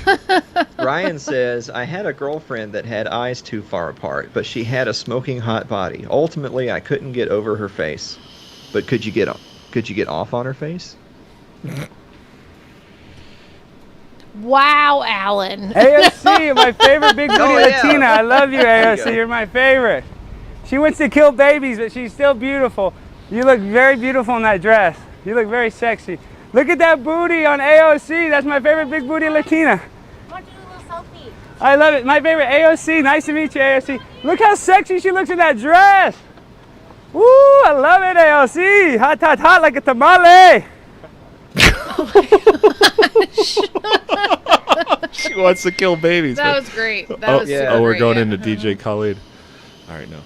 Speaker 2: Ryan says, I had a girlfriend that had eyes too far apart, but she had a smoking hot body. Ultimately, I couldn't get over her face. But could you get off on her face?
Speaker 3: Wow, Alan.
Speaker 14: AOC, my favorite big booty Latina. I love you, AOC. You're my favorite. She wants to kill babies, but she's still beautiful. You look very beautiful in that dress. You look very sexy. Look at that booty on AOC. That's my favorite big booty Latina.
Speaker 15: Want to do a little selfie?
Speaker 14: I love it. My favorite AOC. Nice to meet you, AOC. Look how sexy she looks in that dress. Woo, I love it, AOC. Hot, hot, hot like a tamale.
Speaker 6: She wants to kill babies.
Speaker 3: That was great. That was super
Speaker 6: we're
Speaker 3: great,
Speaker 6: going
Speaker 3: yeah.
Speaker 6: into DJ Khalid. All right, no.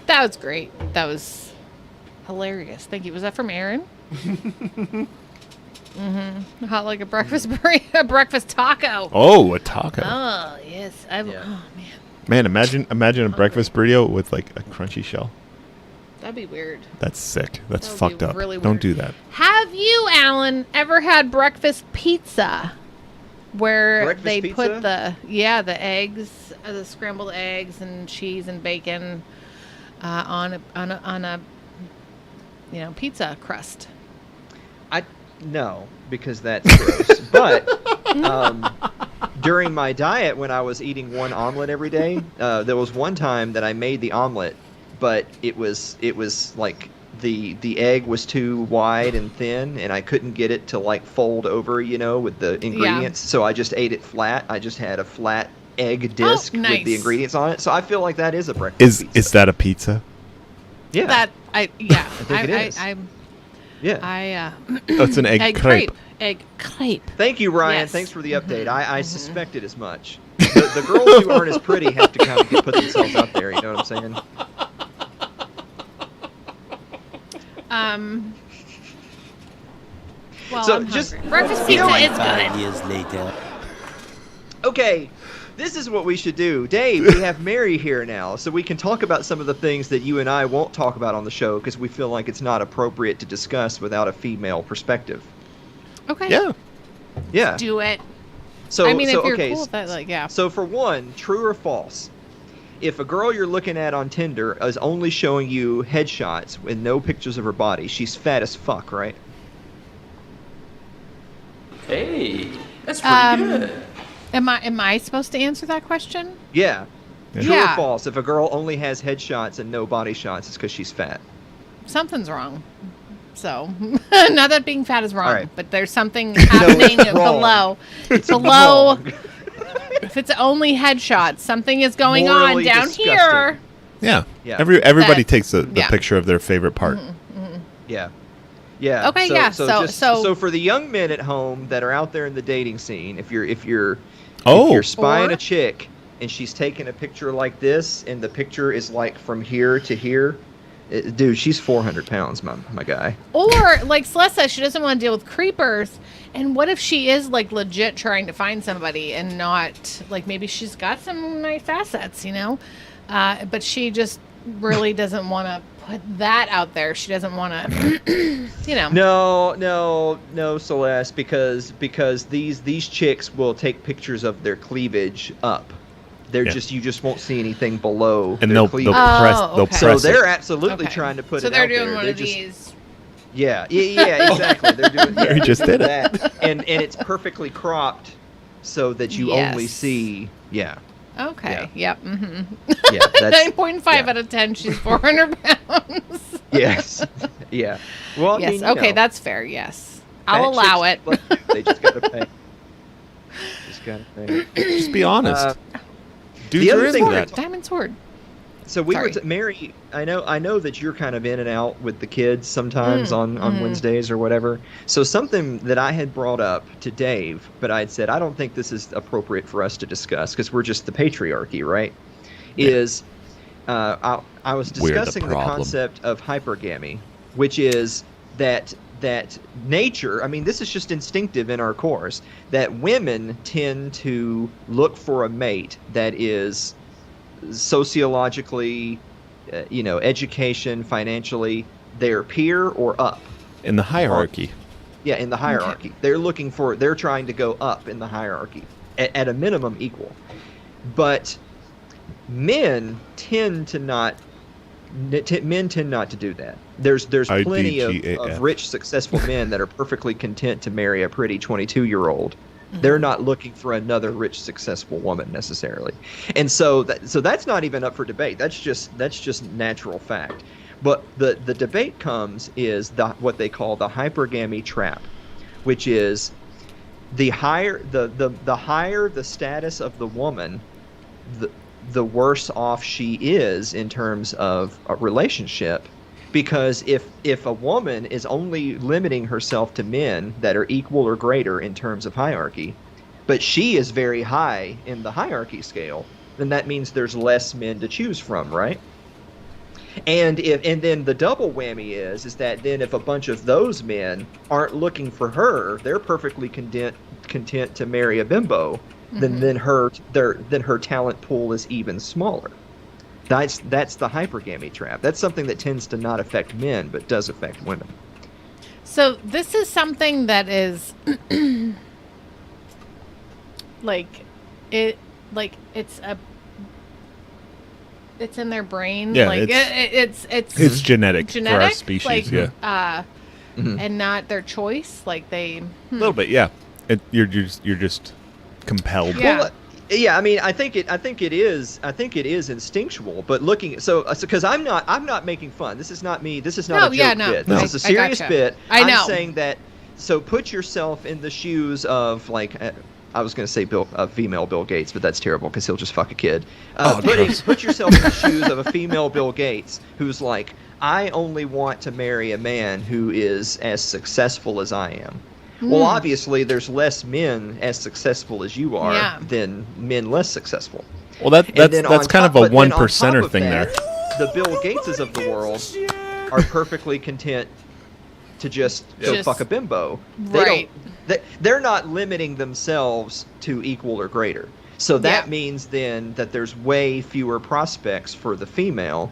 Speaker 3: That was great. That was hilarious. Thank you. Was that from Aaron? Mm-hmm. Hot like a breakfast burrito, a breakfast taco.
Speaker 6: Oh, a taco.
Speaker 3: Oh yes. Oh
Speaker 6: Man,
Speaker 3: man.
Speaker 6: imagine a breakfast burrito with like a crunchy shell.
Speaker 3: That'd be weird.
Speaker 6: That's sick. That's
Speaker 3: That would
Speaker 6: fucked
Speaker 3: be
Speaker 6: up.
Speaker 3: really
Speaker 6: Don't
Speaker 3: weird.
Speaker 6: do that.
Speaker 3: Have you, Alan, ever had breakfast pizza? Where
Speaker 2: Breakfast
Speaker 3: they
Speaker 2: pizza?
Speaker 3: put the eggs, the scrambled eggs and cheese and bacon on a pizza crust.
Speaker 2: No, because that's gross. But during my diet, when I was eating one omelet every day, there was one time that I made the omelet, but it was like the egg was too wide and thin, and I couldn't get it to like fold over, with the ingredients. So I just ate it flat. I just had a flat egg disc with the ingredients on it. So I feel like that is a breakfast pizza.
Speaker 6: Is that a pizza?
Speaker 2: Yeah.
Speaker 3: I
Speaker 2: think it is.
Speaker 6: That's an egg crepe.
Speaker 3: Egg crepe.
Speaker 2: Thank you, Ryan.
Speaker 3: Yes.
Speaker 2: Thanks for the update. I suspected as much. The girls who aren't as pretty have to kind of put themselves out there. You know what I'm saying?
Speaker 3: Well,
Speaker 2: So
Speaker 3: I'm
Speaker 2: just-
Speaker 3: hungry. Breakfast pizza is good.
Speaker 9: Years later.
Speaker 2: Okay, this is what we should do. Dave, we have Mary here now, so we can talk about some of the things that you and I won't talk about on the show because we feel like it's not appropriate to discuss without a female perspective.
Speaker 3: Okay.
Speaker 6: Yeah.
Speaker 2: Yeah.
Speaker 3: Do it.
Speaker 2: So,
Speaker 3: I mean, if you're
Speaker 2: okay,
Speaker 3: cool with that, yeah.
Speaker 2: So for one, true or false? If a girl you're looking at on Tinder is only showing you headshots with no pictures of her body, she's fat as fuck, right?
Speaker 16: Hey, that's pretty good.
Speaker 3: Am I supposed to answer that question?
Speaker 2: Yeah. True
Speaker 3: Yeah.
Speaker 2: or false? If a girl only has headshots and no body shots, it's because she's fat.
Speaker 3: Something's wrong. So, not that being fat is wrong,
Speaker 2: All right.
Speaker 3: but there's something happening
Speaker 2: it's wrong.
Speaker 3: below.
Speaker 2: It's
Speaker 3: below.
Speaker 2: wrong.
Speaker 3: If it's only headshots, something is going
Speaker 2: Morally
Speaker 3: on down
Speaker 2: disgusting.
Speaker 3: here.
Speaker 6: Yeah.
Speaker 2: Yeah.
Speaker 6: Everybody
Speaker 3: That-
Speaker 6: takes the
Speaker 3: yeah.
Speaker 6: picture of their favorite part.
Speaker 2: Yeah. Yeah.
Speaker 3: Okay.
Speaker 2: So for the young men at home that are out there in the dating scene, if you're spying a chick and she's taking a picture like this, and the picture is like from here to here, dude, she's 400 pounds, my guy.
Speaker 3: Or like Celeste says, she doesn't want to deal with creepers. And what if she is like legit trying to find somebody and not like maybe she's got some nice assets, but she just really doesn't want to put that out there. She doesn't want to,
Speaker 2: No, Celeste, because these chicks will take pictures of their cleavage up. They're you just won't see anything below.
Speaker 6: And
Speaker 2: their
Speaker 6: they'll
Speaker 2: cleavage.
Speaker 6: press
Speaker 2: So
Speaker 6: it.
Speaker 2: they're absolutely trying to put it out there.
Speaker 3: So they're doing one of these.
Speaker 2: Yeah, exactly. They're doing.
Speaker 6: He just did
Speaker 2: that, and it's perfectly cropped, so that you only see. Yeah.
Speaker 3: Okay. Yep. Mm-hmm.
Speaker 2: Yeah. That's
Speaker 3: 9.5 out of 10. She's 400 pounds.
Speaker 2: Yes. Yeah. Well.
Speaker 3: Yes.
Speaker 2: I mean,
Speaker 3: okay, that's fair. Yes, I'll allow it.
Speaker 2: They just gotta pay.
Speaker 6: Just be honest.
Speaker 2: The other thing
Speaker 3: Diamond sword.
Speaker 2: So we were Mary. I know that you're kind of in and out with the kids sometimes on Wednesdays or whatever. So something that I had brought up to Dave, but I had said I don't think this is appropriate for us to discuss because we're just the patriarchy, right? Yeah. Is I was discussing the concept of hypergamy, which is that nature, I mean, this is just instinctive in our course, that women tend to look for a mate that is sociologically, education, financially, their peer or up.
Speaker 6: In the hierarchy.
Speaker 2: Yeah, in the hierarchy. Okay. They're trying to go up in the hierarchy, at a minimum equal. But men tend not to do that. There's plenty of rich, successful men that are perfectly content to marry a pretty 22-year-old. They're not looking for another rich, successful woman necessarily, and so that's not even up for debate. That's just natural fact. But the debate comes is what they call the hypergamy trap, which is the higher the status of the woman, the worse off she is in terms of a relationship. Because if a woman is only limiting herself to men that are equal or greater in terms of hierarchy, but she is very high in the hierarchy scale, then that means there's less men to choose from, right? And then the double whammy is that then if a bunch of those men aren't looking for her, they're perfectly content to marry a bimbo, then her talent pool is even smaller. That's the hypergamy trap. That's something that tends to not affect men, but does affect women.
Speaker 3: So this is something that is it's in their brain.
Speaker 6: Yeah,
Speaker 3: it's
Speaker 6: genetic for our species.
Speaker 3: and not their choice. Like they
Speaker 6: a little bit, yeah. You're just compelled.
Speaker 3: Yeah.
Speaker 2: Well, yeah, I mean, I think it is instinctual. But so because I'm not making fun. This is not me. This is not a joke bit. This is a serious bit.
Speaker 3: I know.
Speaker 2: I'm saying that. So put yourself in the shoes of I was going to say female Bill Gates, but that's terrible because he'll just fuck a kid. Put yourself in the shoes of a female Bill Gates who's like, I only want to marry a man who is as successful as I am. Well, obviously, there's less men as successful as you are than men less successful.
Speaker 6: Well, that's kind of a 1%er thing there.
Speaker 2: The Bill Gateses of the world are perfectly content to just go fuck a bimbo.
Speaker 3: Right.
Speaker 2: They're not limiting themselves to equal or greater. So that means then that there's way fewer prospects for the female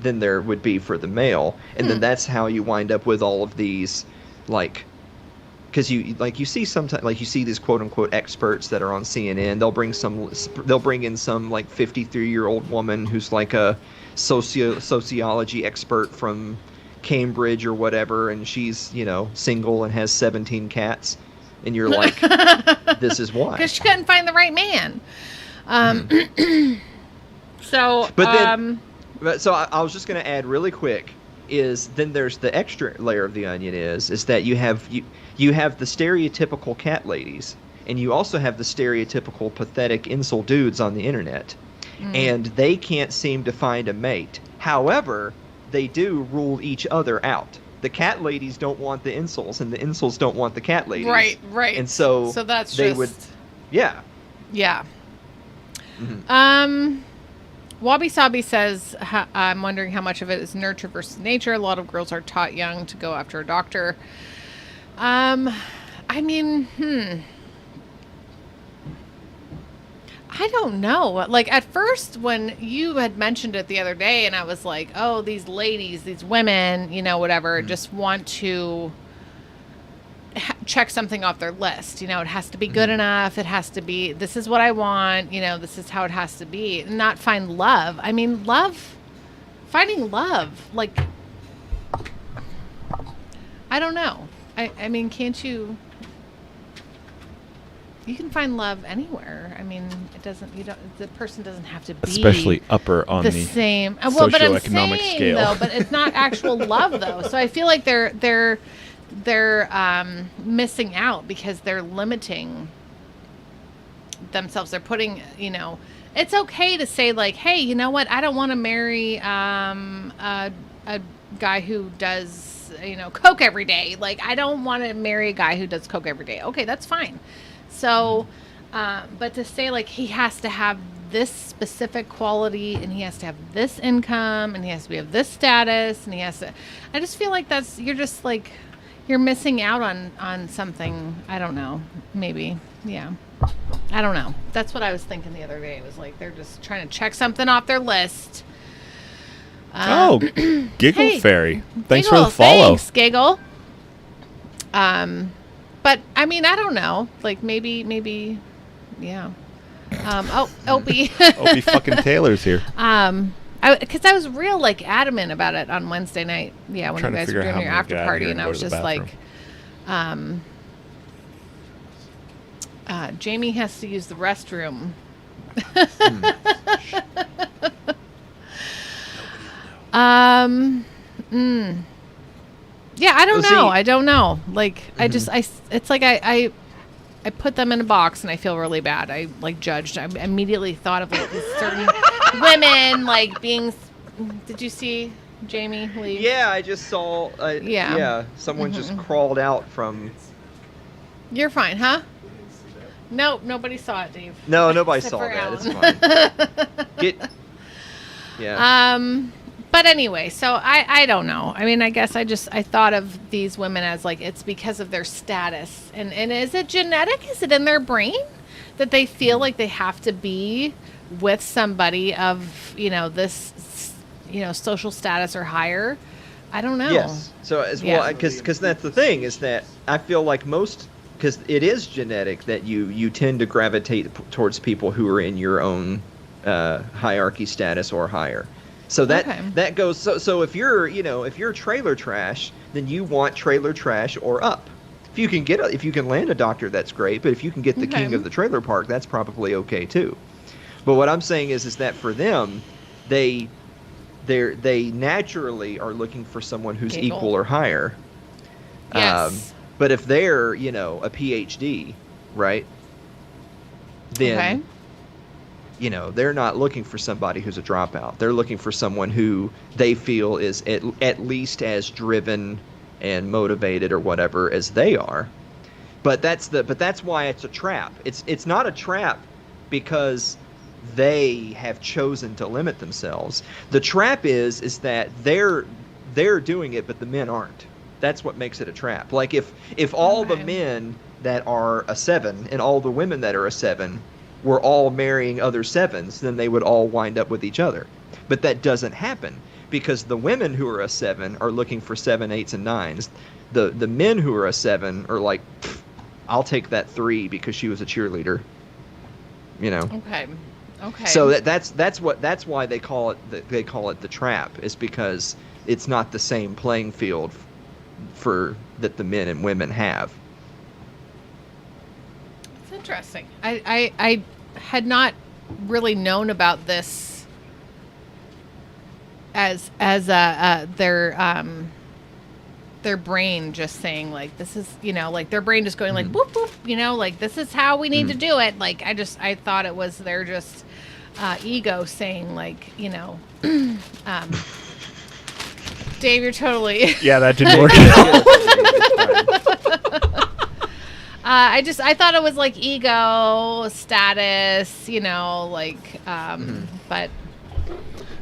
Speaker 2: than there would be for the male. And then that's how you wind up with all of these, because you see sometimes you see these quote unquote experts that are on CNN. They'll bring in some 53-year-old woman who's like a sociology expert from Cambridge or whatever, and she's single and has 17 cats, and you're like, this is why,
Speaker 3: because she couldn't find the right man. So
Speaker 2: so I was just going to add really quick is then there's the extra layer of the onion is that you have the stereotypical cat ladies, and you also have the stereotypical pathetic incel dudes on the internet, and they can't seem to find a mate. However, they do rule each other out. the cat ladies don't want the incels, and the incels don't want the cat ladies.
Speaker 3: Right.
Speaker 2: And so
Speaker 3: that's
Speaker 2: they
Speaker 3: just...
Speaker 2: would, yeah.
Speaker 3: Mm-hmm. Wabi Sabi says, I'm wondering how much of it is nurture versus nature. A lot of girls are taught young to go after a doctor. I mean, I don't know. Like, at first, when you had mentioned it the other day, and I was like, oh, these ladies, these women, you know, whatever, just want to check something off their list. You know, it has to be good enough. It has to be, this is what I want. You know, this is how it has to be. And not find love. I mean, finding love. Like, I don't know. I mean, can't you... You can find love anywhere. I mean, the person doesn't have to be
Speaker 6: especially upper on the
Speaker 3: same
Speaker 6: socioeconomic scale.
Speaker 3: Though, but it's not actual love though. So I feel like they're missing out because they're limiting themselves. They're putting, you know, it's okay to say like, hey, you know what? I don't want to marry a guy who does, you know, coke every day. Like, I don't want to marry a guy who does coke every day. Okay, that's fine. So, but to say like he has to have this specific quality and he has to have this income and he has to be of this status and he has to, I just feel like you're missing out on something. I don't know. Maybe. Yeah. I don't know. That's what I was thinking the other day. It was like, they're just trying to check something off their list.
Speaker 6: Giggle Fairy. Thanks for the follow.
Speaker 3: Thanks, Giggle. But I mean, I don't know. Like maybe, yeah. Opie.
Speaker 6: Opie fucking Taylor's here.
Speaker 3: Because I was real like adamant about it on Wednesday night. Yeah, when you guys were doing your after party, and I was just like, Jamie has to use the restroom. Yeah, I don't know. I don't know. Like, it's like I put them in a box and I feel really bad. I like judged. I immediately thought of like these certain women like being. Did you see Jamie leave?
Speaker 2: Yeah, I just saw. Someone just crawled out from.
Speaker 3: You're fine, huh? No, nobody saw it, Dave.
Speaker 2: No, nobody saw that. Alan. It's fine. Yeah.
Speaker 3: But anyway, so I don't know. I mean, I guess I thought of these women as like, it's because of their status. And is it genetic? Is it in their brain that they feel like they have to be with somebody of, you know, this, you know, social status or higher? I don't know.
Speaker 2: Yes. So as well, because that's the thing is that I feel like because it is genetic that you tend to gravitate towards people who are in your own hierarchy status or higher. So that goes. So if you're trailer trash, then you want trailer trash or up. If you can land a doctor, that's great. But if you can get the king of the trailer park, that's probably okay too. But what I'm saying is that for them, they naturally are looking for someone who's equal or higher.
Speaker 3: Yes.
Speaker 2: But if they're a PhD, right? Then. They're not looking for somebody who's a dropout. They're looking for someone who they feel is at least as driven and motivated or whatever as they are. But that's why it's a trap. It's not a trap because they have chosen to limit themselves. The trap is that they're doing it, but the men aren't. That's what makes it a trap. Like if all the men that are a 7 and all the women that are a 7 were all marrying other 7s, then they would all wind up with each other. But that doesn't happen because the women who are a 7 are looking for 7, 8s, and 9s. The men who are a 7 are like, I'll take that 3 because she was a cheerleader.
Speaker 3: Okay.
Speaker 2: So that's why they call it the trap, is because it's not the same playing field that the men and women have.
Speaker 3: It's interesting. I had not really known about this as their brain just saying like, this is, like their brain just going like whoop whoop, like this is how we need to do it. Like I thought it was their just Dave, you're totally.
Speaker 6: Yeah, that didn't work.
Speaker 3: I thought it was like ego, status, but.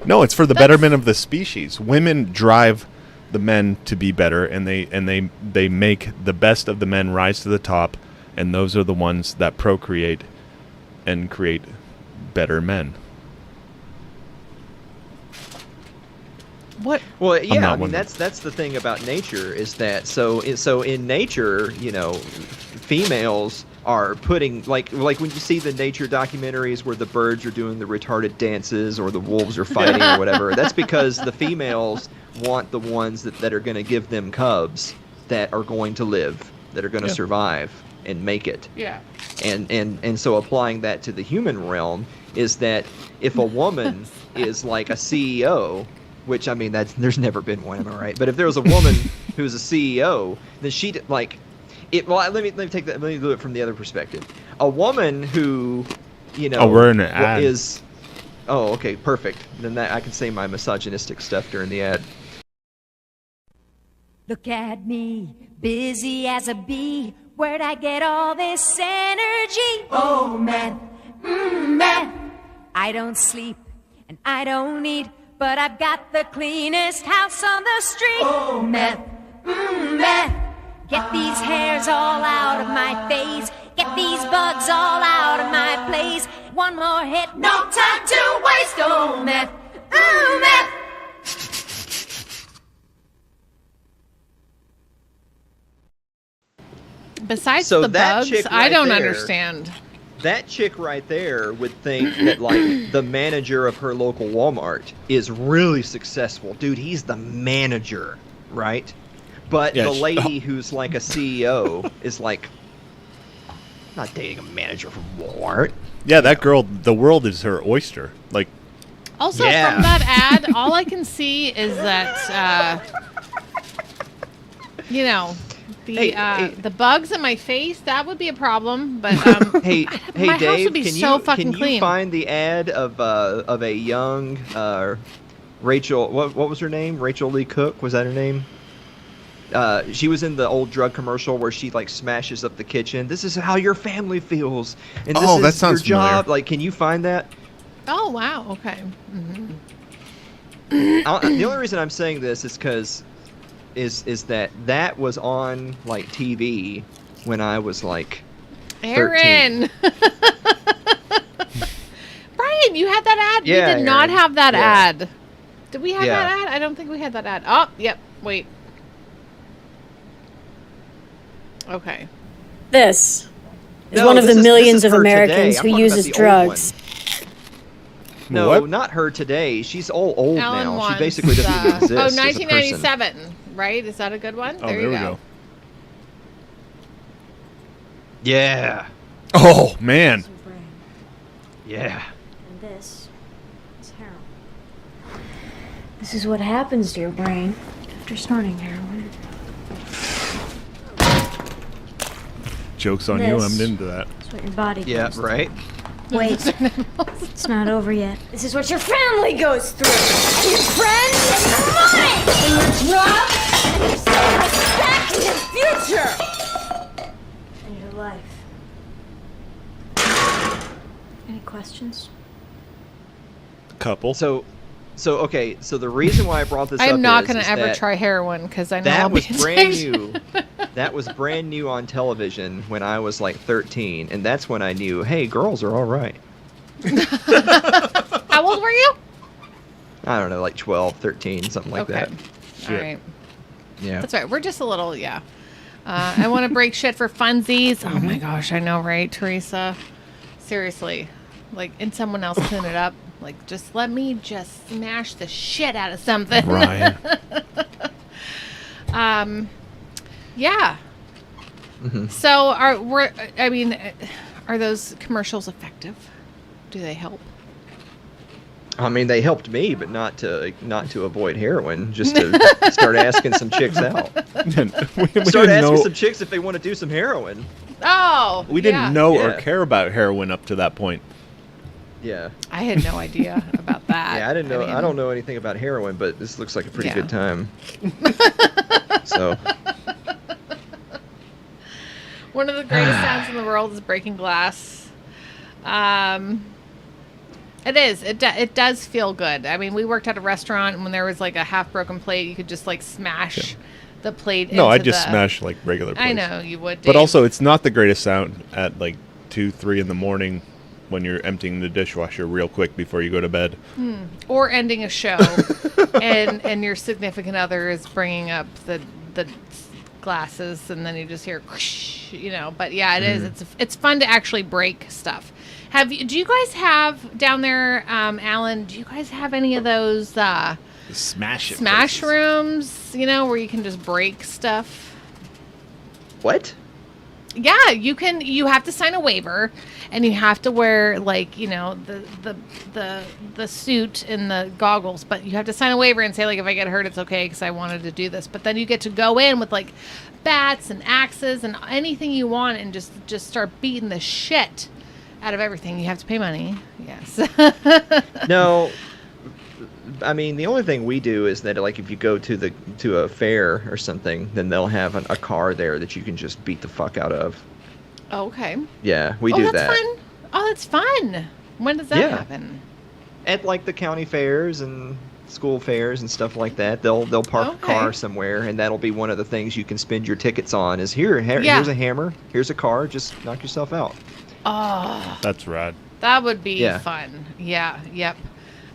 Speaker 6: No, it's for the betterment of the species. Women drive the men to be better, and they make the best of the men rise to the top, and those are the ones that procreate and create better men.
Speaker 3: What?
Speaker 2: Well, yeah, I mean that's the thing about nature is that so in nature, females are putting like when you see the nature documentaries where the birds are doing the retarded dances or the wolves are fighting or whatever, that's because the females want the ones that are going to give them cubs that are going to live, that are going to survive and make it.
Speaker 3: Yeah.
Speaker 2: And so applying that to the human realm is that if a woman is like a CEO, which I mean there's never been one, am I right? But if there was a woman who's a CEO, then she'd like it. Well, let me take that. Let me do it from the other perspective. A woman who,
Speaker 6: we're in an ad.
Speaker 2: is. Oh, okay, perfect. Then I can say my misogynistic stuff during the ad.
Speaker 15: Look at me, busy as a bee. Where'd I get all this energy? Oh, man, man. I don't sleep and I don't eat, but I've got the cleanest house on the street. Oh, man, man. Get these hairs all out of my face. Get these bugs all out of my place. One more hit, no time to waste. Oh, meth, meth.
Speaker 3: Besides
Speaker 2: So
Speaker 3: the
Speaker 2: that
Speaker 3: bugs,
Speaker 2: chick
Speaker 3: I
Speaker 2: right
Speaker 3: don't
Speaker 2: there-
Speaker 3: understand.
Speaker 2: That chick right there would think that like the manager of her local Walmart is really successful. Dude, he's the manager, right? But
Speaker 6: Yeah,
Speaker 2: the lady who's like a CEO is like not dating a manager from Walmart.
Speaker 6: Yeah, that girl, the world is her oyster. Like,
Speaker 3: Also,
Speaker 2: Yeah.
Speaker 3: from that ad, all I can see is that, the bugs in my face, that would be a problem. But
Speaker 2: Hey,
Speaker 3: my
Speaker 2: Dave,
Speaker 3: house would be
Speaker 2: can
Speaker 3: so
Speaker 2: you
Speaker 3: fucking
Speaker 2: can
Speaker 3: clean.
Speaker 2: you find the ad of a young Rachel? What was her name? Rachel Lee Cook, was that her name? She was in the old drug commercial where she like smashes up the kitchen. This is how your family feels, and this
Speaker 6: Oh,
Speaker 2: is
Speaker 6: that sounds
Speaker 2: your job.
Speaker 6: familiar.
Speaker 2: Like, can you find that?
Speaker 3: Oh, wow. Okay. Mm-hmm.
Speaker 2: The only reason I'm saying this is because is that was on like TV when I was like 13.
Speaker 3: Aaron. Brian, you had that ad?
Speaker 2: Yeah,
Speaker 3: we did not
Speaker 2: Aaron.
Speaker 3: have that
Speaker 2: Yeah.
Speaker 3: ad. Did we have
Speaker 2: Yeah.
Speaker 3: that ad? I don't think we had that ad. Oh, yep. Wait. Okay.
Speaker 17: This is
Speaker 2: No,
Speaker 17: one of
Speaker 2: this
Speaker 17: the
Speaker 2: is-
Speaker 17: millions
Speaker 2: this is
Speaker 17: of
Speaker 2: her today.
Speaker 17: Americans
Speaker 2: I'm
Speaker 17: who
Speaker 2: talking about
Speaker 17: uses
Speaker 2: the old
Speaker 17: drugs.
Speaker 2: No,
Speaker 6: What?
Speaker 2: not her today. She's old
Speaker 3: Alan
Speaker 2: now.
Speaker 3: wants,
Speaker 2: She basically doesn't even exist.
Speaker 3: Oh,
Speaker 2: as a person.
Speaker 3: 1997, right? Is that a good one?
Speaker 6: oh,
Speaker 3: there
Speaker 6: there
Speaker 3: you
Speaker 6: we
Speaker 3: go.
Speaker 6: go.
Speaker 2: Yeah.
Speaker 6: Oh, man.
Speaker 2: Yeah.
Speaker 17: And this is heroin. This is what happens to your brain after snorting heroin.
Speaker 6: Joke's on you.
Speaker 17: This.
Speaker 6: I'm into that.
Speaker 17: That's what your body
Speaker 2: Yeah,
Speaker 17: goes through.
Speaker 2: right?
Speaker 17: Wait, it's not over yet. This is what your family goes through. And your friends and your money. And your drugs. And your self-respect and your future. And your life. Any questions?
Speaker 6: Couple.
Speaker 2: So okay. So the reason why I brought this
Speaker 3: I
Speaker 2: up
Speaker 3: am not
Speaker 2: is
Speaker 3: going to ever
Speaker 2: that
Speaker 3: try heroin because I know
Speaker 2: that
Speaker 3: I'll
Speaker 2: was
Speaker 3: be
Speaker 2: brand
Speaker 3: addicted.
Speaker 2: new. That was brand new on television when I was like 13, and that's when I knew, hey, girls are all right.
Speaker 3: How old were you?
Speaker 2: I don't know, like 12, 13, something like that.
Speaker 3: All right.
Speaker 2: Yeah.
Speaker 3: That's right. We're just a little, yeah. I want to break shit for funsies. Oh my gosh, I know, right, Teresa? Seriously. Like, and someone else clean it up. Like, just let me just smash the shit out of something.
Speaker 6: Ryan.
Speaker 3: Yeah.
Speaker 2: Mhm.
Speaker 3: So are those commercials effective? Do they help?
Speaker 2: I mean, they helped me, but not to avoid heroin. Just to start asking some chicks out.
Speaker 6: we
Speaker 2: Start
Speaker 6: didn't
Speaker 2: asking
Speaker 6: know,
Speaker 2: some chicks if they want to do some heroin.
Speaker 3: Oh.
Speaker 6: we didn't
Speaker 3: yeah.
Speaker 6: know or
Speaker 2: Yeah.
Speaker 6: care about heroin up to that point.
Speaker 2: Yeah.
Speaker 3: I had no idea about that.
Speaker 2: Yeah, I didn't know. I
Speaker 3: mean,
Speaker 2: don't know anything about heroin, but this looks like a pretty good time. So.
Speaker 3: One of the greatest sounds in the world is breaking glass. It is. It does feel good. I mean, we worked at a restaurant, and when there was like a half broken plate, you could just like smash the plate.
Speaker 6: No,
Speaker 3: into
Speaker 6: I just smash like regular plates.
Speaker 3: I know you would.
Speaker 6: But
Speaker 3: Dave.
Speaker 6: also, it's not the greatest sound at like 2, 3 in the morning when you're emptying the dishwasher real quick before you go to bed.
Speaker 3: Or ending a show, and your significant other is bringing up the glasses, and then you just hear, whoosh, you know. But yeah, it is. It's fun to actually break stuff. Do you guys have down there, Alan? Do you guys have any of those smash rooms? You know, where you can just break stuff.
Speaker 2: What?
Speaker 3: Yeah, you can. You have to sign a waiver, and you have to wear like the suit and the goggles. But you have to sign a waiver and say like, if I get hurt, it's okay because I wanted to do this. But then you get to go in with like bats and axes and anything you want, and just start beating the shit out of everything. You have to pay money. Yes.
Speaker 2: No. I mean, the only thing we do is that, like, if you go to a fair or something, then they'll have a car there that you can just beat the fuck out of.
Speaker 3: Oh, okay.
Speaker 2: Yeah, we do that.
Speaker 3: That's fun. Oh, that's fun. When does that happen?
Speaker 2: At like the county fairs and school fairs and stuff like that, they'll park a car somewhere, and that'll be one of the things you can spend your tickets on. Is here's a hammer, here's a car, just knock yourself out.
Speaker 3: Oh,
Speaker 6: that's rad.
Speaker 3: That would be fun. Yeah. Yep.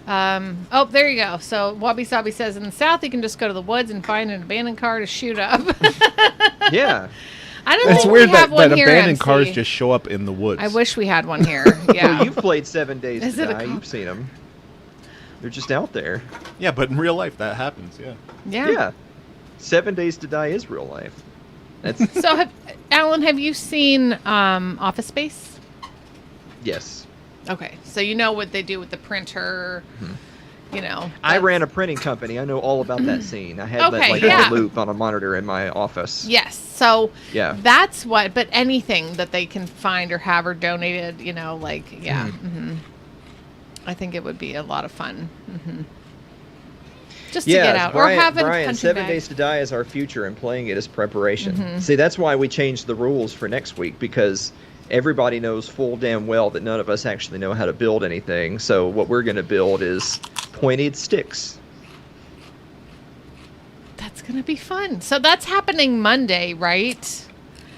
Speaker 3: Oh, there you go. So Wabi Sabi says in the South you can just go to the woods and find an abandoned car to shoot up.
Speaker 2: Yeah.
Speaker 3: I don't
Speaker 6: It's
Speaker 3: think
Speaker 6: weird
Speaker 3: we have one
Speaker 6: that
Speaker 3: here,
Speaker 6: abandoned
Speaker 3: MC.
Speaker 6: cars just show up in the woods.
Speaker 3: I wish we had one here. Yeah.
Speaker 2: Well, you've played 7 Days
Speaker 3: Is
Speaker 2: to
Speaker 3: it a
Speaker 2: Die. You've seen them. They're just out there.
Speaker 6: Yeah, but in real life that happens. Yeah.
Speaker 2: Yeah. 7 Days to Die is real life. That's
Speaker 3: So, Alan, have you seen Office Space?
Speaker 2: Yes.
Speaker 3: Okay, so you know what they do with the printer. You know,
Speaker 2: I ran a printing company. I know all about that scene. I had that like a loop on a monitor in my office.
Speaker 3: Yes. So
Speaker 2: yeah,
Speaker 3: that's what. But anything that they can find or have or donated, you know, like I think it would be a lot of fun. Just to get out or have a country
Speaker 2: 7
Speaker 3: bag.
Speaker 2: Days to Die is our future, and playing it is preparation. See, that's why we changed the rules for next week, because everybody knows full damn well that none of us actually know how to build anything. So what we're going to build is pointed sticks.
Speaker 3: That's going to be fun. So that's happening Monday, right?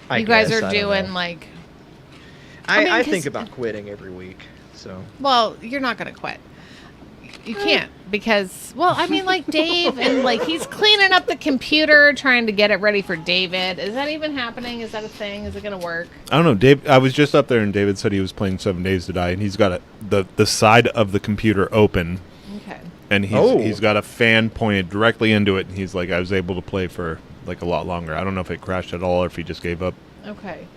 Speaker 3: You guys are doing like...
Speaker 2: I think about quitting every week. So.
Speaker 3: Well, you're not going to quit. You can't because, well, I mean, like Dave and like he's cleaning up the computer, trying to get it ready for David. Is that even happening? Is that a thing? Is it going to work?
Speaker 6: I don't know. Dave, I was just up there and David said he was playing 7 Days to Die, and he's got the side of the computer open.
Speaker 3: Okay.
Speaker 6: And he's got a fan pointed directly into it, and he's like, I was able to play for like a lot longer. I don't know if it crashed at all or if he just gave up.
Speaker 3: Okay.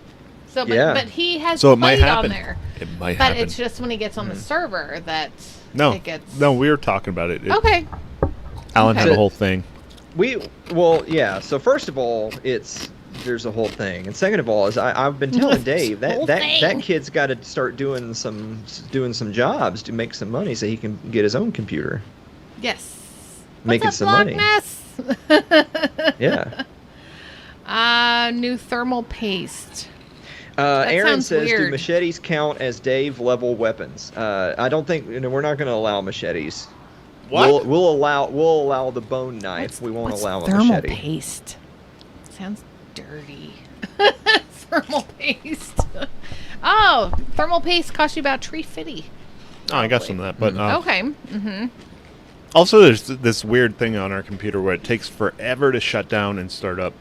Speaker 3: So, but he has
Speaker 6: so it
Speaker 3: played
Speaker 6: might happen.
Speaker 3: on there.
Speaker 6: It might
Speaker 3: but
Speaker 6: happen.
Speaker 3: It's just when he gets on the server that it gets...
Speaker 6: No, we were talking about it.
Speaker 3: Okay.
Speaker 6: Alan had a whole thing.
Speaker 2: So first of all, there's a whole thing, and second of all, is I've been telling Dave that kid's got to start doing some jobs to make some money so he can get his own computer.
Speaker 3: Yes.
Speaker 2: Making some money. Yeah.
Speaker 3: New thermal paste.
Speaker 2: Aaron says,
Speaker 3: weird.
Speaker 2: do machetes count as Dave level weapons? I don't think, we're not going to allow machetes.
Speaker 6: What?
Speaker 2: We'll allow the bone knife. We won't allow a
Speaker 3: thermal
Speaker 2: machete.
Speaker 3: Paste. Sounds dirty. Thermal paste. Oh, thermal paste costs you about $3.50.
Speaker 6: Oh, I got some of that, but
Speaker 3: okay.
Speaker 6: Also, there's this weird thing on our computer where it takes forever to shut down and start up.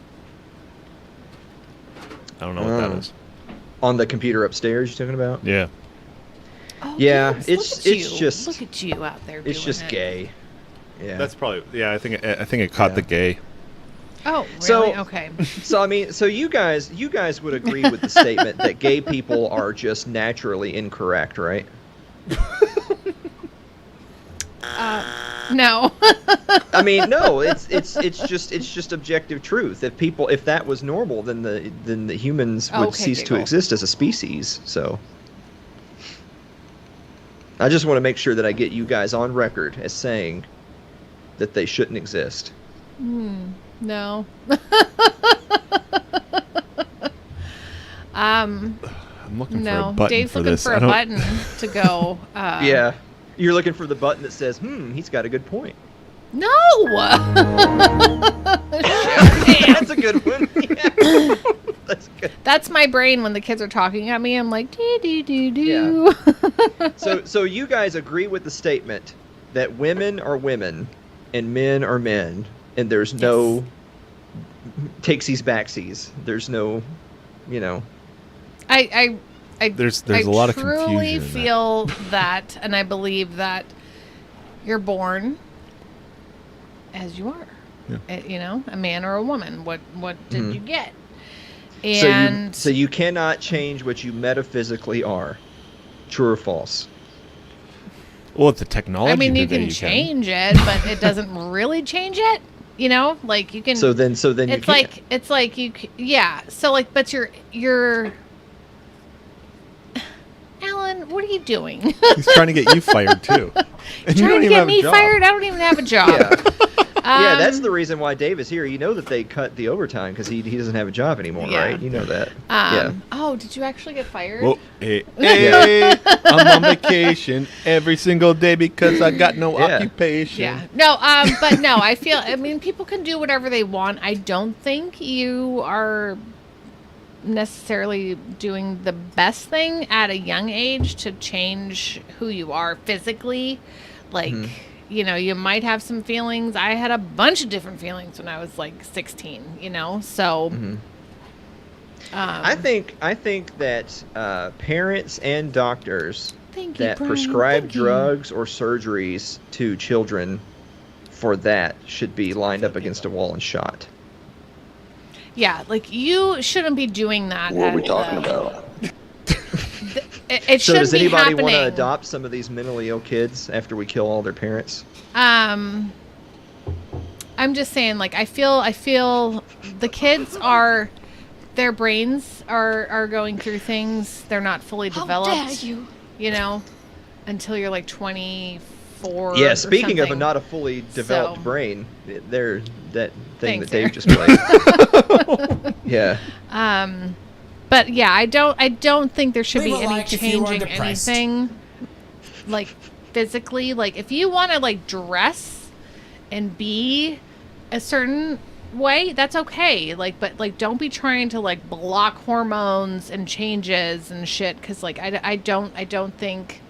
Speaker 6: I don't know what that is.
Speaker 2: On the computer upstairs, you're talking about?
Speaker 6: Yeah.
Speaker 3: Oh,
Speaker 2: yeah,
Speaker 3: goodness,
Speaker 2: it's just
Speaker 3: look at you out there.
Speaker 2: It's just gay. Yeah.
Speaker 6: That's probably I think it caught the gay.
Speaker 3: Oh, really? Okay.
Speaker 2: So I mean, so you guys would agree with the statement that gay people are just naturally incorrect, right?
Speaker 3: No.
Speaker 2: I mean, no. It's just objective truth. If that was normal, then the humans would cease to exist as a species. So. I just want to make sure that I get you guys on record as saying that they shouldn't exist.
Speaker 3: No.
Speaker 6: I'm looking for a button
Speaker 3: Dave's
Speaker 6: for
Speaker 3: looking
Speaker 6: this.
Speaker 3: for a button to go.
Speaker 2: Yeah. You're looking for the button that says, he's got a good point.
Speaker 3: No!
Speaker 2: That's a good one. Yeah. That's good.
Speaker 3: That's my brain when the kids are talking at me. I'm like, do.
Speaker 2: Yeah. So you guys agree with the statement that women are women and men are men, and there's no takesies backsies. There's no,
Speaker 6: There's a lot of confusion.
Speaker 3: I truly
Speaker 6: in
Speaker 3: feel that, and I believe that you're born as you are.
Speaker 6: Yeah.
Speaker 3: A man or a woman. What did you get? And
Speaker 2: so you cannot change what you metaphysically are. True or false?
Speaker 6: Well, it's the technology.
Speaker 3: I mean, you can change it, but it doesn't really change it. Like you can.
Speaker 2: So then
Speaker 3: it's
Speaker 2: you can't.
Speaker 3: it's like you. Yeah. So like, but you're. Alan, what are you doing?
Speaker 6: He's trying to get you fired too. And you
Speaker 3: trying
Speaker 6: don't
Speaker 3: to
Speaker 6: even
Speaker 3: get
Speaker 6: have a
Speaker 3: me
Speaker 6: job.
Speaker 3: fired? I don't even have a job.
Speaker 2: Yeah, that's the reason why Dave is here. You know that they cut the overtime because he doesn't have a job anymore, right? You know that.
Speaker 3: Oh, did you actually get fired?
Speaker 6: Well, hey, I'm on vacation every single day because I got no occupation.
Speaker 3: Yeah. No, but no, I mean, people can do whatever they want. I don't think you are necessarily doing the best thing at a young age to change who you are physically. Like, you might have some feelings. I had a bunch of different feelings when I was like 16, so
Speaker 2: I think that parents and doctors
Speaker 3: Thank you,
Speaker 2: that
Speaker 3: Brian.
Speaker 2: prescribe
Speaker 3: Thank you.
Speaker 2: drugs or surgeries to children for that should be lined up against a wall and shot.
Speaker 3: Yeah, like you shouldn't be doing that.
Speaker 2: What are we talking about?
Speaker 3: It
Speaker 2: So
Speaker 3: shouldn't
Speaker 2: does anybody
Speaker 3: be happening.
Speaker 2: want to adopt some of these mentally ill kids after we kill all their parents?
Speaker 3: I'm just saying, like, I feel the kids are, their brains are going through things. They're not fully developed.
Speaker 17: How dare you?
Speaker 3: Until you're like 24.
Speaker 2: Yeah,
Speaker 3: or
Speaker 2: speaking of
Speaker 3: something.
Speaker 2: not a fully developed
Speaker 3: So-
Speaker 2: brain, they're that thing
Speaker 3: Thanks,
Speaker 2: that Dave
Speaker 3: Eric.
Speaker 2: just played. Yeah.
Speaker 3: But yeah, I don't think there should
Speaker 8: Leave
Speaker 3: be
Speaker 8: a
Speaker 3: any
Speaker 8: like if you are
Speaker 3: changing
Speaker 8: depressed.
Speaker 3: anything, like physically. Like if you want to like dress and be a certain way, that's okay. Like, but like don't be trying to like block hormones and changes and shit. Because like I don't think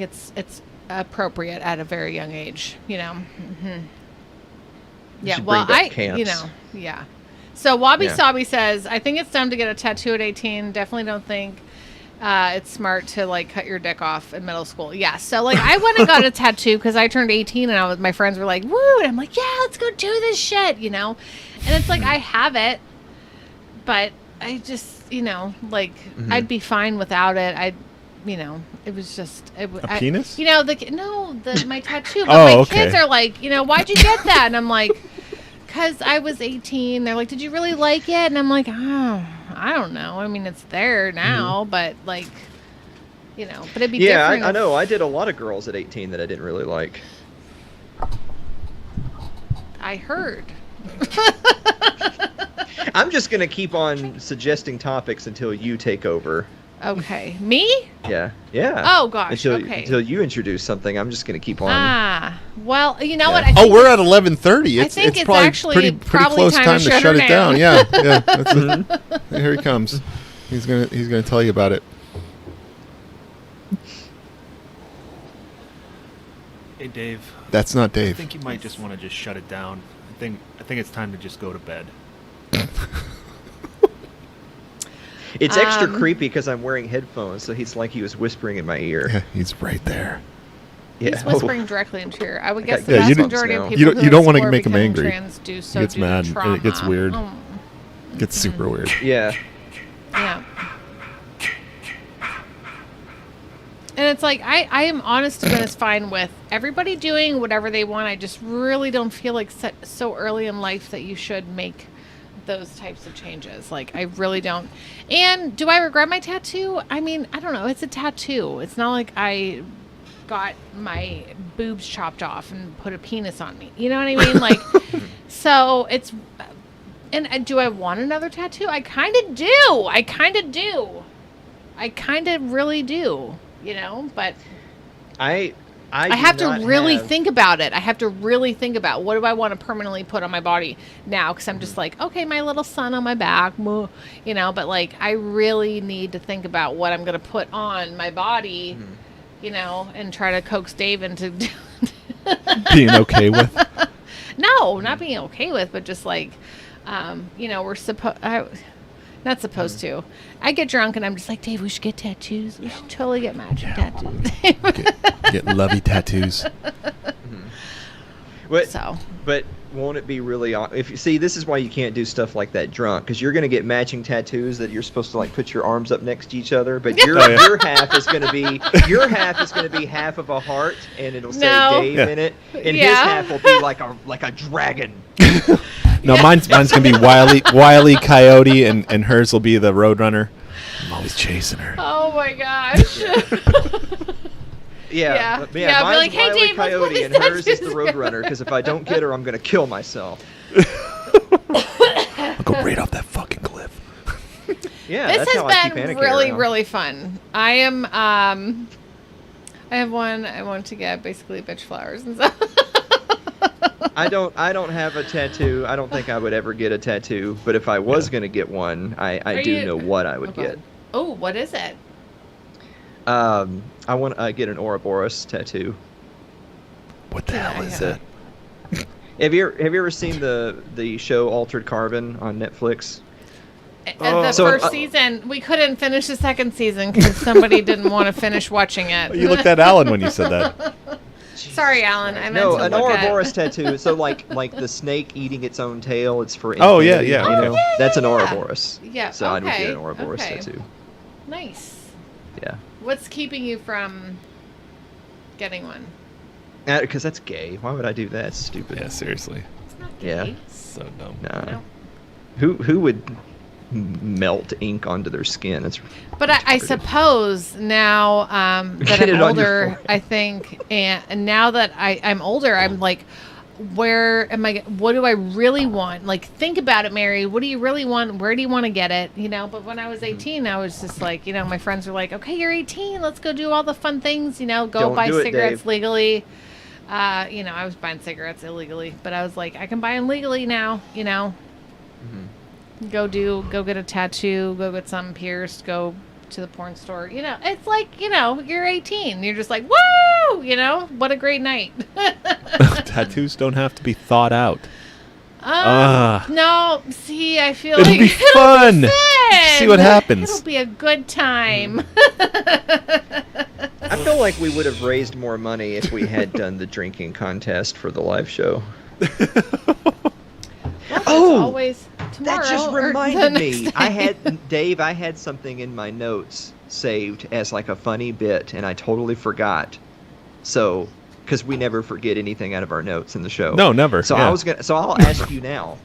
Speaker 3: it's appropriate at a very young age. Yeah.
Speaker 2: should
Speaker 3: Well,
Speaker 2: bring back camps.
Speaker 3: Yeah. So Wabi
Speaker 2: Yeah.
Speaker 3: Sabi says, I think it's time to get a tattoo at 18. Definitely don't think it's smart to like cut your dick off in middle school. Yeah. So like I went and got a tattoo because I turned 18 and my friends were like, woo. And I'm like, yeah, let's go do this shit, And it's like, I have it, but I just, like I'd be fine without it. It was just a
Speaker 6: penis?
Speaker 3: My tattoo. But
Speaker 6: Oh,
Speaker 3: my
Speaker 6: okay.
Speaker 3: kids are like, why'd you get that? And I'm like, because I was 18. They're like, did you really like it? And I'm like, oh, I don't know. I mean, it's there now, but like, but it'd be different.
Speaker 2: I know. I did a lot of girls at 18 that I didn't really like.
Speaker 3: I heard.
Speaker 2: I'm just gonna keep on suggesting topics until you take over.
Speaker 3: Okay. Me?
Speaker 2: Yeah.
Speaker 3: Oh, gosh, okay.
Speaker 2: Until you introduce something, I'm just gonna keep on.
Speaker 3: Well, you know what?
Speaker 6: Oh, we're at 11:30.
Speaker 3: I think it's
Speaker 6: probably
Speaker 3: actually
Speaker 6: pretty
Speaker 3: probably
Speaker 6: close time to shut it down. Yeah. That's here he comes. He's gonna tell you about it.
Speaker 13: Hey, Dave.
Speaker 6: That's not Dave.
Speaker 13: I think you might just want to just shut it down. I think it's time to just go to bed.
Speaker 2: It's extra creepy because I'm wearing headphones, so he's like he was whispering in my ear.
Speaker 6: Yeah, he's right there.
Speaker 2: Yeah.
Speaker 3: He's whispering directly into your ear. I would guess the
Speaker 6: Yeah,
Speaker 3: vast majority of people
Speaker 6: you don't want to
Speaker 3: who
Speaker 6: make him
Speaker 3: become
Speaker 6: angry.
Speaker 3: trans do so
Speaker 6: He gets
Speaker 3: due to
Speaker 6: mad.
Speaker 3: trauma.
Speaker 6: It gets weird. It gets super weird.
Speaker 2: Yeah.
Speaker 3: Yeah. And it's like, I am honest to goodness fine with everybody doing whatever they want. I just really don't feel like so early in life that you should make those types of changes. Like, I really don't. And do I regret my tattoo? I mean, I don't know. It's a tattoo. It's not like I got my boobs chopped off and put a penis on me. You know what I mean? Like, so it's... And do I want another tattoo? I kind of do. I kind of really do, you know? But
Speaker 2: I
Speaker 3: have to really think about it. I have to really think about what do I want to permanently put on my body now, because I'm just like, okay, my little sun on my back, you know, but like I really need to think about what I'm going to put on my body, you know, and try to coax Dave into
Speaker 6: being okay with.
Speaker 3: No, not being okay with, but just like, you know, not supposed to. I get drunk and I'm just like, Dave, we should get tattoos. We should totally get matching tattoos.
Speaker 6: Get lovey tattoos.
Speaker 2: But won't it be really if you see, this is why you can't do stuff like that drunk, because you're going to get matching tattoos that you're supposed to like put your arms up next to each other, but your half is going to be half of a heart and it'll say Dave in it, and his half will be like a dragon.
Speaker 6: No, mine's gonna be Wile E. Coyote, and hers will be the Roadrunner. I'm always chasing her.
Speaker 3: Oh my gosh.
Speaker 2: Yeah.
Speaker 3: Be like, hey,
Speaker 2: Wile E.
Speaker 3: Dave,
Speaker 2: Coyote, and hers is the Roadrunner, because if I don't get her, I'm gonna kill myself.
Speaker 6: I'll go right off that fucking cliff.
Speaker 2: Yeah,
Speaker 3: this
Speaker 2: that's how I keep
Speaker 3: has been
Speaker 2: Annika
Speaker 3: really,
Speaker 2: around.
Speaker 3: really fun. I have one. I want to get basically bitch flowers and stuff.
Speaker 2: I don't have a tattoo. I don't think I would ever get a tattoo. But if I was going to get one, I do know what I would get.
Speaker 3: Oh, what is it?
Speaker 2: I want to get an Ouroboros tattoo.
Speaker 6: What the hell is that?
Speaker 2: Have you ever seen the show Altered Carbon on Netflix?
Speaker 3: The first season, we couldn't finish the second season because somebody didn't want to finish watching it.
Speaker 6: You looked at Alan when you said that.
Speaker 3: Sorry, Alan. I meant
Speaker 2: No,
Speaker 3: to
Speaker 2: an
Speaker 3: look
Speaker 2: Ouroboros
Speaker 3: at...
Speaker 2: tattoo. So like the snake eating its own tail. It's for
Speaker 6: Oh, yeah,
Speaker 2: infinity,
Speaker 6: yeah,
Speaker 2: you
Speaker 6: okay.
Speaker 2: know? That's an Ouroboros.
Speaker 3: Yeah.
Speaker 2: So I would get
Speaker 3: okay,
Speaker 2: an Ouroboros
Speaker 3: okay.
Speaker 2: tattoo.
Speaker 3: Nice.
Speaker 2: Yeah.
Speaker 3: What's keeping you from getting one?
Speaker 2: Because that's gay. Why would I do that? It's stupid.
Speaker 6: Yeah, seriously.
Speaker 3: It's not gay.
Speaker 2: Yeah.
Speaker 6: So dumb.
Speaker 2: Nah.
Speaker 3: No.
Speaker 2: Who would melt ink onto their skin?
Speaker 3: But I suppose now that
Speaker 2: Get it
Speaker 3: I'm
Speaker 2: on your
Speaker 3: older,
Speaker 2: forehead.
Speaker 3: I think, and now that I'm older, I'm like, where am I? What do I really want? Like, think about it, Mary. What do you really want? Where do you want to get it? You know. But when I was 18, I was just like, you know, my friends were like, okay, you're 18. Let's go do all the fun things. You know, go
Speaker 2: Don't
Speaker 3: buy
Speaker 2: do it,
Speaker 3: cigarettes
Speaker 2: Dave.
Speaker 3: legally. You know, I was buying cigarettes illegally, but I was like, I can buy them legally now. You know. Go get a tattoo, go get something pierced, go to the porn store. You know, it's like, you know, you're 18. You're just like, woo! You know, what a great night.
Speaker 6: Tattoos don't have to be thought out.
Speaker 3: No, see, I feel
Speaker 6: It'll
Speaker 3: like
Speaker 6: be fun. See what happens.
Speaker 3: It'll be a good time.
Speaker 2: I feel like we would have raised more money if we had done the drinking contest for the live show.
Speaker 3: Always tomorrow.
Speaker 2: That just
Speaker 3: or the
Speaker 2: reminded
Speaker 3: next
Speaker 2: me.
Speaker 3: day.
Speaker 2: I had something in my notes saved as like a funny bit, and I totally forgot. So, because we never forget anything out of our notes in the show.
Speaker 6: No, never.
Speaker 2: So
Speaker 6: yeah.
Speaker 2: I'll ask you now.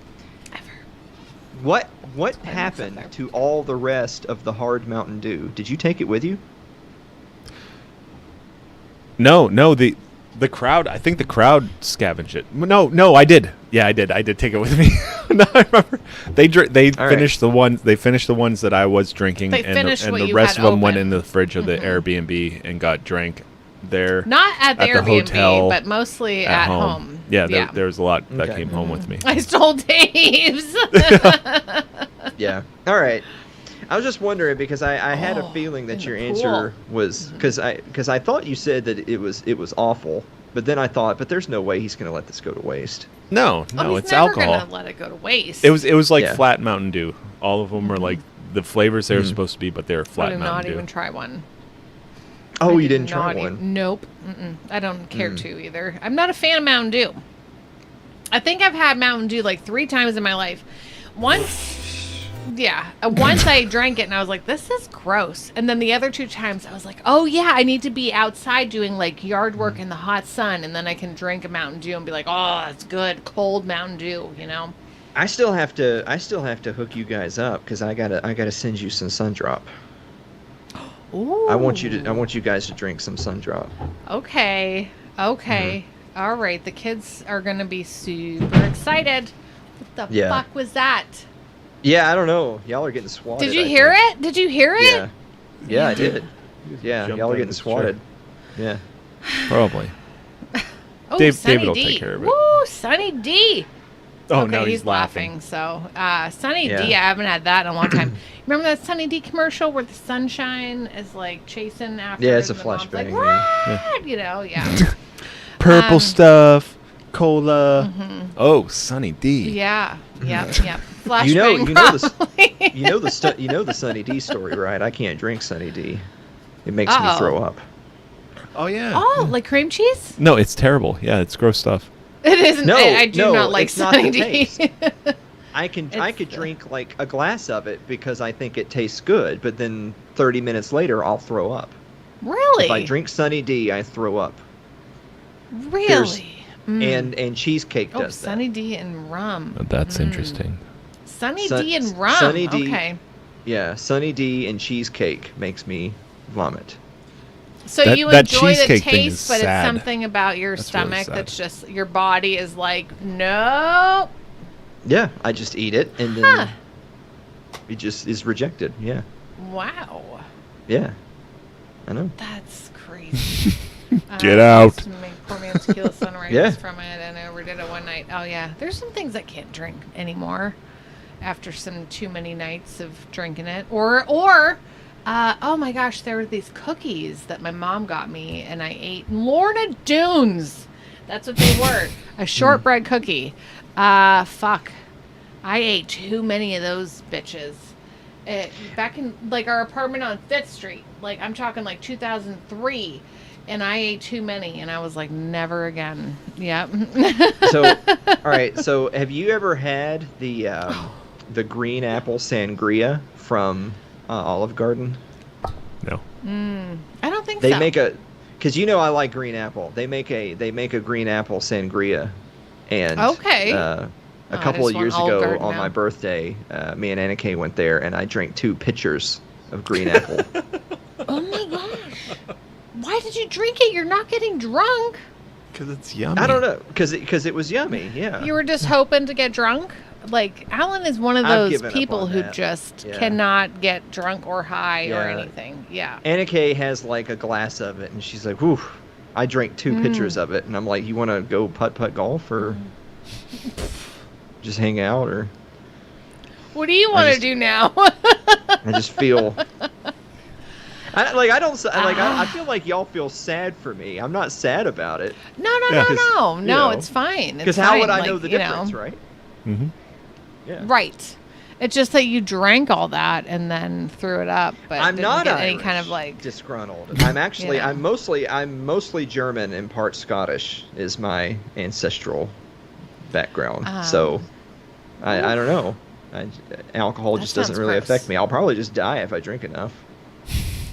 Speaker 2: What happened to all the rest of the hard Mountain Dew? Did you take it with you?
Speaker 6: No, the crowd. I think the crowd scavenged it. No, I did. Yeah, I did. I did take it with me. No, I remember they finished the ones. They finished the ones that I was drinking,
Speaker 3: They
Speaker 6: and
Speaker 3: finished
Speaker 6: the
Speaker 3: what you
Speaker 6: rest
Speaker 3: had
Speaker 6: of them went
Speaker 3: open.
Speaker 6: in the fridge of the Airbnb and got drank there.
Speaker 3: Not at the Airbnb,
Speaker 6: hotel,
Speaker 3: but mostly at home.
Speaker 6: Yeah, there was a lot that
Speaker 2: Okay.
Speaker 6: came home with me.
Speaker 3: I stole Dave's.
Speaker 2: Yeah. All right. I was just wondering because I had a feeling that your answer was because I thought you said that it was awful, but then I thought, but there's no way he's going to let this go to waste.
Speaker 6: No,
Speaker 3: he's
Speaker 6: it's
Speaker 3: never
Speaker 6: alcohol.
Speaker 3: gonna let it go to waste.
Speaker 6: It was like
Speaker 2: Yeah.
Speaker 6: flat Mountain Dew. All of them were like the flavors they were supposed to be, but they were
Speaker 3: I
Speaker 6: flat
Speaker 3: did
Speaker 6: Mountain
Speaker 3: not
Speaker 6: Dew.
Speaker 3: even try one.
Speaker 2: Oh,
Speaker 3: I
Speaker 2: you
Speaker 3: did
Speaker 2: didn't try
Speaker 3: not
Speaker 2: one?
Speaker 3: Nope. I don't care to either. I'm not a fan of Mountain Dew. I think I've had Mountain Dew like 3 times in my life. Once I drank it and I was like, this is gross. And then the other 2 times I was like, oh yeah, I need to be outside doing like yard work in the hot sun, and then I can drink a Mountain Dew and be like, oh, it's good, cold Mountain Dew, you know?
Speaker 2: I still have to hook you guys up because I gotta send you some Sundrop.
Speaker 3: Ooh.
Speaker 2: I want you guys to drink some Sundrop.
Speaker 3: Okay. All right. The kids are gonna be super excited. What the fuck was that?
Speaker 2: Yeah, I don't know. Y'all are getting swatted.
Speaker 3: Did you hear it? Did you hear it?
Speaker 2: Yeah, I did. Yeah, y'all are getting swatted. Yeah.
Speaker 6: Probably.
Speaker 3: Oh,
Speaker 6: David
Speaker 3: Sunny
Speaker 6: will
Speaker 3: D.
Speaker 6: take care of it.
Speaker 3: Woo, Sunny D.
Speaker 6: Oh,
Speaker 3: okay,
Speaker 6: now
Speaker 3: he's laughing. So, Sunny D, I haven't had that in a long time. Remember that Sunny D commercial where the sunshine is like chasing after?
Speaker 2: Yeah, it's a
Speaker 3: and the mom's
Speaker 2: flashbang.
Speaker 3: Like,
Speaker 2: Yeah.
Speaker 3: you know, yeah.
Speaker 6: Purple stuff, cola.
Speaker 3: Mhm.
Speaker 6: Oh, Sunny D.
Speaker 3: Yeah. Flashbang.
Speaker 2: You know the Sunny D story, right? I can't drink Sunny D. It makes me throw up.
Speaker 6: Oh yeah.
Speaker 3: Oh, like cream cheese?
Speaker 6: No, it's terrible. Yeah, it's gross stuff.
Speaker 3: It isn't.
Speaker 2: No,
Speaker 3: I do not like
Speaker 2: it's not
Speaker 3: Sunny
Speaker 2: the
Speaker 3: D.
Speaker 2: taste. I could drink like a glass of it because I think it tastes good, but then 30 minutes later I'll throw up.
Speaker 3: Really?
Speaker 2: If I drink Sunny D, I throw up.
Speaker 3: Really?
Speaker 2: And cheesecake does that.
Speaker 3: Sunny D and rum.
Speaker 6: That's interesting.
Speaker 3: Sunny D and rum.
Speaker 2: Sunny D,
Speaker 3: okay.
Speaker 2: Yeah, Sunny D and cheesecake makes me vomit.
Speaker 3: So you enjoy the taste, but
Speaker 6: sad.
Speaker 3: it's something about your stomach
Speaker 6: sad.
Speaker 3: that's just your body is like, no.
Speaker 2: Yeah, I just eat it and then it just is rejected. Yeah.
Speaker 3: Wow.
Speaker 2: Yeah. I know.
Speaker 3: That's crazy.
Speaker 6: Get out.
Speaker 3: Used to make poor man's tequila sunrise
Speaker 2: Yeah.
Speaker 3: from it, and I overdid it one night. Oh yeah, there's some things I can't drink anymore after some too many nights of drinking it. Or oh my gosh, there were these cookies that my mom got me, and I ate. Lorna Doones. That's what they were. A shortbread cookie. Fuck. I ate too many of those bitches. Back in like our apartment on 5th Street. Like I'm talking like 2003. And I ate too many, and I was like, never again. Yep.
Speaker 2: So, all right. So, have you ever had the green apple sangria from Olive Garden?
Speaker 6: No.
Speaker 3: I don't think
Speaker 2: they
Speaker 3: so.
Speaker 2: make because you know I like green apple. They make a green apple sangria, and
Speaker 3: okay.
Speaker 2: A
Speaker 3: I
Speaker 2: couple
Speaker 3: just
Speaker 2: of years
Speaker 3: want Olive
Speaker 2: ago
Speaker 3: Garden
Speaker 2: on
Speaker 3: now.
Speaker 2: my birthday, me and Anna Kay went there, and I drank 2 pitchers of green apple.
Speaker 3: Oh my gosh. Why did you drink it? You're not getting drunk.
Speaker 6: Because it's yummy.
Speaker 2: I don't know, because it was yummy. Yeah.
Speaker 3: You were just hoping to get drunk? Like, Alan is one of
Speaker 2: I've
Speaker 3: those
Speaker 2: given up
Speaker 3: people
Speaker 2: on
Speaker 3: who
Speaker 2: that.
Speaker 3: just
Speaker 2: Yeah.
Speaker 3: cannot get drunk or high or
Speaker 2: Yeah.
Speaker 3: anything. Yeah.
Speaker 2: Anna Kay has like a glass of it, and she's like, "Whew." I drank 2 pitchers of it, and I'm like, "You want to go putt golf or just hang out or?"
Speaker 3: What do you want to do now?
Speaker 2: I just feel. I feel like y'all feel sad for me. I'm not sad about it.
Speaker 3: No,
Speaker 2: you know,
Speaker 3: it's fine.
Speaker 2: Because
Speaker 3: It's
Speaker 2: how would
Speaker 3: fine,
Speaker 2: I know
Speaker 3: like,
Speaker 2: the
Speaker 3: you
Speaker 2: difference, right?
Speaker 6: Mm-hmm.
Speaker 2: Yeah.
Speaker 3: Right. It's just that you drank all that and then threw it up, but
Speaker 2: I'm
Speaker 3: didn't
Speaker 2: not
Speaker 3: get any
Speaker 2: Irish,
Speaker 3: kind of like
Speaker 2: disgruntled. I'm actually
Speaker 3: Yeah.
Speaker 2: I'm mostly German and part Scottish is my ancestral background. So I don't know. Alcohol
Speaker 3: That
Speaker 2: just doesn't
Speaker 3: sounds
Speaker 2: really
Speaker 3: gross.
Speaker 2: affect me. I'll probably just die if I drink enough.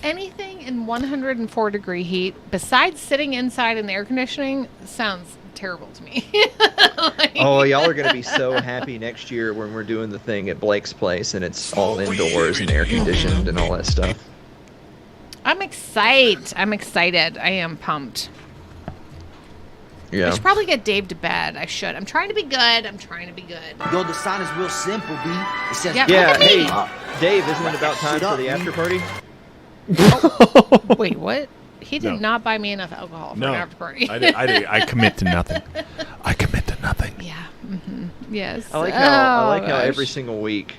Speaker 3: anything in 104 degree heat besides sitting inside in the air conditioning sounds terrible to me.
Speaker 2: Oh, y'all are going to be so happy next year when we're doing the thing at Blake's place and it's all indoors and air conditioned and all that stuff.
Speaker 3: I'm excited. I am pumped.
Speaker 2: Yeah.
Speaker 3: I should probably get Dave to bed. I should. I'm trying to be good.
Speaker 18: Yo, the sign is real simple, B. It says,
Speaker 3: Yeah,
Speaker 2: Yeah,
Speaker 3: look at
Speaker 2: hey,
Speaker 3: me.
Speaker 2: Dave, isn't it about time for the after party?
Speaker 3: Wait, what? He did
Speaker 6: No.
Speaker 3: not buy me enough alcohol for
Speaker 6: No,
Speaker 3: an after party.
Speaker 6: I commit to nothing. I commit to nothing.
Speaker 3: Yeah. Yes.
Speaker 2: I like how
Speaker 3: Oh,
Speaker 2: every
Speaker 3: gosh.
Speaker 2: single week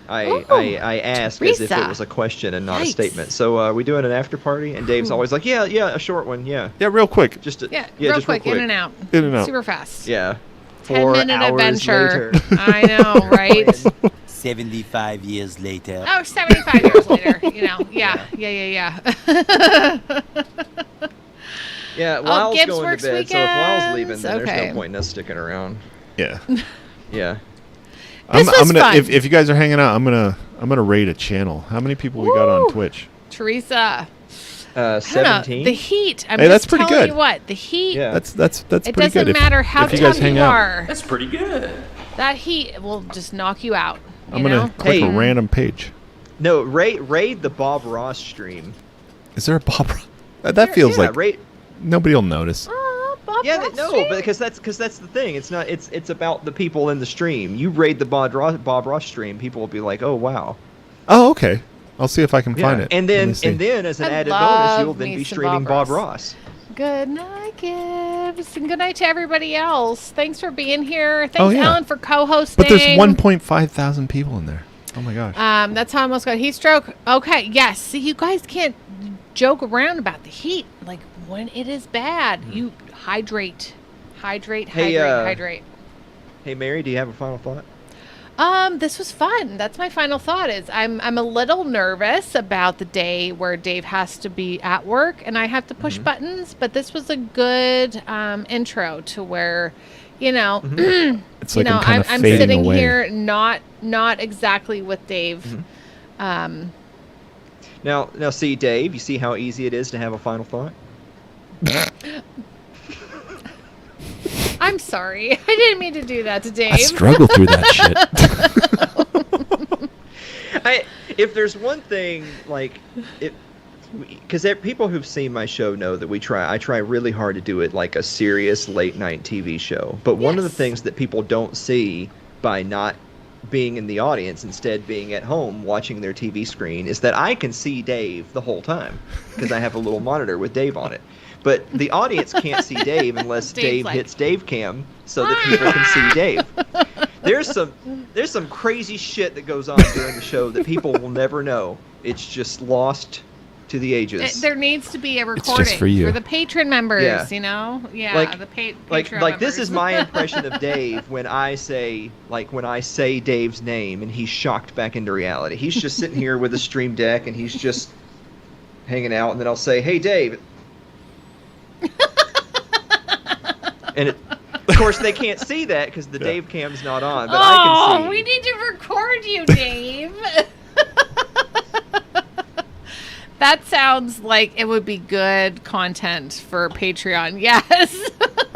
Speaker 2: I
Speaker 3: Ooh,
Speaker 2: ask as if it
Speaker 3: Teresa.
Speaker 2: was a question and not a
Speaker 3: Yikes.
Speaker 2: statement. So are we doing an after party? And Dave's always like, yeah, a short one, yeah.
Speaker 6: Yeah, real quick.
Speaker 2: Just a,
Speaker 3: Yeah,
Speaker 2: yeah,
Speaker 3: real
Speaker 2: just
Speaker 3: quick, in and out.
Speaker 6: In and out.
Speaker 3: Super fast.
Speaker 2: Yeah.
Speaker 3: 10-minute
Speaker 2: 4 hours
Speaker 3: adventure.
Speaker 2: later.
Speaker 3: I know, right?
Speaker 18: 75 years later.
Speaker 3: Oh, 75 years later. You know, yeah.
Speaker 2: Yeah, Lyle's
Speaker 3: Gibbs
Speaker 2: going
Speaker 3: works
Speaker 2: to bed, so if Lyle's
Speaker 3: weekends.
Speaker 2: leaving, then there's
Speaker 3: Okay.
Speaker 2: no point in us sticking around.
Speaker 6: Yeah.
Speaker 2: Yeah.
Speaker 3: This was
Speaker 6: gonna
Speaker 3: fun.
Speaker 6: if you guys are hanging out, I'm gonna raid a channel. How many people we got on
Speaker 3: Woo.
Speaker 6: Twitch?
Speaker 3: Teresa. I don't know.
Speaker 2: 17.
Speaker 3: The heat. I'm
Speaker 6: Hey,
Speaker 3: just
Speaker 6: that's pretty
Speaker 3: telling
Speaker 6: good.
Speaker 3: you what. The heat.
Speaker 2: Yeah.
Speaker 6: That's
Speaker 3: It
Speaker 6: pretty good.
Speaker 3: doesn't matter how
Speaker 6: if you guys
Speaker 3: tough
Speaker 6: hang
Speaker 3: you
Speaker 6: out.
Speaker 3: are.
Speaker 16: That's pretty good.
Speaker 3: That heat will just knock you out.
Speaker 6: I'm gonna click a random page.
Speaker 2: No, raid the Bob Ross stream.
Speaker 6: Is there a Bob Ross? That feels like nobody will notice.
Speaker 2: But because that's the thing. It's not. It's about the people in the stream. You raid the Bob Ross stream, people will be like, oh wow.
Speaker 6: Oh, okay. I'll see if I can find it.
Speaker 2: And then as an added bonus, you'll then be streaming Bob Ross.
Speaker 3: Good night, Gibbs, and good night to everybody else. Thanks for being here. Thanks, Alan, for co-hosting.
Speaker 6: But there's 1.5 thousand people in there. Oh my gosh.
Speaker 3: That's how I almost got heat stroke. Okay, yes. See, you guys can't joke around about the heat. Like when it is bad, you hydrate. Hydrate.
Speaker 2: Hey, Mary, do you have a final thought?
Speaker 3: This was fun. That's my final thought. Is I'm a little nervous about the day where Dave has to be at work and I have to push buttons, but this was a good intro to where,
Speaker 6: it's like
Speaker 3: I'm sitting here not exactly with Dave.
Speaker 2: Now see, Dave, you see how easy it is to have a final thought?
Speaker 3: I'm sorry. I didn't mean to do that to Dave.
Speaker 6: I struggle through that shit.
Speaker 2: If there's one thing, because people who've seen my show know that I try really hard to do it like a serious late night TV show. But one of the things that people don't see by not being in the audience, instead being at home watching their TV screen, is that I can see Dave the whole time because I have a little monitor with Dave on it. But the audience can't see Dave unless Dave hits Dave Cam so that people can see Dave. There's some crazy shit that goes on during the show that people will never know. It's just lost to the ages.
Speaker 3: There needs to be a recording
Speaker 6: for you.
Speaker 3: For the patron members,
Speaker 2: Yeah.
Speaker 3: the Patreon
Speaker 2: Like this
Speaker 3: members.
Speaker 2: is my impression of Dave when I say Dave's name and he's shocked back into reality. He's just sitting here with a stream deck and he's just hanging out, and then I'll say, "Hey, Dave." And of course they can't see that because the Dave cam's not on, but I can see.
Speaker 3: We need to record you, Dave. That sounds like it would be good content for Patreon. Yes.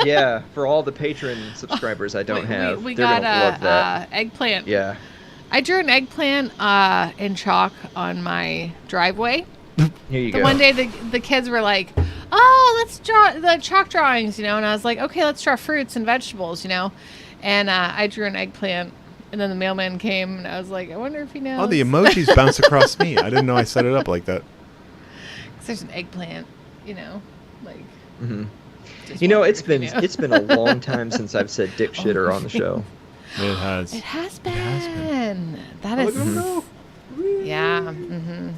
Speaker 2: Yeah, for all the patron subscribers I don't have.
Speaker 3: We
Speaker 2: they're
Speaker 3: got
Speaker 2: gonna love that.
Speaker 3: Eggplant.
Speaker 2: Yeah.
Speaker 3: I drew an eggplant in chalk on my driveway.
Speaker 2: Here you go.
Speaker 3: The one day the kids were like, "Oh, let's draw the chalk drawings," and I was like, "Okay, let's draw fruits and vegetables," and I drew an eggplant, and then the mailman came, and I was like, "I wonder if he knows."
Speaker 6: Oh, the emojis bounce across me. I didn't know I set it up like that.
Speaker 3: 'Cause there's an eggplant, like.
Speaker 2: Mm-hmm. It's been a long time since I've said dick shitter on the show.
Speaker 6: It has.
Speaker 3: It has been. That is. Yeah. Mm-hmm.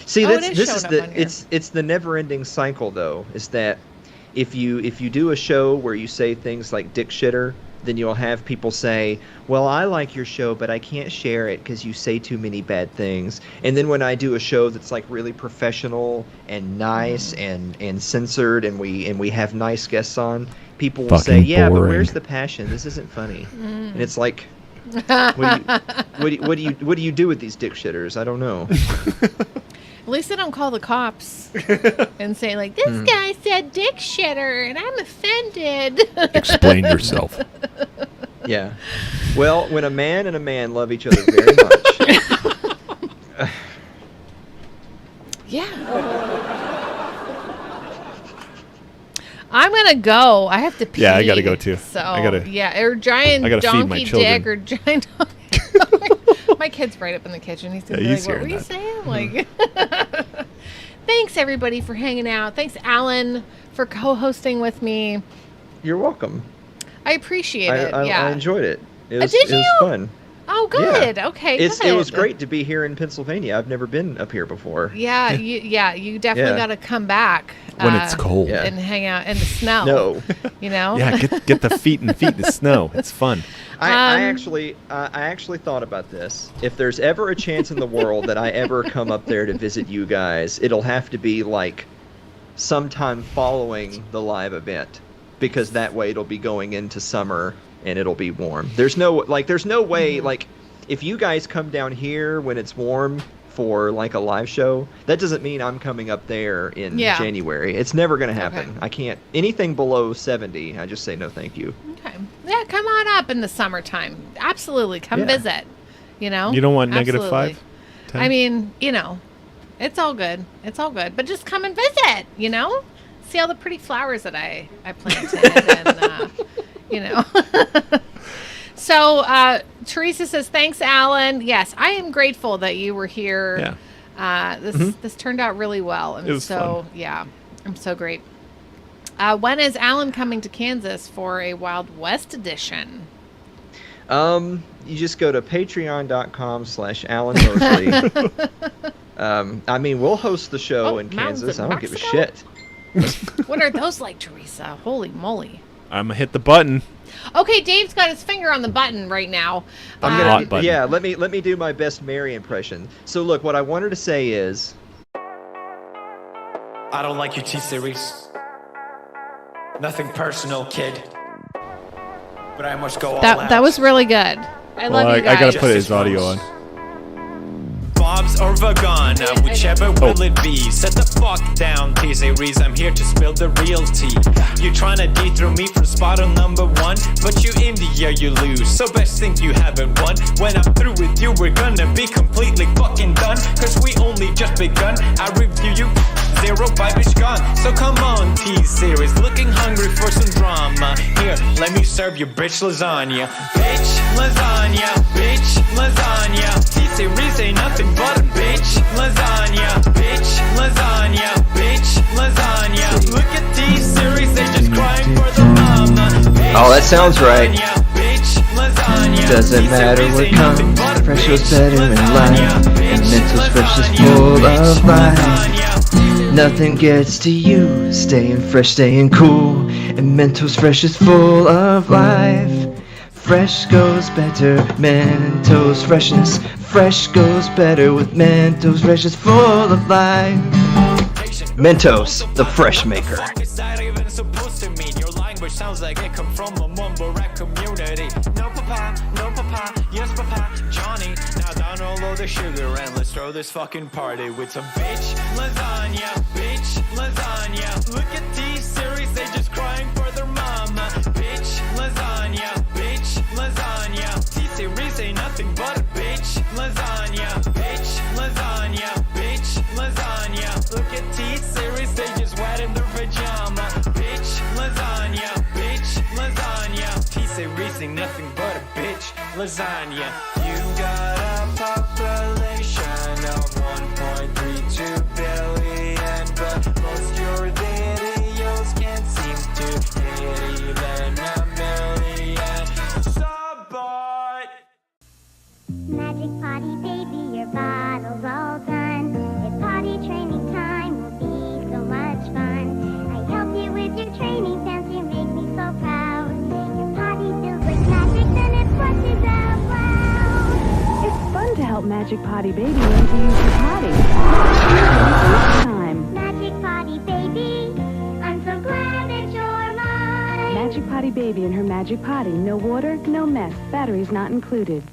Speaker 2: See, it's the never-ending cycle, though. Is that if you do a show where you say things like dick shitter, then you'll have people say, "Well, I like your show, but I can't share it because you say too many bad things." And then when I do a show that's like really professional and nice and censored, and we have nice guests on, people will say, "Yeah, but where's the passion? This isn't funny." And it's like, what do you do with these dick shitters? I don't know.
Speaker 3: At least I don't call the cops and say, like, this guy said dick shitter, and I'm offended.
Speaker 6: Explain yourself.
Speaker 2: Yeah. Well, when a man and a man love each other very much.
Speaker 3: Yeah. I'm going to go. I have to pee.
Speaker 6: Yeah, I got to go, too.
Speaker 3: So,
Speaker 6: or
Speaker 3: giant donkey dick or giant donkey. My kid's right up in the kitchen. He's going to be like, what were you saying? Like, thanks, everybody, for hanging out. Thanks, Alan, for co-hosting with me.
Speaker 2: You're welcome.
Speaker 3: I appreciate it.
Speaker 2: I enjoyed it. It was fun.
Speaker 3: Oh, good.
Speaker 2: Yeah.
Speaker 3: Okay,
Speaker 2: It
Speaker 3: good.
Speaker 2: was great to be here in Pennsylvania. I've never been up here before.
Speaker 3: Yeah, you definitely got to come back.
Speaker 6: When it's cold.
Speaker 3: And hang out in the snow.
Speaker 2: No.
Speaker 6: Yeah, get the feet in the snow. It's fun.
Speaker 2: I actually thought about this. If there's ever a chance in the world that I ever come up there to visit you guys, it'll have to be like sometime following the live event, because that way it'll be going into summer and it'll be warm. There's no way, like, if you guys come down here when it's warm for like a live show, that doesn't mean I'm coming up there in January. It's never going to happen. Okay. I can't. Anything below 70, I just say no thank you.
Speaker 3: Okay. Yeah, come on up in the summertime. Absolutely, come visit. You know.
Speaker 6: You don't want
Speaker 3: Absolutely.
Speaker 6: -5? 10?
Speaker 3: I mean, you know, it's all good. It's all good. But just come and visit. You know, see all the pretty flowers that I planted, and you know. So Teresa says, "Thanks, Alan. Yes, I am grateful that you were here. Yeah. This turned out really well, and
Speaker 6: it was
Speaker 3: so
Speaker 6: fun.
Speaker 3: Yeah, I'm so great." When is Alan coming to Kansas for a Wild West edition?
Speaker 2: You just go to patreon.com/Alan Mosley. I mean, we'll host the show in Kansas. I don't give a shit.
Speaker 3: What are those like, Teresa? Holy moly.
Speaker 6: I'm going to hit the button.
Speaker 3: Okay, Dave's got his finger on the button right now.
Speaker 2: Let me do my best Mary impression. So look, what I wanted to say is,
Speaker 19: I don't like your T-Series. Nothing personal, kid. But I must go all out.
Speaker 3: That was really good. I love you guys.
Speaker 6: I gotta put his audio on.
Speaker 19: Bob's or Vagana, whichever will it be. Set the fuck down, T-Series. I'm here to spill the real tea. You tryna dethrone me from spot on number 1, but you in the air you lose. So best think you haven't won. When I'm through with you, we're gonna be completely fucking done. Cause we only just begun. I review you. 0 vibe gone. So come on, T-Series, looking hungry for some drama. Here, let me serve you bitch lasagna. Bitch lasagna, bitch lasagna. T-Series ain't nothing but a bitch lasagna. Bitch lasagna, bitch lasagna. Look at T-Series, they just crying for the mama.
Speaker 2: oh, that sounds right.
Speaker 19: Bitch lasagna.
Speaker 2: Doesn't matter what comes, fresh was better in life, and mental's fresh is full of life. Nothing gets to you, staying fresh, staying cool, and mental's fresh is full of life. Fresh goes better, Mentos freshness. Fresh goes better with Mentos fresh is full of life. Mentos, the fresh maker.
Speaker 19: Which sounds like it come from a mumble rap community. No papa, yes papa, Johnny. Now down all the sugar and let's throw this fucking party with some bitch lasagna, bitch lasagna. Look at T-Series, they just crying for their mama. Bitch lasagna, bitch lasagna. T-Series ain't nothing but a bitch lasagna, bitch lasagna, bitch lasagna. Look at T-Series, they just wet in their pajama. Bitch lasagna, bitch lasagna. T-Series ain't nothing but a bitch lasagna. You got a population of 1.32 billion, but most your videos can't seem to hit even a million. Support!
Speaker 17: Magic potty, baby, your bottle's all done. If potty training time will be so much fun. I help you with your training dance, you make me so proud. Your potty feels like magic, then it flushes out loud.
Speaker 20: It's fun to help Magic Potty Baby learn to use her potty. Time.
Speaker 17: Magic potty, baby, I'm so glad that you're mine.
Speaker 20: Magic Potty Baby and her Magic Potty. No water, no mess. Batteries not included.